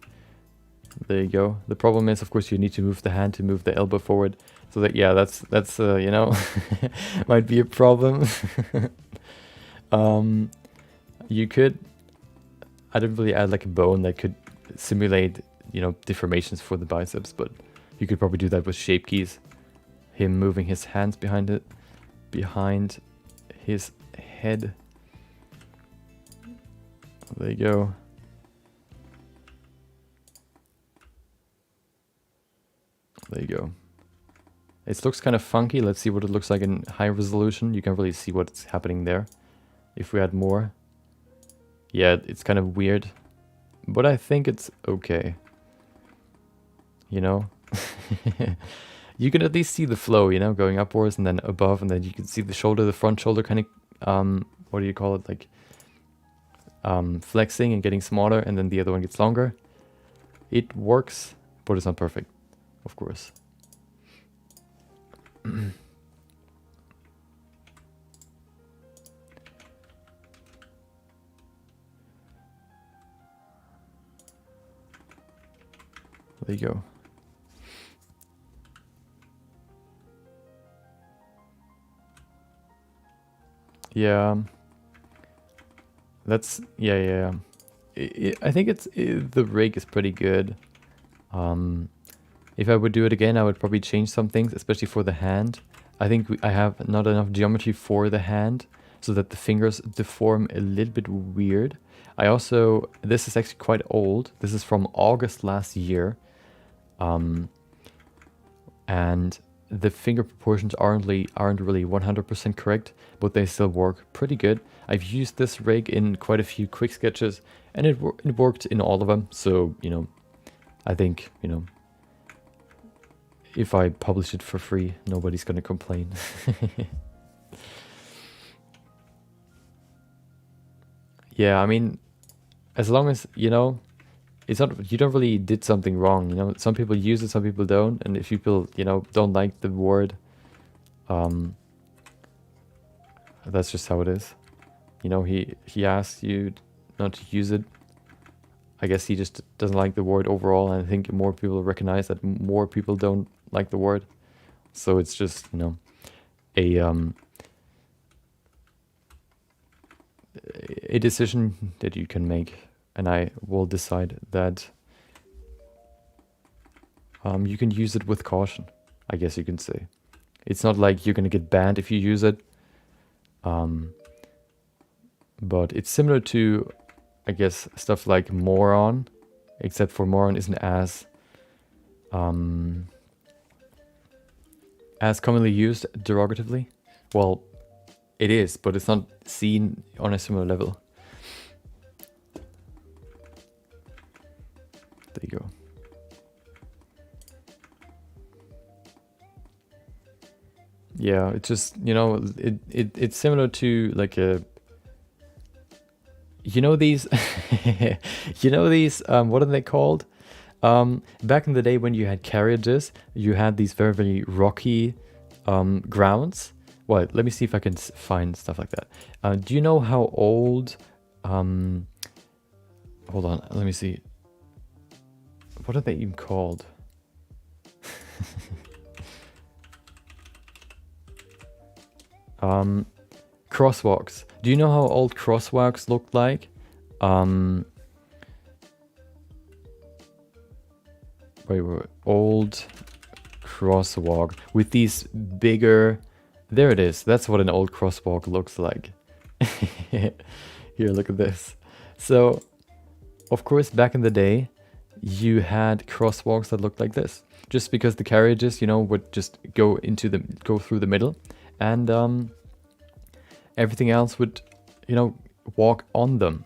There you go. The problem is, of course, you need to move the hand to move the elbow forward. So that, yeah, that's you know, might be a problem. You could, I don't really add like a bone that could simulate, you know, deformations for the biceps, but you could probably do that with shape keys. Him moving his hands behind his head. There you go. There you go. It looks kind of funky. Let's see what it looks like in high resolution. You can really see what's happening there. If we add more. Yeah, it's kind of weird. But I think it's okay. You know? You can at least see the flow, you know, going upwards and then above, and then you can see the shoulder, the front shoulder kind of, what do you call it, like, flexing and getting smaller, and then the other one gets longer. It works, but it's not perfect, of course. There you go. Yeah, that's yeah. I think the rig is pretty good. If I would do it again, I would probably change some things, especially for the hand. I think I have not enough geometry for the hand, so that the fingers deform a little bit weird. I also, this is actually quite old. This is from August last year, and the finger proportions aren't really 100% correct, but they still work pretty good. I've used this rig in quite a few quick sketches, and it worked in all of them. So, you know, I think, you know, if I publish it for free, nobody's gonna complain. Yeah, I mean, as long as, you know, it's not, you don't really did something wrong, you know. Some people use it, some people don't, and if people, you know, don't like the word, that's just how it is. You know, he asked you not to use it. I guess he just doesn't like the word overall, and I think more people recognize that more people don't like the word. So it's just, you know, a decision that you can make. And I will decide that you can use it with caution, I guess you can say. It's not like you're going to get banned if you use it. But it's similar to, I guess, stuff like moron, except for moron isn't as commonly used derogatively. Well, it is, but it's not seen on a similar level. There you go. Yeah, it's just, you know, it's similar to like a, you know, these, you know, these, what are they called? Back in the day when you had carriages, you had these very, very rocky grounds. Well, let me see if I can find stuff like that. Do you know how old Hold on, let me see. What are they even called? Crosswalks. Do you know how old crosswalks looked like? Wait. Old crosswalk with these bigger... There it is. That's what an old crosswalk looks like. Here, look at this. So, of course, back in the day, you had crosswalks that looked like this. Just because the carriages, you know, would just go through the middle, and everything else would, you know, walk on them.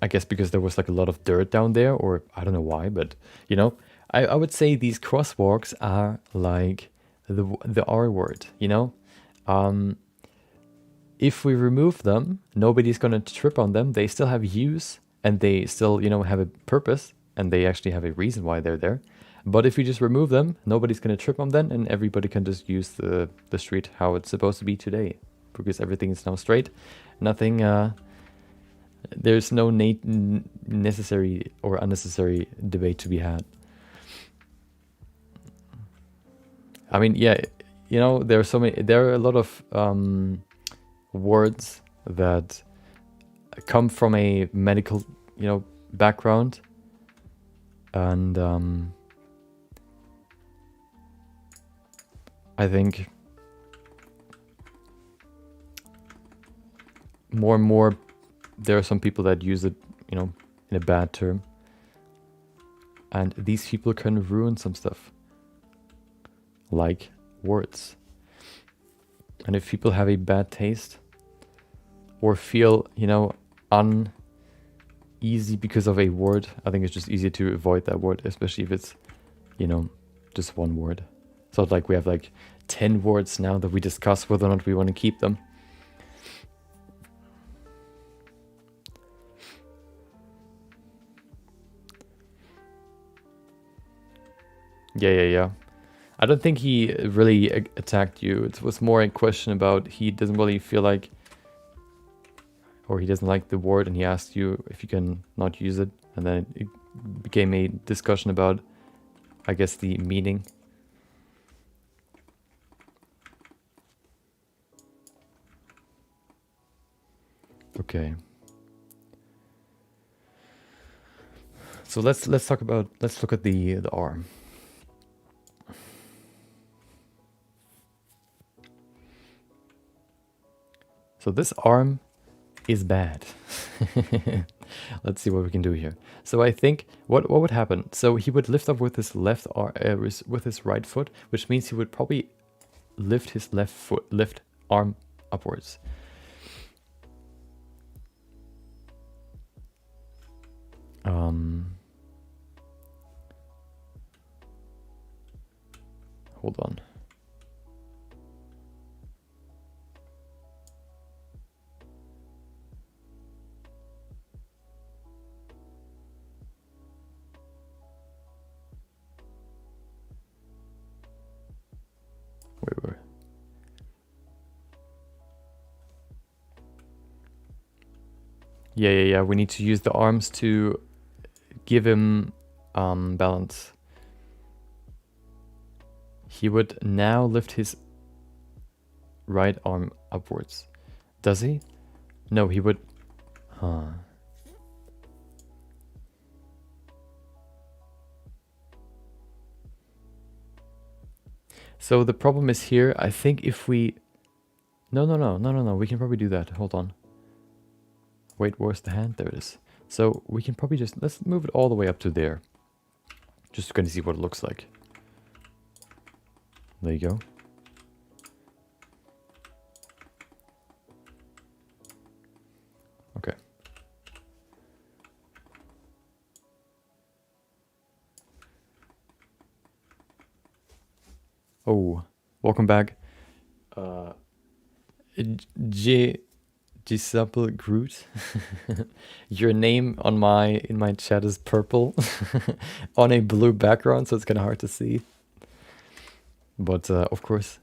I guess because there was like a lot of dirt down there, or I don't know why, but you know, I would say these crosswalks are like the R word, you know. If we remove them, nobody's gonna trip on them. They still have use, and they still, you know, have a purpose, and they actually have a reason why they're there. But if we just remove them, nobody's gonna trip on them, and everybody can just use the street how it's supposed to be today, because everything is now straight. Nothing. There's no necessary or unnecessary debate to be had. I mean, yeah, you know, there are a lot of words that come from a medical, you know, background, and I think more and more there are some people that use it, you know, in a bad term, and these people can ruin some stuff, like words. And if people have a bad taste or feel, you know, uneasy because of a word, I think it's just easier to avoid that word, especially if it's, you know, just one word. So like we have like 10 words now that we discuss whether or not we want to keep them. Yeah. I don't think he really attacked you. It was more a question about he doesn't really feel like, or he doesn't like the word, and he asked you if you can not use it, and then it became a discussion about, I guess, the meaning. Okay. So let's look at the arm. So this arm is bad. Let's see what we can do here. So I think what would happen? So he would lift up with his left arm, with his right foot, which means he would probably lift his left arm upwards. Hold on. Wait. Yeah. We need to use the arms to give him balance. He would now lift his right arm upwards. Does he? No, he would... Huh. So the problem is here, I think if we... No. We can probably do that. Hold on. Wait, where's the hand? There it is. So we can probably just... Let's move it all the way up to there. Just to kind of see what it looks like. There you go. Okay. Oh, welcome back. Giselle Groot. Your name in my chat is purple on a blue background, so it's kind of hard to see. But of course,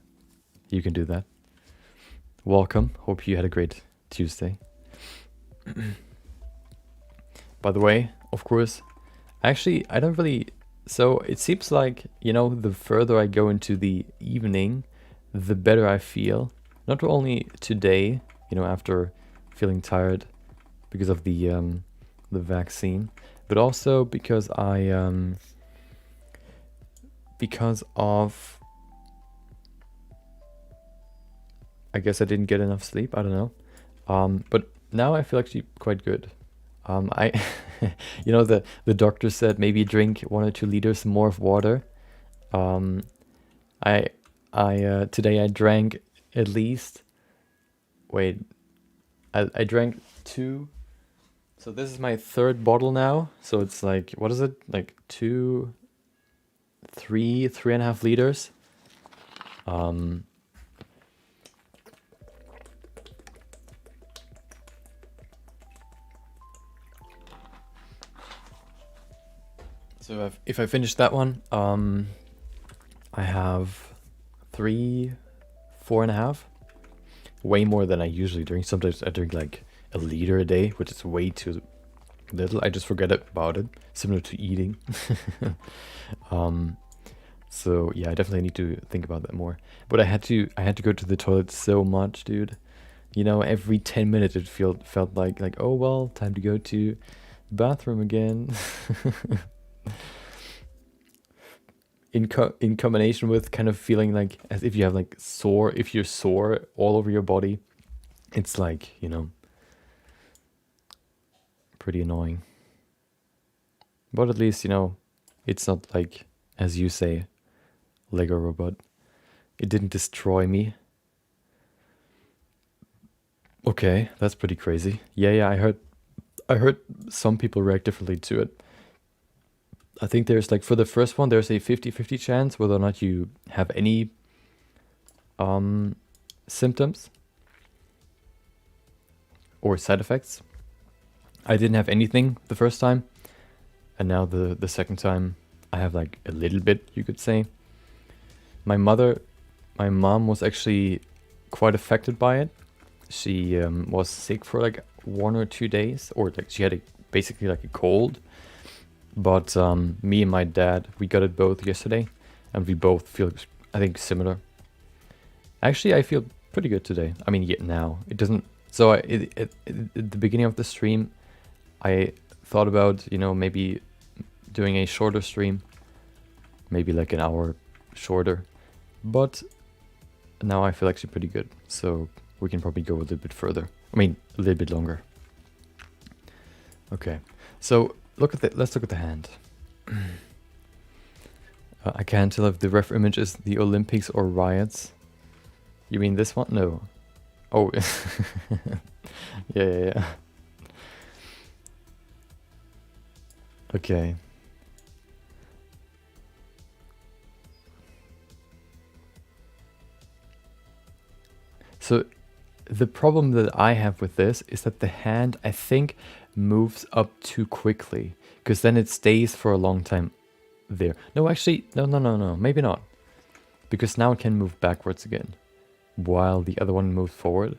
you can do that. Welcome. Hope you had a great Tuesday. By the way, of course, actually, I don't really. So it seems like, the further I go into the evening, the better I feel. Not only today, after feeling tired because of the vaccine, but also because I guess I didn't get enough sleep. I don't know. But now I feel actually quite good. I, the doctor said maybe drink 1 or 2 liters more of water. Um, I, today I drank at least. Wait, I drank 2. So this is my 3rd bottle now. So it's like, what is it? Like 3.5 liters. Um, so if I finish that one, I have 3, 4.5. Way more than I usually drink. Sometimes I drink like a liter a day, which is way too little. I just forget about it. Similar to eating. So yeah, I definitely need to think about that more. But I had to go to the toilet so much, dude. Every 10 minutes it felt like, oh well, time to go to the bathroom again. In combination with kind of feeling like as if you have like if you're sore all over your body, it's like, pretty annoying. But at least, it's not like, as you say, Lego robot. It didn't destroy me. Okay, that's pretty crazy. Yeah, I heard some people react differently to it. I think there's like, for the first one, there's a 50-50 chance whether or not you have any symptoms or side effects. I didn't have anything the first time, and now the second time I have like a little bit, you could say. My mom was actually quite affected by it. She was sick for like 1 or 2 days, or like she had basically like a cold. But me and my dad, we got it both yesterday, and we both feel, I think, similar. Actually, I feel pretty good today. I mean, yeah, now it doesn't. So at the beginning of the stream, I thought about, maybe doing a shorter stream, maybe like an hour shorter. But now I feel actually pretty good, so we can probably go a little bit further. I mean, a little bit longer. Okay, so let's look at the hand. I can't tell if the ref image is the Olympics or riots. You mean this one? No. Oh, yeah. Okay. So the problem that I have with this is that the hand, I think, moves up too quickly, because then it stays for a long time there. No, actually, no, maybe not. Because now it can move backwards again, while the other one moves forward.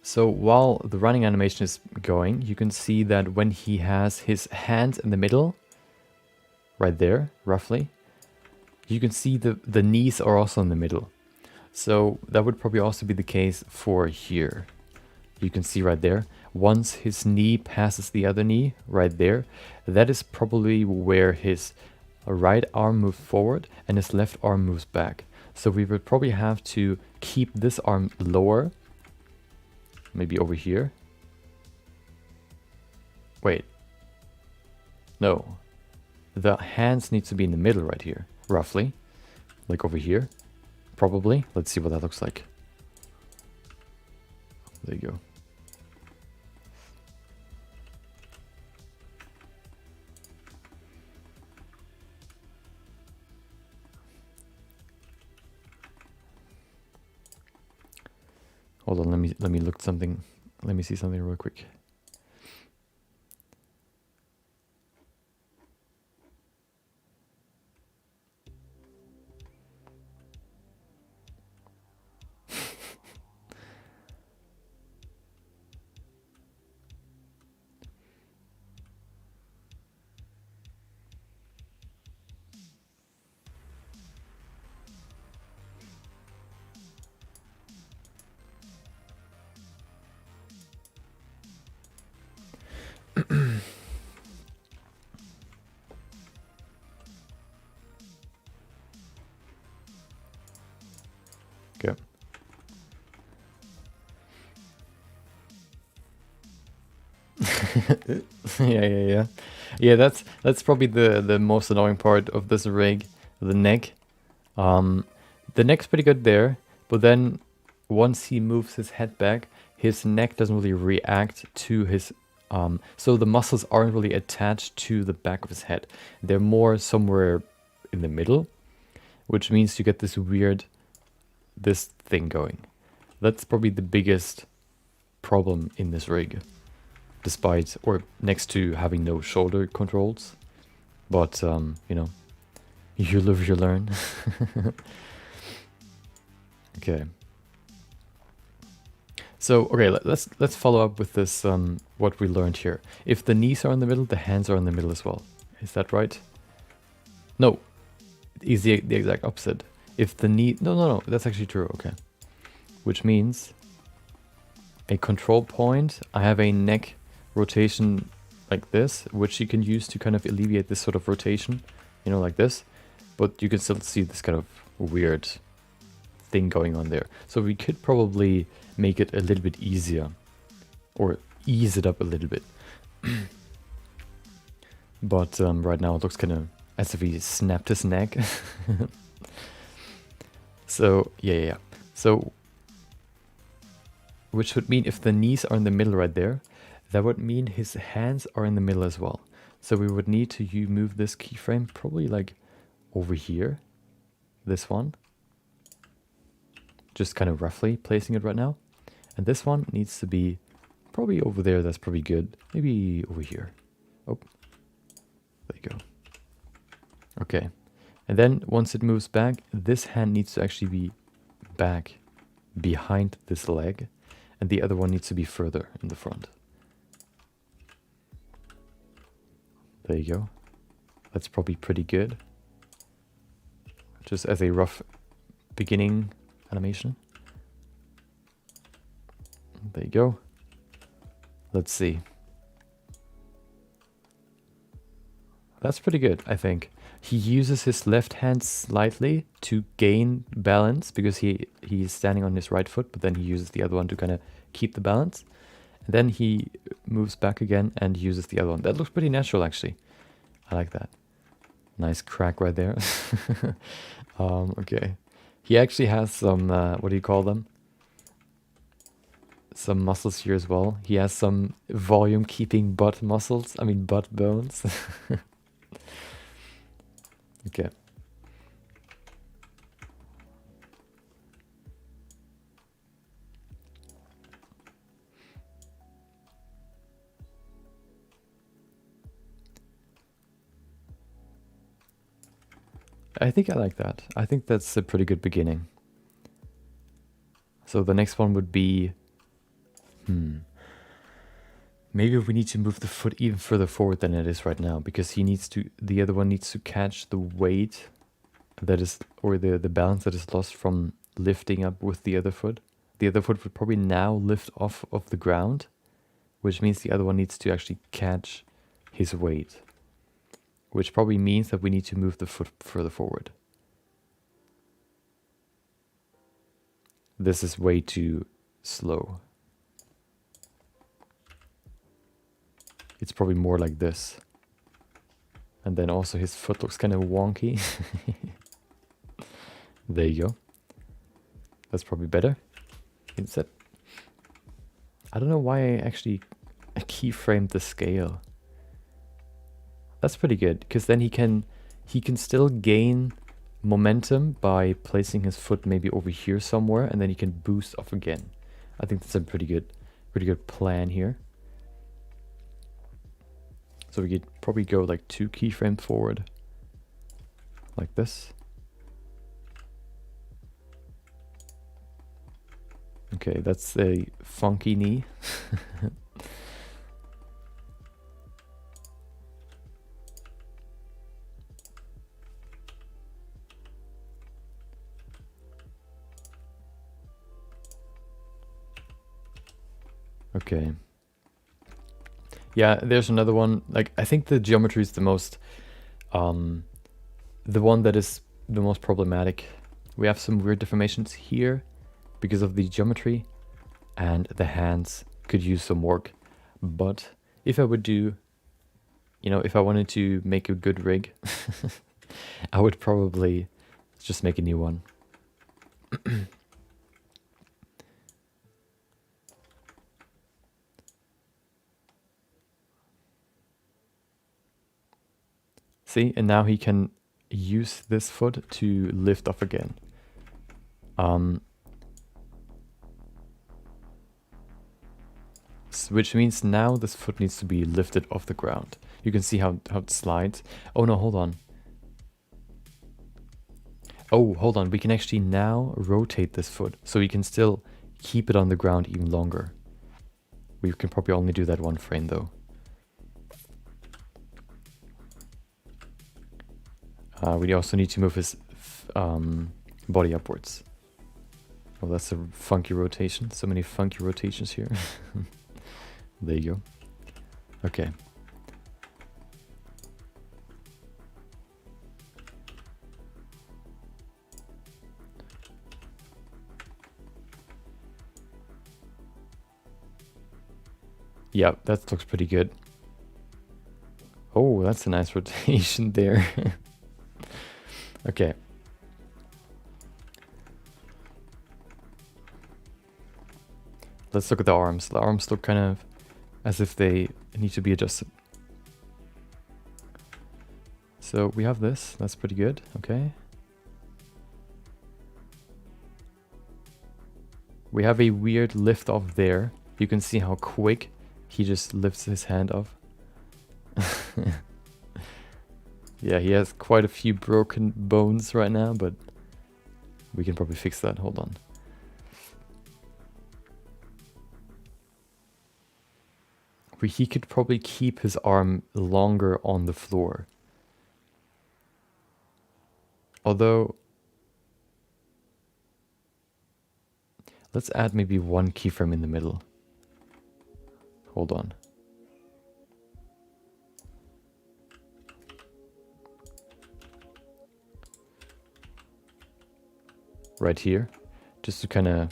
So while the running animation is going, you can see that when he has his hands in the middle, right there, roughly, you can see the knees are also in the middle. So that would probably also be the case for here. You can see right there, once his knee passes the other knee, right there, that is probably where his right arm moves forward and his left arm moves back. So we would probably have to keep this arm lower, maybe over here. Wait. No. The hands need to be in the middle right here, roughly. Like over here, probably. Let's see what that looks like. There you go. Hold on, let me look something. Let me see something real quick. Okay. Yeah. Yeah, that's probably the most annoying part of this rig, the neck. Um, the neck's pretty good there, but then once he moves his head back, his neck doesn't really react to his so the muscles aren't really attached to the back of his head. They're more somewhere in the middle, which means you get this weird this thing going. That's probably the biggest problem in this rig, despite or next to having no shoulder controls. But you know, you live, you learn. Okay. So okay, let's follow up with this. What we learned here. If the knees are in the middle, the hands are in the middle as well. Is that right? No, it's the exact opposite. If the knee, no, that's actually true. Okay, which means a control point. I have a neck rotation like this, which you can use to kind of alleviate this sort of rotation, you know, like this. But you can still see this kind of weird thing going on there. So we could probably make it a little bit easier or ease it up a little bit. But right now it looks kind of as if he snapped his neck. So yeah. So which would mean if the knees are in the middle right there, that would mean his hands are in the middle as well. So we would need to move this keyframe probably like over here, this one. Just kind of roughly placing it right now. And this one needs to be probably over there, that's probably good. Maybe over here. Oh, there you go. Okay. And then once it moves back, this hand needs to actually be back behind this leg. And the other one needs to be further in the front. There you go. That's probably pretty good. Just as a rough beginning animation. There you go. Let's see. That's pretty good, I think. He uses his left hand slightly to gain balance because he's standing on his right foot, but then he uses the other one to kind of keep the balance. And then he moves back again and uses the other one. That looks pretty natural, actually. I like that. Nice crack right there. Okay. He actually has some, what do you call them? Some muscles here as well. He has some volume keeping butt muscles. I mean butt bones. Okay. I think I like that. I think that's a pretty good beginning. So the next one would be... Maybe we need to move the foot even further forward than it is right now, because he needs to, the other one needs to catch the weight that is, or the balance that is lost from lifting up with the other foot. The other foot would probably now lift off of the ground, which means the other one needs to actually catch his weight, which probably means that we need to move the foot further forward. This is way too slow. It's probably more like this. And then also his foot looks kind of wonky. There you go. That's probably better. Instead, I don't know why I actually keyframed the scale. That's pretty good, because then he can still gain momentum by placing his foot maybe over here somewhere, and then he can boost off again. I think that's a pretty good plan here. So we could probably go like 2 keyframes forward, like this. Okay, that's a funky knee. Okay. Yeah, there's another one. Like, I think the geometry is the most, the one that is the most problematic. We have some weird deformations here because of the geometry, and the hands could use some work. But if I would do, you know, if I wanted to make a good rig, I would probably just make a new one. See, and now he can use this foot to lift off again. Which means now this foot needs to be lifted off the ground. You can see how it slides. Oh no, hold on. Oh, hold on. We can actually now rotate this foot, so we can still keep it on the ground even longer. We can probably only do that one frame though. We also need to move his body upwards. Oh, that's a funky rotation. So many funky rotations here. There you go. Okay. Yeah, that looks pretty good. Oh, that's a nice rotation there. Okay. Let's look at the arms. The arms look kind of as if they need to be adjusted. So we have this. That's pretty good. Okay. We have a weird lift off there. You can see how quick he just lifts his hand off. Yeah, he has quite a few broken bones right now, but we can probably fix that. Hold on. He could probably keep his arm longer on the floor. Although, let's add maybe one keyframe in the middle. Hold on. Right here, just to kind of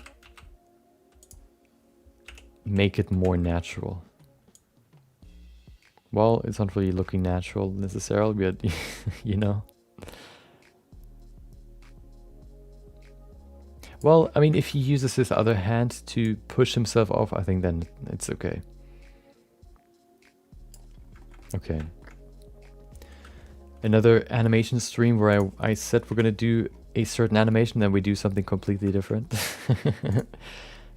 make it more natural. Well, it's not really looking natural necessarily, but you know. Well, I mean, if he uses his other hand to push himself off, I think then it's okay. Okay. Another animation stream where I said we're gonna do a certain animation, then we do something completely different.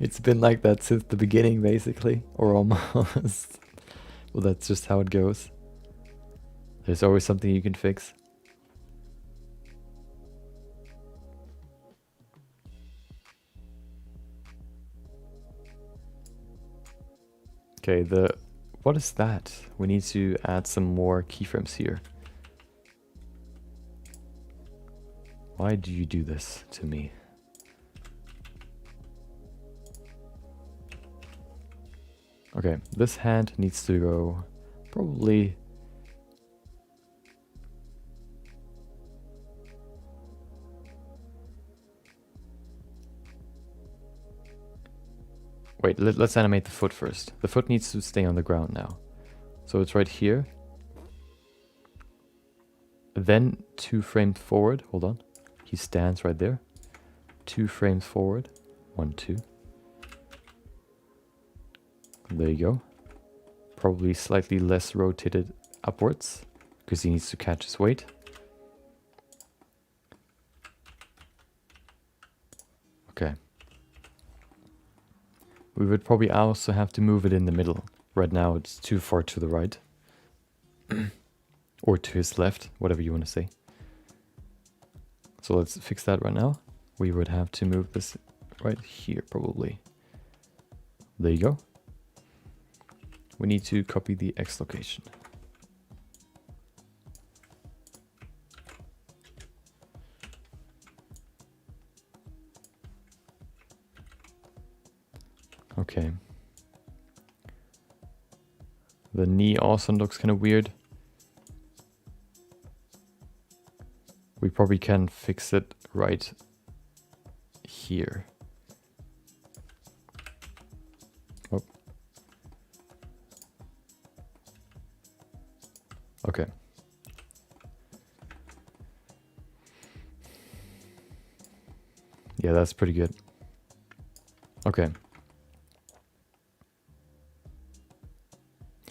It's been like that since the beginning, basically, or almost. Well, that's just how it goes. There's always something you can fix. Okay, what is that? We need to add some more keyframes here. Why do you do this to me? Okay, this hand needs to go probably... Wait, let's animate the foot first. The foot needs to stay on the ground now. So it's right here. Then 2 frames forward. Hold on. He stands right there. 2 frames forward. 1, 2. There you go. Probably slightly less rotated upwards because he needs to catch his weight. Okay. We would probably also have to move it in the middle. Right now it's too far to the right. Or to his left, whatever you want to say. So let's fix that right now. We would have to move this right here probably. There you go. We need to copy the X location. Okay. The knee also looks kind of weird. We probably can fix it right here. Oh. Okay. Yeah, that's pretty good. Okay.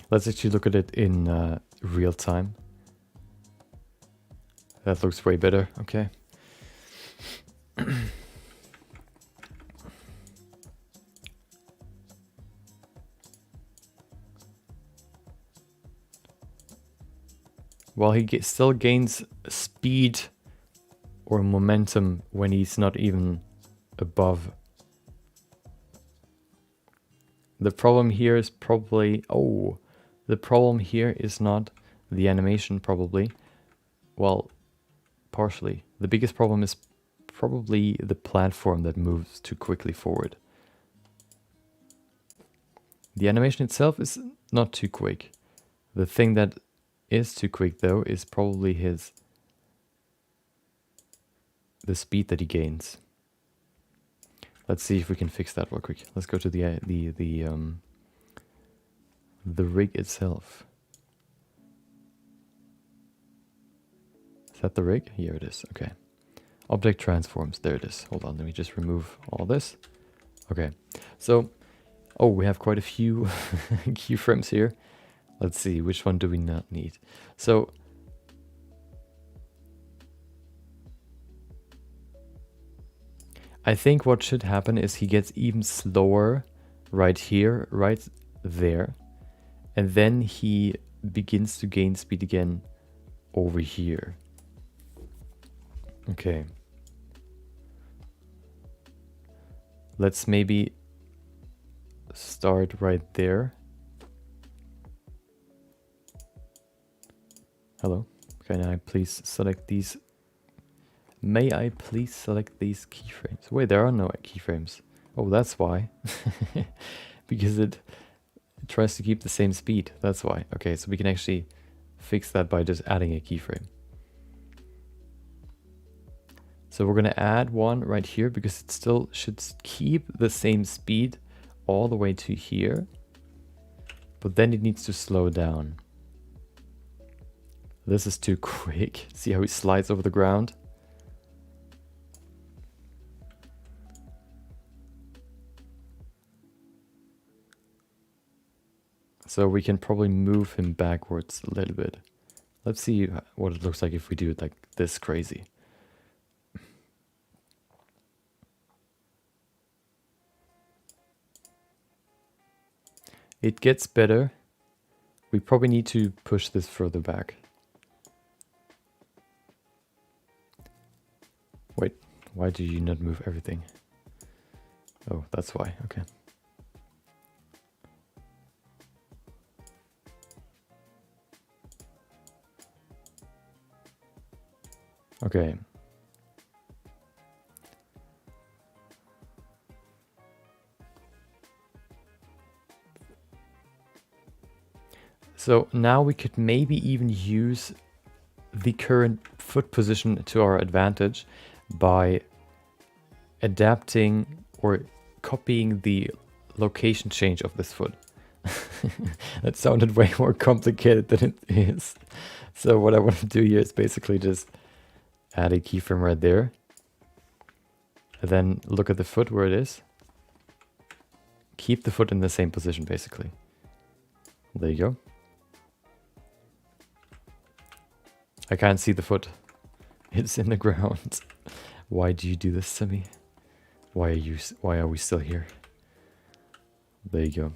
Let's actually look at it in real time. That looks way better. Okay. While he still gains speed or momentum when he's not even above. The problem here is probably... Oh, the problem here is not the animation probably. Well, partially. The biggest problem is probably the platform that moves too quickly forward. The animation itself is not too quick. The thing that is too quick though is probably the speed that he gains. Let's see if we can fix that real quick. Let's go to the rig itself. Is that the rig? Here it is. Okay. Object transforms. There it is. Hold on. Let me just remove all this. Okay. So, oh, we have quite a few keyframes here. Let's see. Which one do we not need? So, I think what should happen is he gets even slower right here, right there. And then he begins to gain speed again over here. Okay. Let's maybe start right there. Hello. Can I please select these? May I please select these keyframes? Wait, there are no keyframes. Oh, that's why. Because it tries to keep the same speed. That's why. Okay, so we can actually fix that by just adding a keyframe. So we're going to add one right here because it still should keep the same speed all the way to here. But then it needs to slow down. This is too quick. See how he slides over the ground? So we can probably move him backwards a little bit. Let's see what it looks like if we do it like this crazy. It gets better. We probably need to push this further back. Wait, why do you not move everything? Oh, that's why. Okay. Okay. So now we could maybe even use the current foot position to our advantage by adapting or copying the location change of this foot. That sounded way more complicated than it is. So what I want to do here is basically just add a keyframe right there. And then look at the foot where it is. Keep the foot in the same position basically. There you go. I can't see the foot. It's in the ground. Why do you do this to me? Why are we still here? There you go.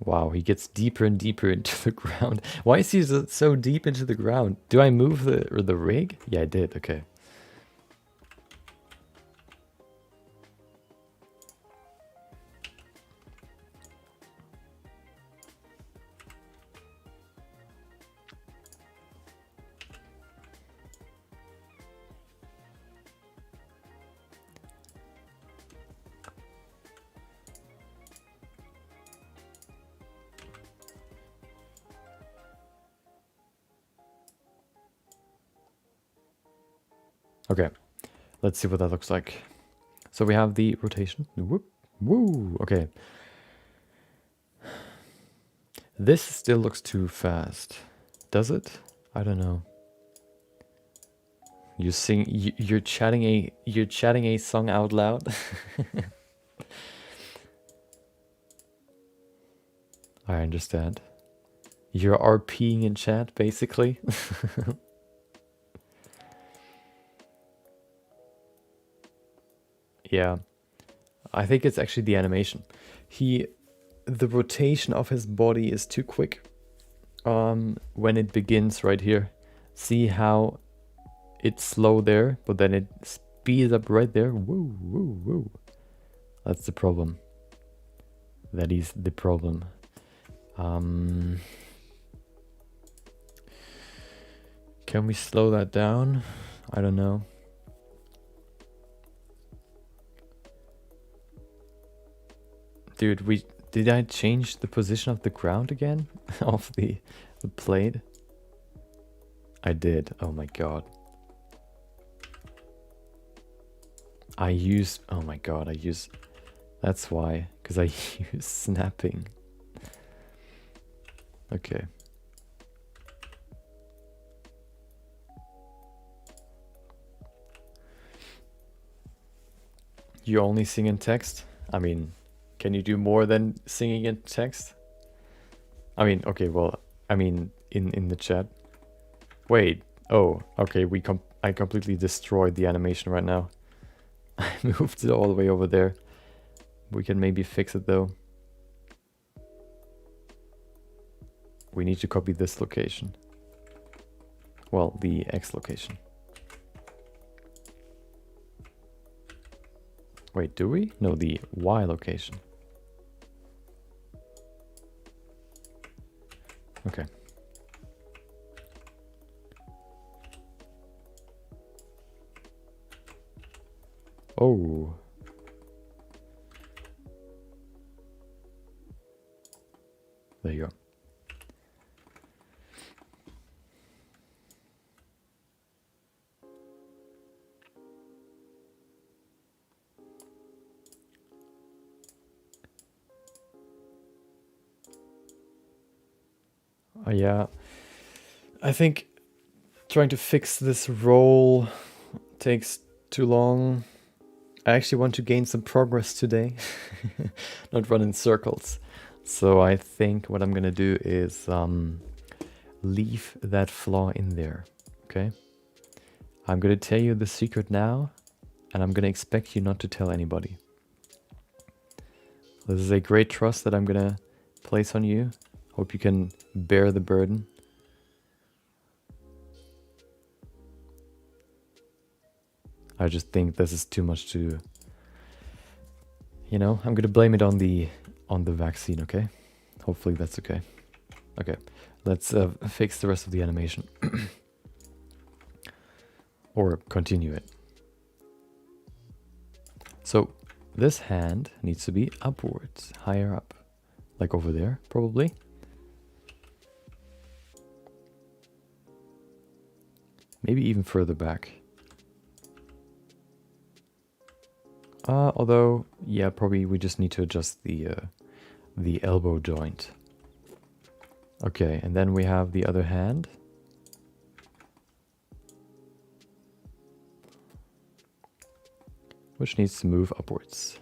Wow, he gets deeper and deeper into the ground. Why is he so deep into the ground? Do I move the rig? Yeah, I did. Okay. Okay, let's see what that looks like. So we have the rotation. Whoop, woo, okay. This still looks too fast. Does it? I don't know. You're chatting a song out loud. I understand. You're RPing in chat, basically. Yeah. I think it's actually the animation. The rotation of his body is too quick. When it begins right here. See how it's slow there, but then it speeds up right there. Woo, woo, woo. That's the problem. That is the problem. Can we slow that down? I don't know. Dude, did I change the position of the ground again? Of the plate? I did. Oh my god. Oh my god, that's why, because I use snapping. Okay. You only sing in text? I mean, can you do more than singing in text? I mean, okay, well, I mean, in the chat. Wait, oh, okay, I completely destroyed the animation right now. I moved it all the way over there. We can maybe fix it though. We need to copy this location. Well, the X location. Wait, do we? No, the Y location. Okay. Oh. There you go. Yeah. I think trying to fix this roll takes too long. I actually want to gain some progress today, not run in circles. So I think what I'm gonna do is leave that flaw in there, okay? I'm gonna tell you the secret now, and I'm gonna expect you not to tell anybody. This is a great trust that I'm gonna place on you. Hope you can bear the burden. I just think this is too much to, you know, I'm gonna blame it on the vaccine, okay? Hopefully that's okay. Okay, let's fix the rest of the animation. Or continue it. So this hand needs to be upwards, higher up. Like over there, probably. Maybe even further back. Although, yeah, probably we just need to adjust the elbow joint. Okay, and then we have the other hand. Which needs to move upwards.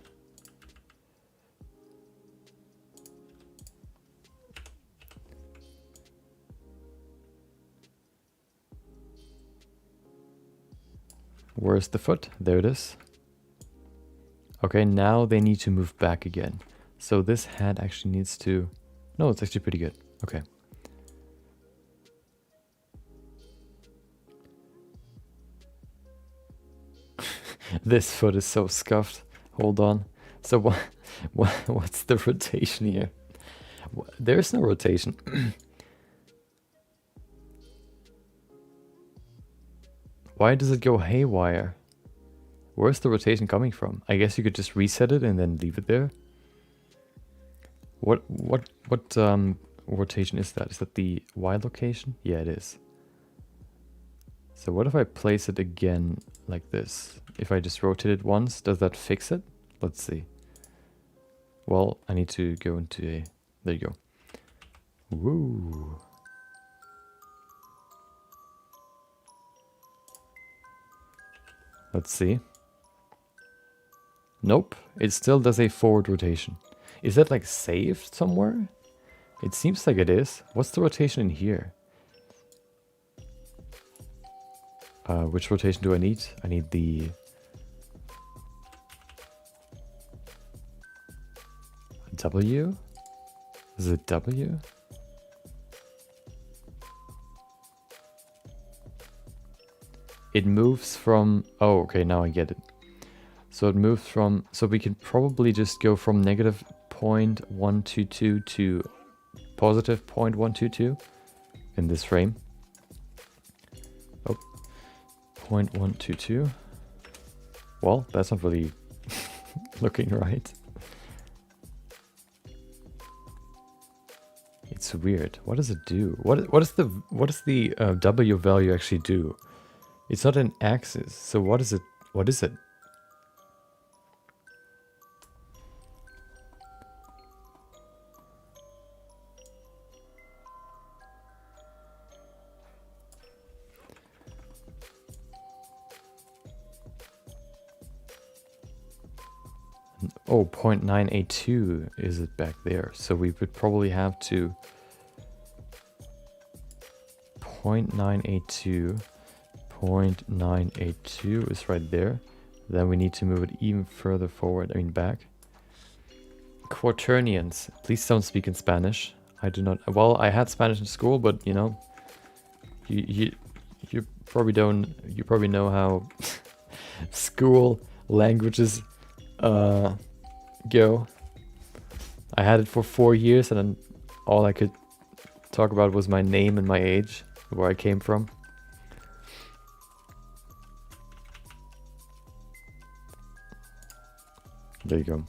Where's the foot? There it is. Okay, now they need to move back again. So this hand actually needs to... No, it's actually pretty good. Okay. This foot is so scuffed. Hold on. So what's the rotation here? There's no rotation. Why does it go haywire? Where's the rotation coming from? I guess you could just reset it and then leave it there. What rotation is that? Is that the Y location? Yeah, it is. So what if I place it again like this? If I just rotate it once, does that fix it? Let's see. Well, I need to go into a... There you go. Woo. Let's see. Nope, it still does a forward rotation. Is that like saved somewhere? It seems like it is. What's the rotation in here? Which rotation do I need? I need the... W? Is it W? It moves from... Oh, okay, now I get it. So it moves from... So we can probably just go from negative 0.122 to positive 0.122 in this frame. Oh, 0.122. Well, that's not really looking right. It's weird. What does it do? What does the W value actually do? It's not an axis. So what is it? What is it? Oh, 0.982 is it back there. So we would probably have to 0.982. 0.982 is right there. Then we need to move it even further forward, I mean back. Quaternions. Please don't speak in Spanish. I do not. Well, I had Spanish in school, but you know, you probably don't. You probably know how school languages go. I had it for 4 years, and then all I could talk about was my name and my age, where I came from. There you go.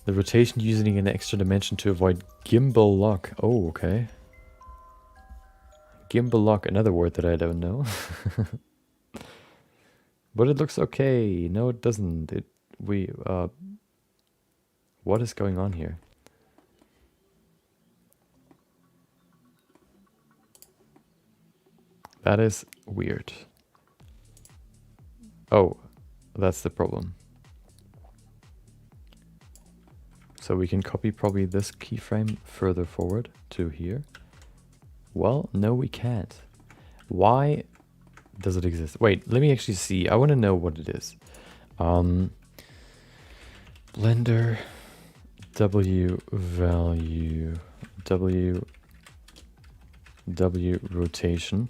The rotation using an extra dimension to avoid gimbal lock. Oh, okay. Gimbal lock, another word that I don't know. But it looks okay. No, it doesn't. What is going on here? That is weird. Oh, that's the problem. So we can copy probably this keyframe further forward to here. Well, no, we can't. Why does it exist? Wait, let me actually see. I want to know what it is. Blender W value W rotation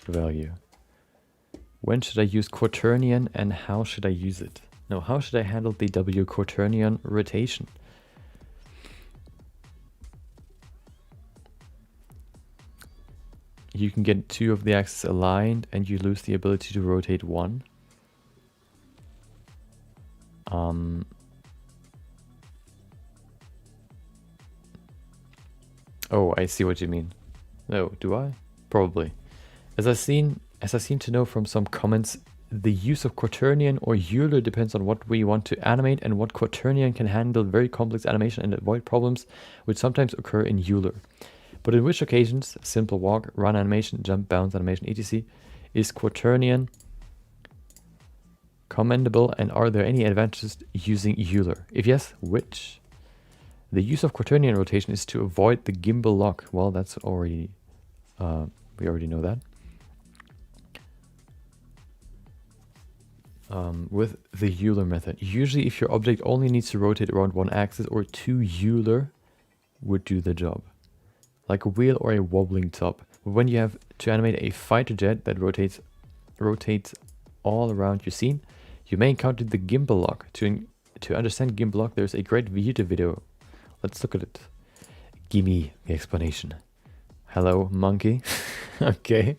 value. When should I use quaternion and how should I use it? No, how should I handle the W quaternion rotation? You can get 2 of the axes aligned and you lose the ability to rotate 1. Oh, I see what you mean. No, do I? Probably. As I seem to know from some comments, the use of quaternion or Euler depends on what we want to animate, and what quaternion can handle very complex animation and avoid problems which sometimes occur in Euler. But in which occasions, simple walk, run animation, jump, bounce animation, etc. is quaternion commendable, and are there any advantages using Euler? If yes, which? The use of quaternion rotation is to avoid the gimbal lock. Well, that's already, we already know that. With the Euler method. Usually if your object only needs to rotate around one axis, or 2 Euler would do the job. Like a wheel or a wobbling top. But when you have to animate a fighter jet that rotates all around your scene, you may encounter the gimbal lock. To understand gimbal lock, there's a great YouTube video. Let's look at it. Gimme the explanation. Hello, monkey. Okay.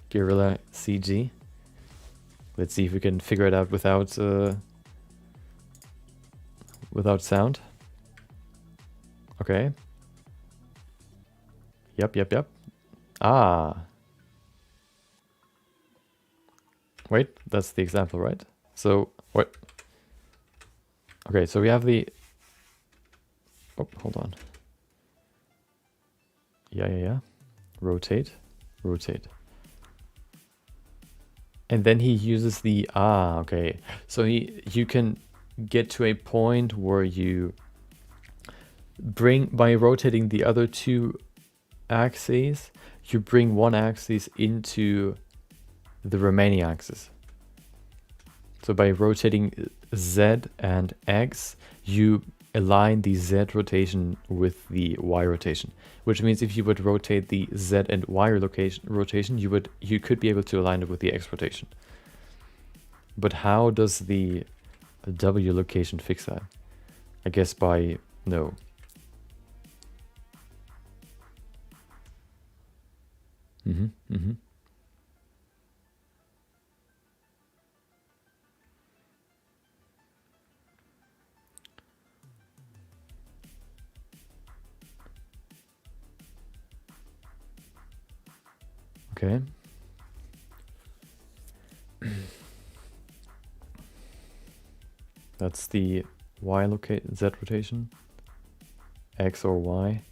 Gorilla CG. Let's see if we can figure it out without sound. Okay. Yep. Ah. Wait, that's the example, right? So, what? Okay, so we have the... Oh, hold on. Yeah. Rotate, rotate. And then he uses the... Ah, okay. So you can get to a point where you bring... By rotating the other two axes, you bring one axis into the remaining axis. So by rotating Z and X, you align the Z rotation with the Y rotation, which means if you would rotate the Z and Y rotation, you could be able to align it with the X rotation. But how does the W location fix that? I guess by no. Okay. That's the Y Z rotation. X or Y.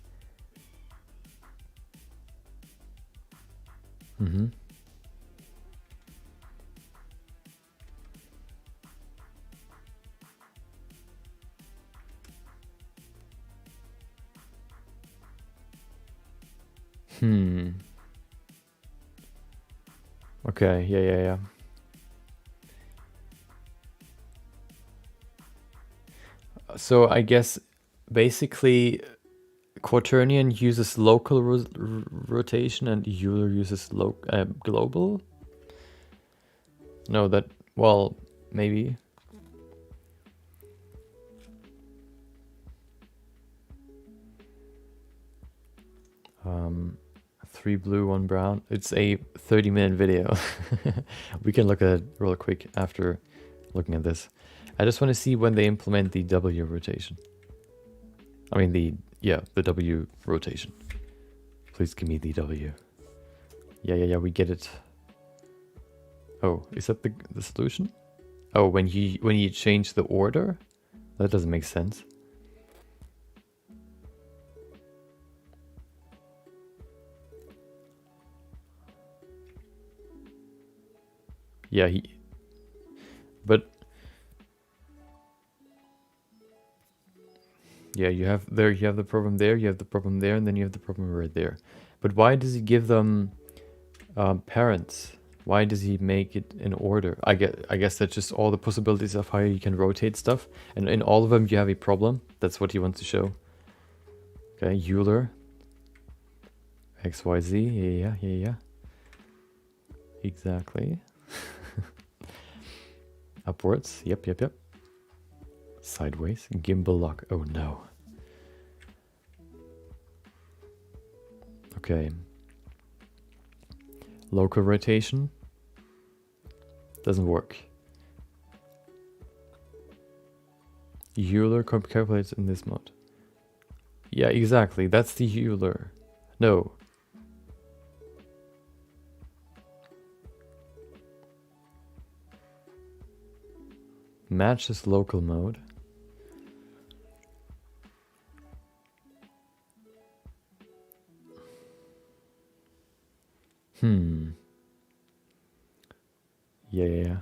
Okay, yeah. So I guess basically Quaternion uses local rotation and Euler uses global? No, that, well, maybe. Three blue, one brown. It's a 30-minute video. We can look at it real quick after looking at this. I just want to see when they implement the W rotation. I mean the W rotation. Please give me the W. Yeah, we get it. Oh, is that the solution? Oh, when you change the order? That doesn't make sense. Yeah, but yeah, you have the problem there, you have the problem there, and then you have the problem right there. But why does he give them parents? Why does he make it in order? I guess that's just all the possibilities of how you can rotate stuff, and in all of them you have a problem. That's what he wants to show. Okay, Euler. XYZ, yeah. Exactly. Upwards, yep. Sideways, gimbal lock, oh no. Okay. Local rotation. Doesn't work. Euler calculates in this mode. Yeah, exactly, that's the Euler. No. Matches local mode. Yeah.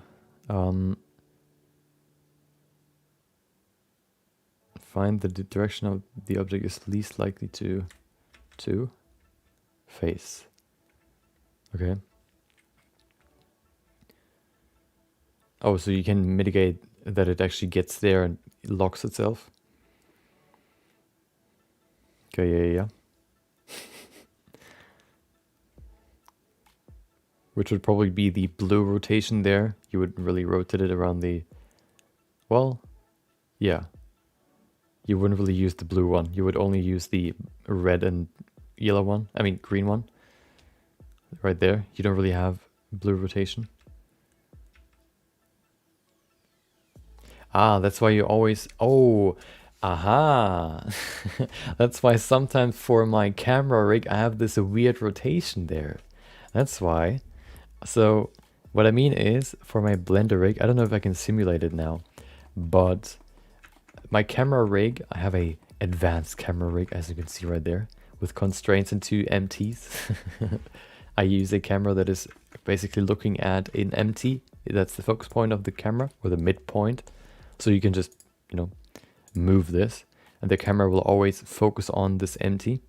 Find the direction of the object is least likely to face. Okay. Oh, so you can mitigate that it actually gets there and locks itself. Okay, yeah. Which would probably be the blue rotation there. You would really rotate it around the... Well, yeah. You wouldn't really use the blue one. You would only use the red and yellow one. I mean, green one. Right there. You don't really have blue rotation. Ah, that's why you always... Oh, aha. That's why sometimes for my camera rig, I have this weird rotation there. That's why. So What I mean is, for my Blender rig, I don't know if I can simulate it now, but my camera rig, I have a advanced camera rig, as you can see right there, with constraints and 2 empties. I use a camera that is basically looking at an empty. That's the focus point of the camera, or the midpoint. So you can just, you know, move this, and the camera will always focus on this empty,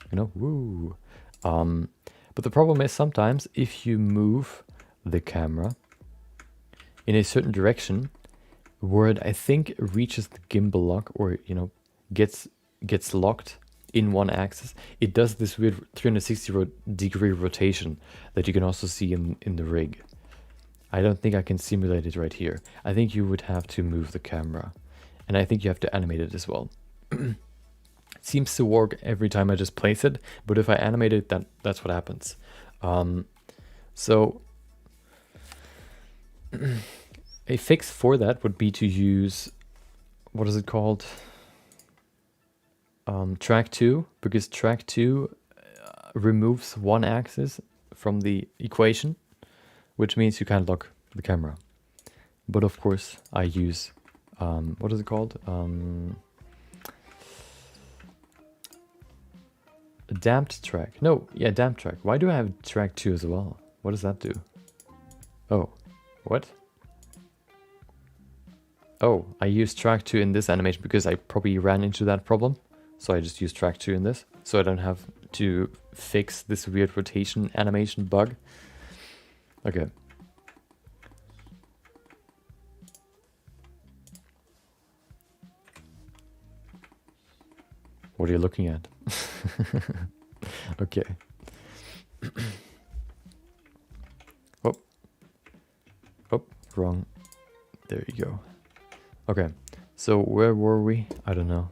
you know, woo. But the problem is sometimes if you move the camera in a certain direction where it, I think, reaches the gimbal lock, or, you know, gets locked in one axis, it does this weird 360-degree rotation that you can also see in the rig. I don't think I can simulate it right here. I think you would have to move the camera, and I think you have to animate it as well. It seems to work every time I just place it, but if I animate it, that's what happens. So a fix for that would be to use, what is it called? Track 2, because track 2 removes one axis from the equation, which means you can't lock the camera. But of course I use, what is it called? A damped track. No, yeah, damped track. Why do I have track 2 as well? What does that do? Oh, what? Oh, I used track 2 in this animation because I probably ran into that problem. So I just use track 2 in this, so I don't have to fix this weird rotation animation bug. Okay. What are you looking at? Okay. Oh. Oh, wrong. There you go. Okay, so where were we? I don't know.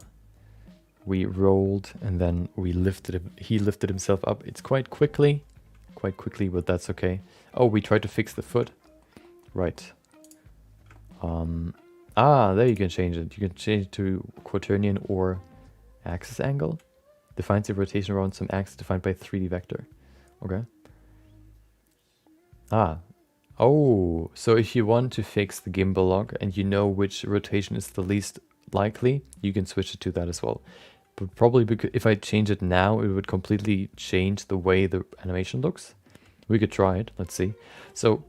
We rolled and then we lifted him. He lifted himself up. It's quite quickly, but that's okay. Oh, we tried to fix the foot. Right. There you can change it. You can change it to quaternion or axis angle. Defines the rotation around some axis defined by 3D vector. Okay. Oh, so if you want to fix the gimbal lock and you know which rotation is the least likely, you can switch it to that as well. But probably because if I change it now, it would completely change the way the animation looks. We could try it. Let's see. So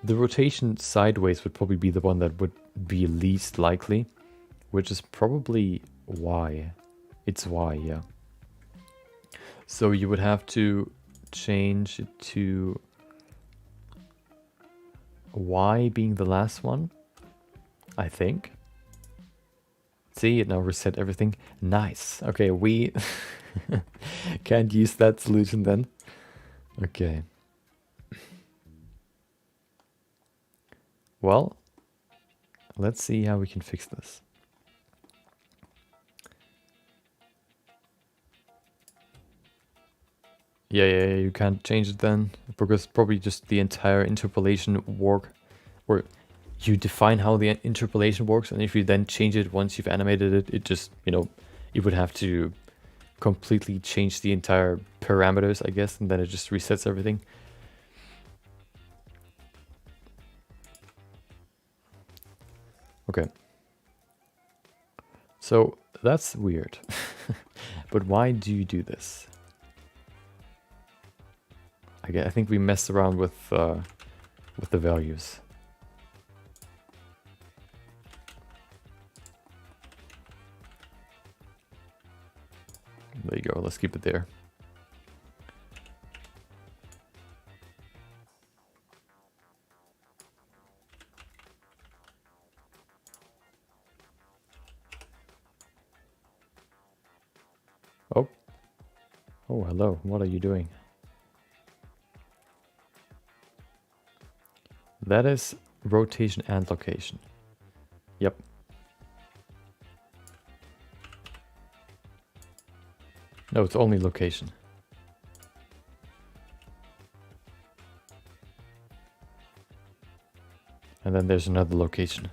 the rotation sideways would probably be the one that would be least likely, which is probably Y. It's Y, yeah. So you would have to change it to Y being the last one, I think. See, it now reset everything. Nice. Okay, we can't use that solution then. Okay. Well, let's see how we can fix this. Yeah, you can't change it then, because probably just the entire interpolation work, or you define how the interpolation works, and if you then change it once you've animated it, it just, you know, it would have to completely change the entire parameters, I guess, and then it just resets everything. Okay. So that's weird. But why do you do this? I think we messed around with the values. There you go, let's keep it there. Oh. Oh, hello, what are you doing? That is rotation and location. Yep. No, it's only location. And then there's another location.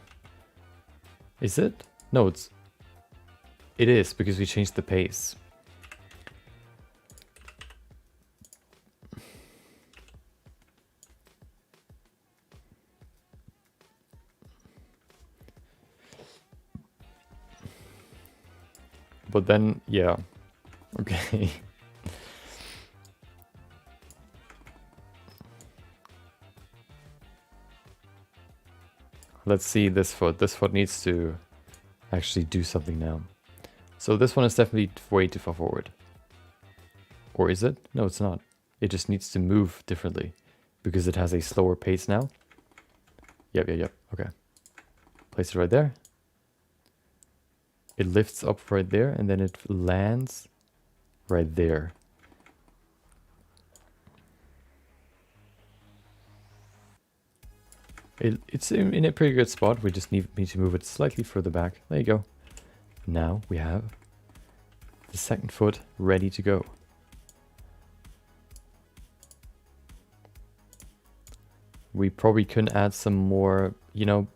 Is it? No, it is, because we changed the pace. But then, yeah. Okay. Let's see this foot. This foot needs to actually do something now. So this one is definitely way too far forward. Or is it? No, it's not. It just needs to move differently because it has a slower pace now. Yep. Okay. Place it right there. It lifts up right there and then it lands right there. It's in a pretty good spot. We just need to move it slightly further back. There you go. Now we have the second foot ready to go. We probably can add some more, you know,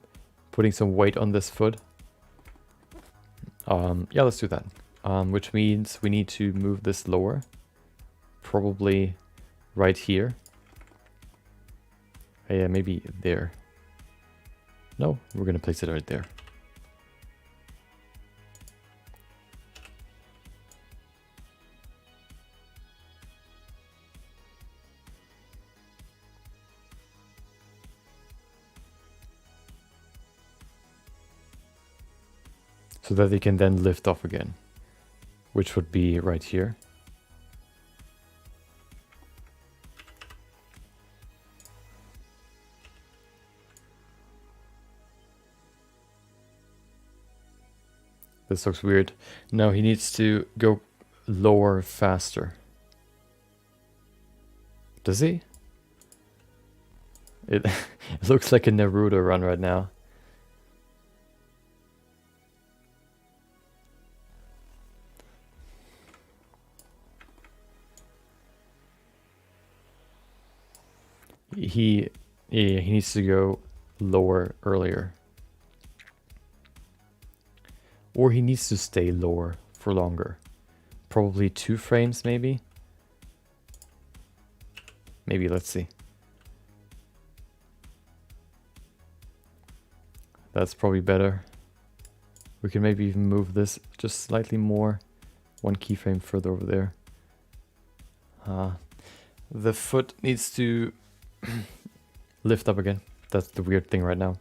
putting some weight on this foot. Yeah, let's do that. Which means we need to move this lower. Probably right here. Yeah, maybe there. No, we're gonna place it right there. So that they can then lift off again, which would be right here. This looks weird. No, he needs to go lower faster. Does he? It, it looks like a Naruto run right now. He needs to go lower earlier. Or he needs to stay lower for longer. Probably 2 frames, maybe? Maybe, let's see. That's probably better. We can maybe even move this just slightly more. 1 keyframe further over there. The foot needs to lift up again. That's the weird thing right now.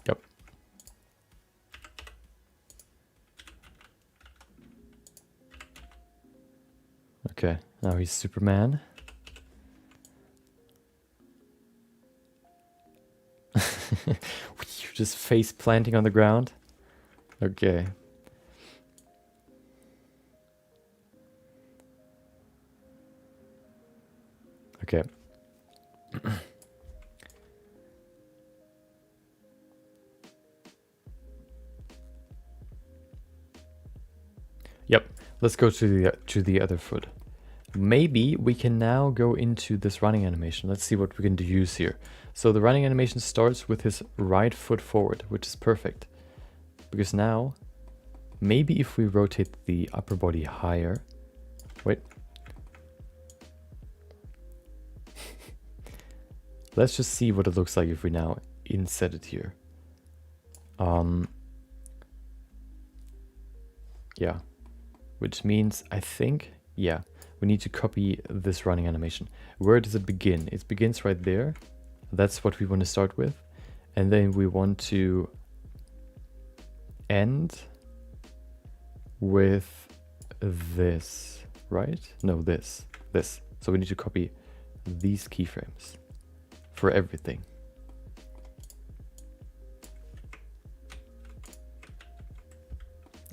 Yep. Okay, now he's Superman. Just face planting on the ground. Okay. Okay. Yep. Let's go to the other foot. Maybe we can now go into this running animation. Let's see what we can use here. So the running animation starts with his right foot forward, which is perfect. Because now, maybe if we rotate the upper body higher. Wait. Let's just see what it looks like if we now inset it here. Yeah. Which means, I think, yeah. We need to copy this running animation. Where does it begin? It begins right there. That's what we want to start with. And then we want to end with this, right? No, this. So we need to copy these keyframes for everything.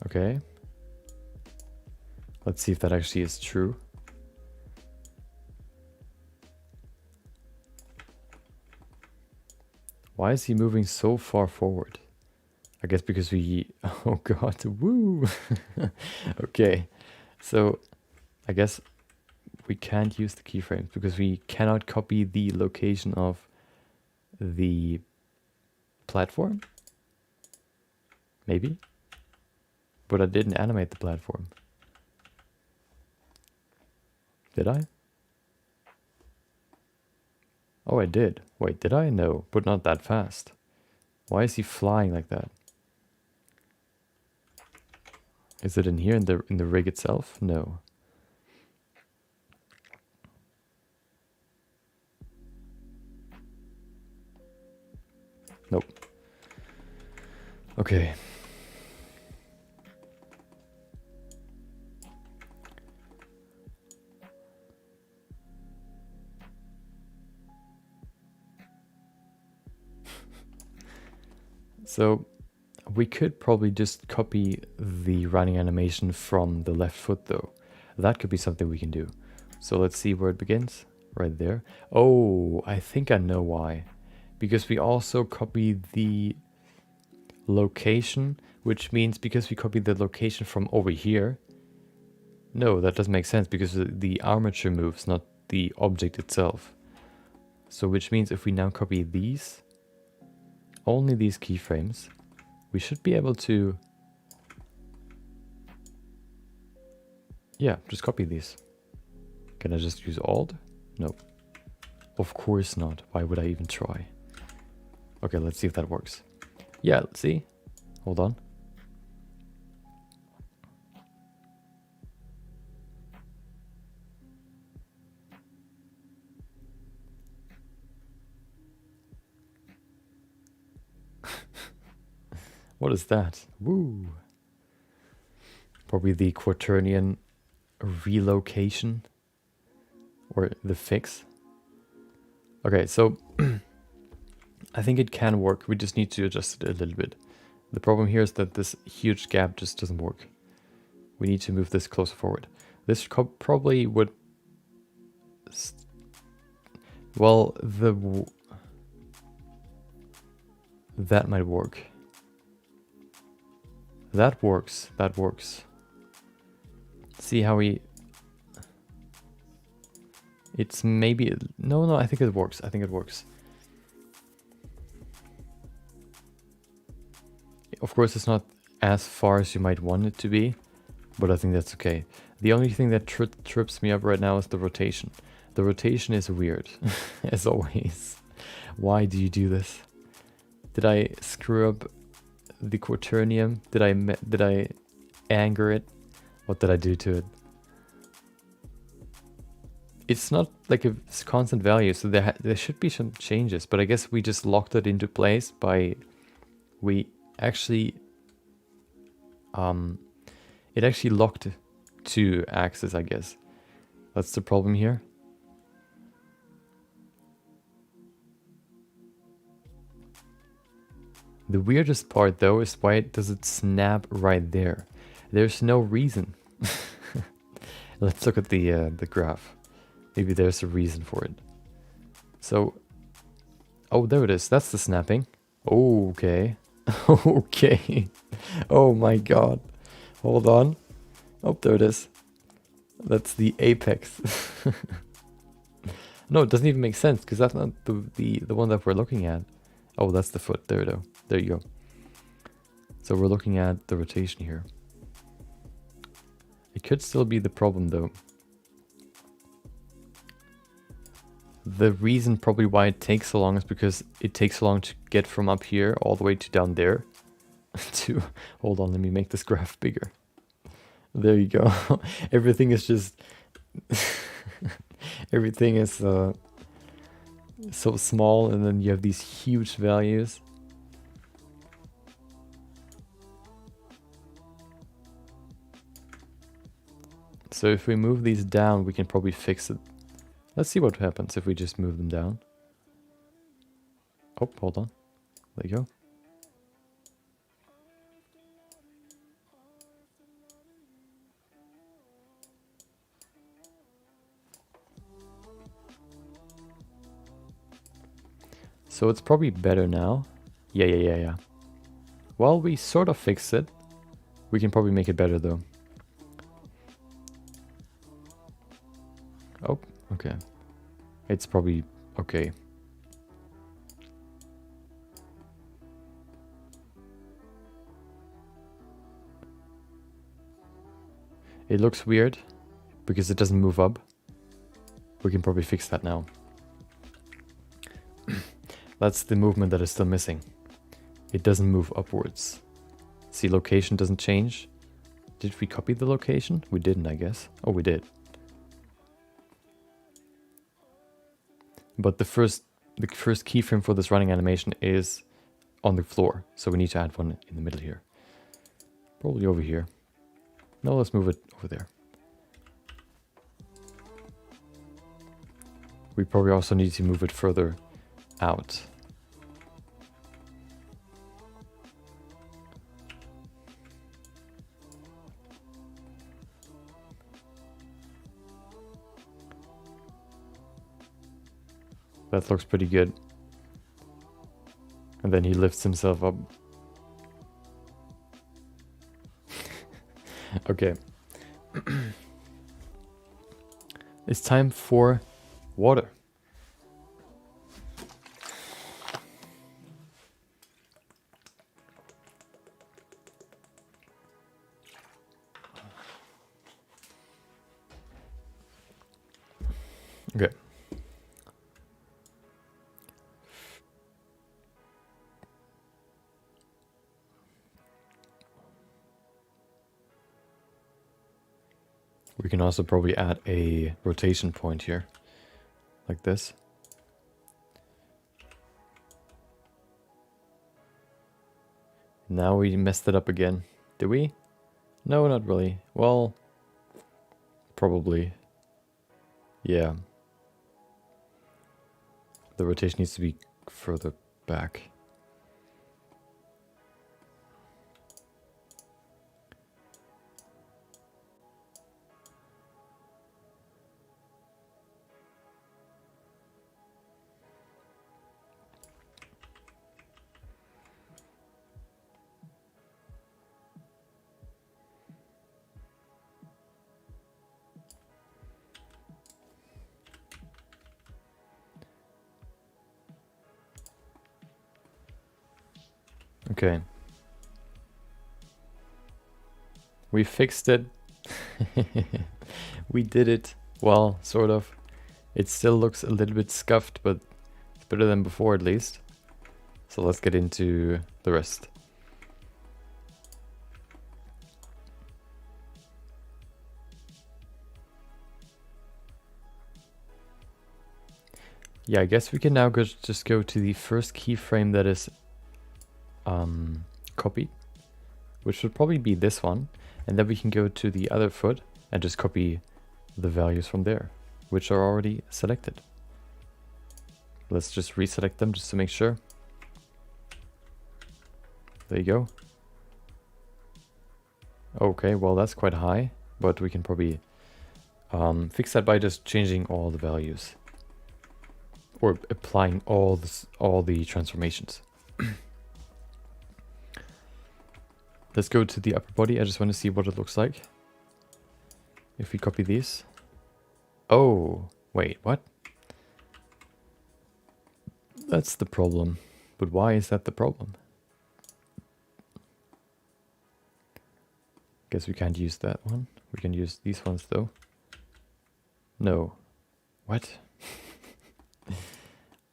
Okay. Let's see if that actually is true. Why is he moving so far forward? I guess because we... Oh god, woo! Okay, so I guess we can't use the keyframes because we cannot copy the location of the platform? Maybe? But I didn't animate the platform. Did I? Oh, I did. Wait, did I? No, but not that fast. Why is he flying like that? Is it in here in the rig itself? No. Nope. Okay. So we could probably just copy the running animation from the left foot though. That could be something we can do. So let's see where it begins. Right there. Oh, I think I know why. Because we also copy the location, which means because we copy the location from over here. No, that doesn't make sense because the armature moves, not the object itself. So which means if we now copy these, only these keyframes, we should be able to, yeah, just copy these. Can I just use Alt? No. Of course not. Why would I even try? Okay, let's see if that works. Yeah, let's see. Hold on. What is that? Woo! Probably the quaternion relocation or the fix. Okay, so I think it can work. We just need to adjust it a little bit. The problem here is that this huge gap just doesn't work. We need to move this closer forward. This probably would... Well, that might work. That works. That works. See how we... It's maybe... No, I think it works. I think it works. Of course, it's not as far as you might want it to be, but I think that's okay. The only thing that trips me up right now is the rotation. The rotation is weird, as always. Why do you do this? Did I screw up the quaternium? Did I anger it? What did I do to it? It's not like a constant value, so there should be some changes, but I guess we just locked it into place by it actually locked to axis, I guess. That's the problem here. The weirdest part though is why does it snap right there? There's no reason. Let's look at the graph. Maybe there's a reason for it. So, oh, there it is. That's the snapping. Oh, okay. Okay. Oh my god. Hold on. Oh, there it is. That's the apex. No, it doesn't even make sense because that's not the one that we're looking at. Oh, that's the foot. There though. There you go. So we're looking at the rotation here. It could still be the problem though. The reason probably why it takes so long is because it takes so long to get from up here all the way to down there. To hold on, let me make this graph bigger. There you go. Everything is just everything is so small, and then you have these huge values. So if we move these down, we can probably fix it. Let's see what happens if we just move them down. Oh, hold on. There you go. So it's probably better now. Yeah. Well, we sort of fixed it. We can probably make it better though. Oh, okay. It's probably okay. It looks weird because it doesn't move up. We can probably fix that now. That's the movement that is still missing. It doesn't move upwards. See, location doesn't change. Did we copy the location? We didn't, I guess. Oh, we did. But the first keyframe for this running animation is on the floor, so we need to add one in the middle here. Probably over here. No, let's move it over there. We probably also need to move it further out. That looks pretty good. And then he lifts himself up. Okay. It's time for water. Okay. We can also probably add a rotation point here, like this. Now we messed it up again. Did we? No, not really. Well, probably. Yeah. The rotation needs to be further back. Okay. We fixed it. We did it. Well, sort of. It still looks a little bit scuffed, but it's better than before at least. So let's get into the rest. Yeah, I guess we can now just go to the first keyframe that is copied, which would probably be this one, and then we can go to the other foot and just copy the values from there, which are already selected. Let's just reselect them just to make sure. There you go. Okay, well that's quite high, but we can probably fix that by just changing all the values or applying all the transformations. Let's go to the upper body. I just want to see what it looks like if we copy these. Oh, wait, what? That's the problem. But why is that the problem? Guess we can't use that one. We can use these ones though. No. What?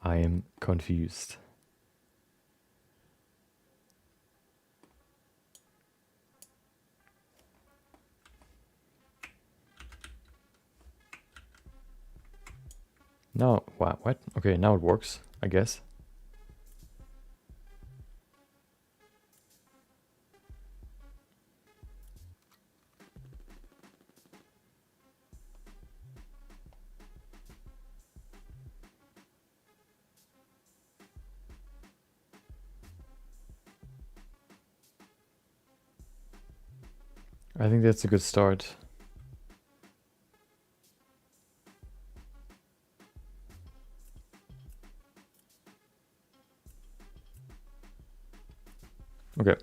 I am confused. No, wow, what? Okay, now it works, I guess. I think that's a good start. Okay.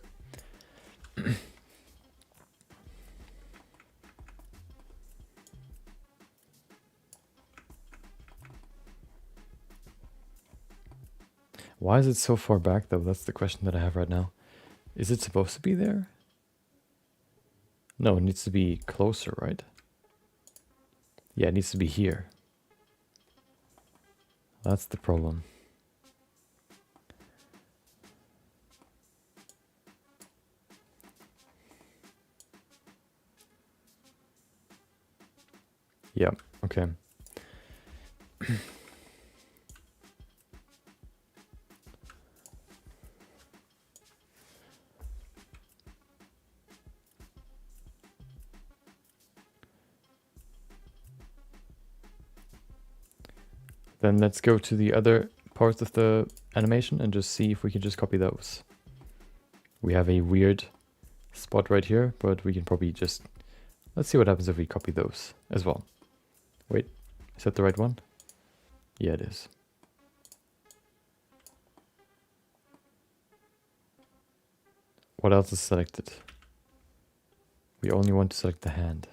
Why is it so far back though? That's the question that I have right now. Is it supposed to be there? No, it needs to be closer, right? Yeah, it needs to be here. That's the problem. Yeah, okay. Then let's go to the other parts of the animation and just see if we can just copy those. We have a weird spot right here, but we can probably just... Let's see what happens if we copy those as well. Wait, is that the right one? Yeah, it is. What else is selected? We only want to select the hand.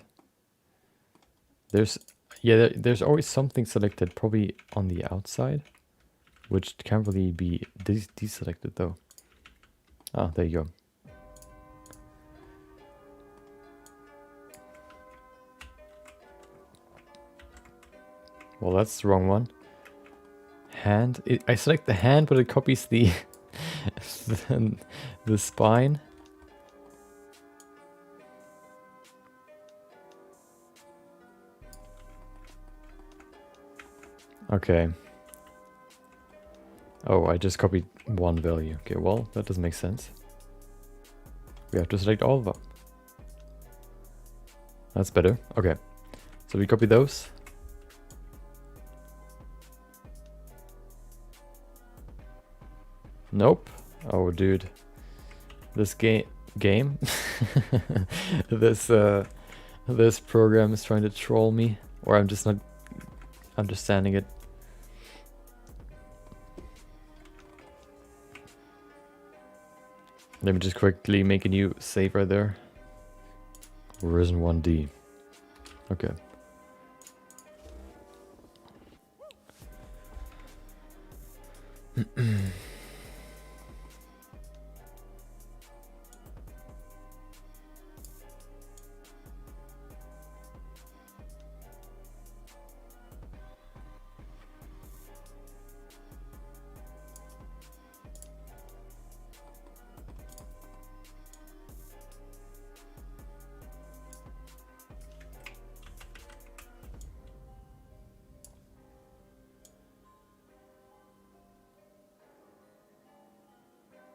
There's there's always something selected, probably on the outside, which can't really be deselected though. Ah, there you go. Well, that's the wrong one. Hand. I select the hand, but it copies the the spine. Okay. Oh, I just copied one value. Okay, well, that doesn't make sense. We have to select all of them. That's better. Okay. So we copy those. Nope. Oh, dude. This game this program is trying to troll me, or I'm just not understanding it. Let me just quickly make a new save right there. Risen 1D. Okay.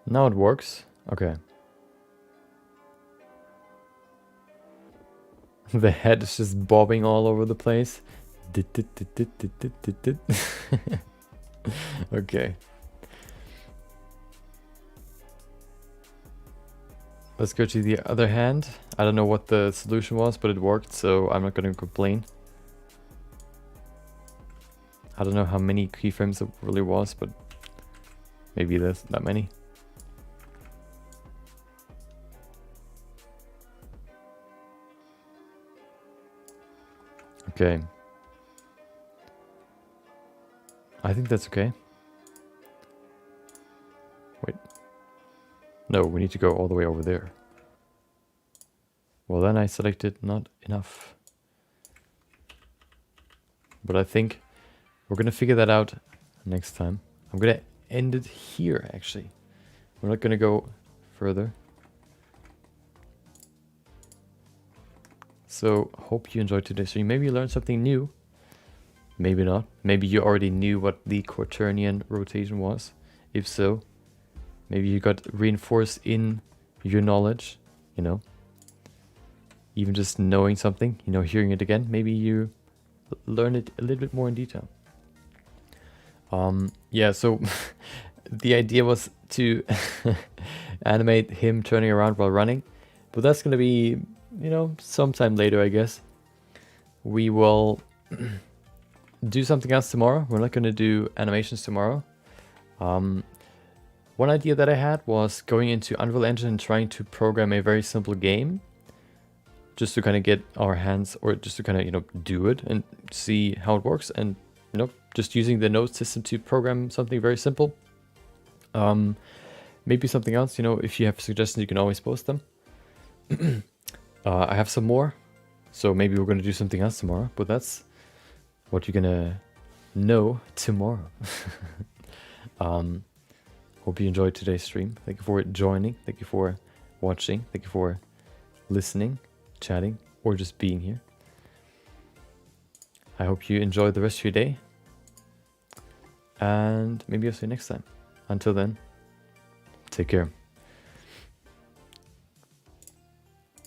Now it works. Okay. The head is just bobbing all over the place. Okay. Let's go to the other hand. I don't know what the solution was, but it worked, so I'm not going to complain. I don't know how many keyframes it really was, but maybe there's that many. Okay. I think that's okay. Wait. No, we need to go all the way over there. Well, then I selected not enough. But I think we're going to figure that out next time. I'm going to end it here, actually. We're not going to go further. So, hope you enjoyed today's stream. Maybe you learned something new. Maybe not. Maybe you already knew what the quaternion rotation was. If so, maybe you got reinforced in your knowledge, you know. Even just knowing something, you know, hearing it again. Maybe you learn it a little bit more in detail. Yeah, so the idea was to animate him turning around while running. But that's going to be, you know, sometime later, I guess. We will do something else tomorrow. We're not going to do animations tomorrow. One idea that I had was going into Unreal Engine and trying to program a very simple game. Just to kind of get our hands, or just to kind of, you know, do it and see how it works. And, you know, just using the node system to program something very simple. Maybe something else, you know, if you have suggestions, you can always post them. I have some more, so maybe we're going to do something else tomorrow, but that's what you're going to know tomorrow. Hope you enjoyed today's stream. Thank you for joining. Thank you for watching. Thank you for listening, chatting, or just being here. I hope you enjoy the rest of your day. And maybe I'll see you next time. Until then, take care.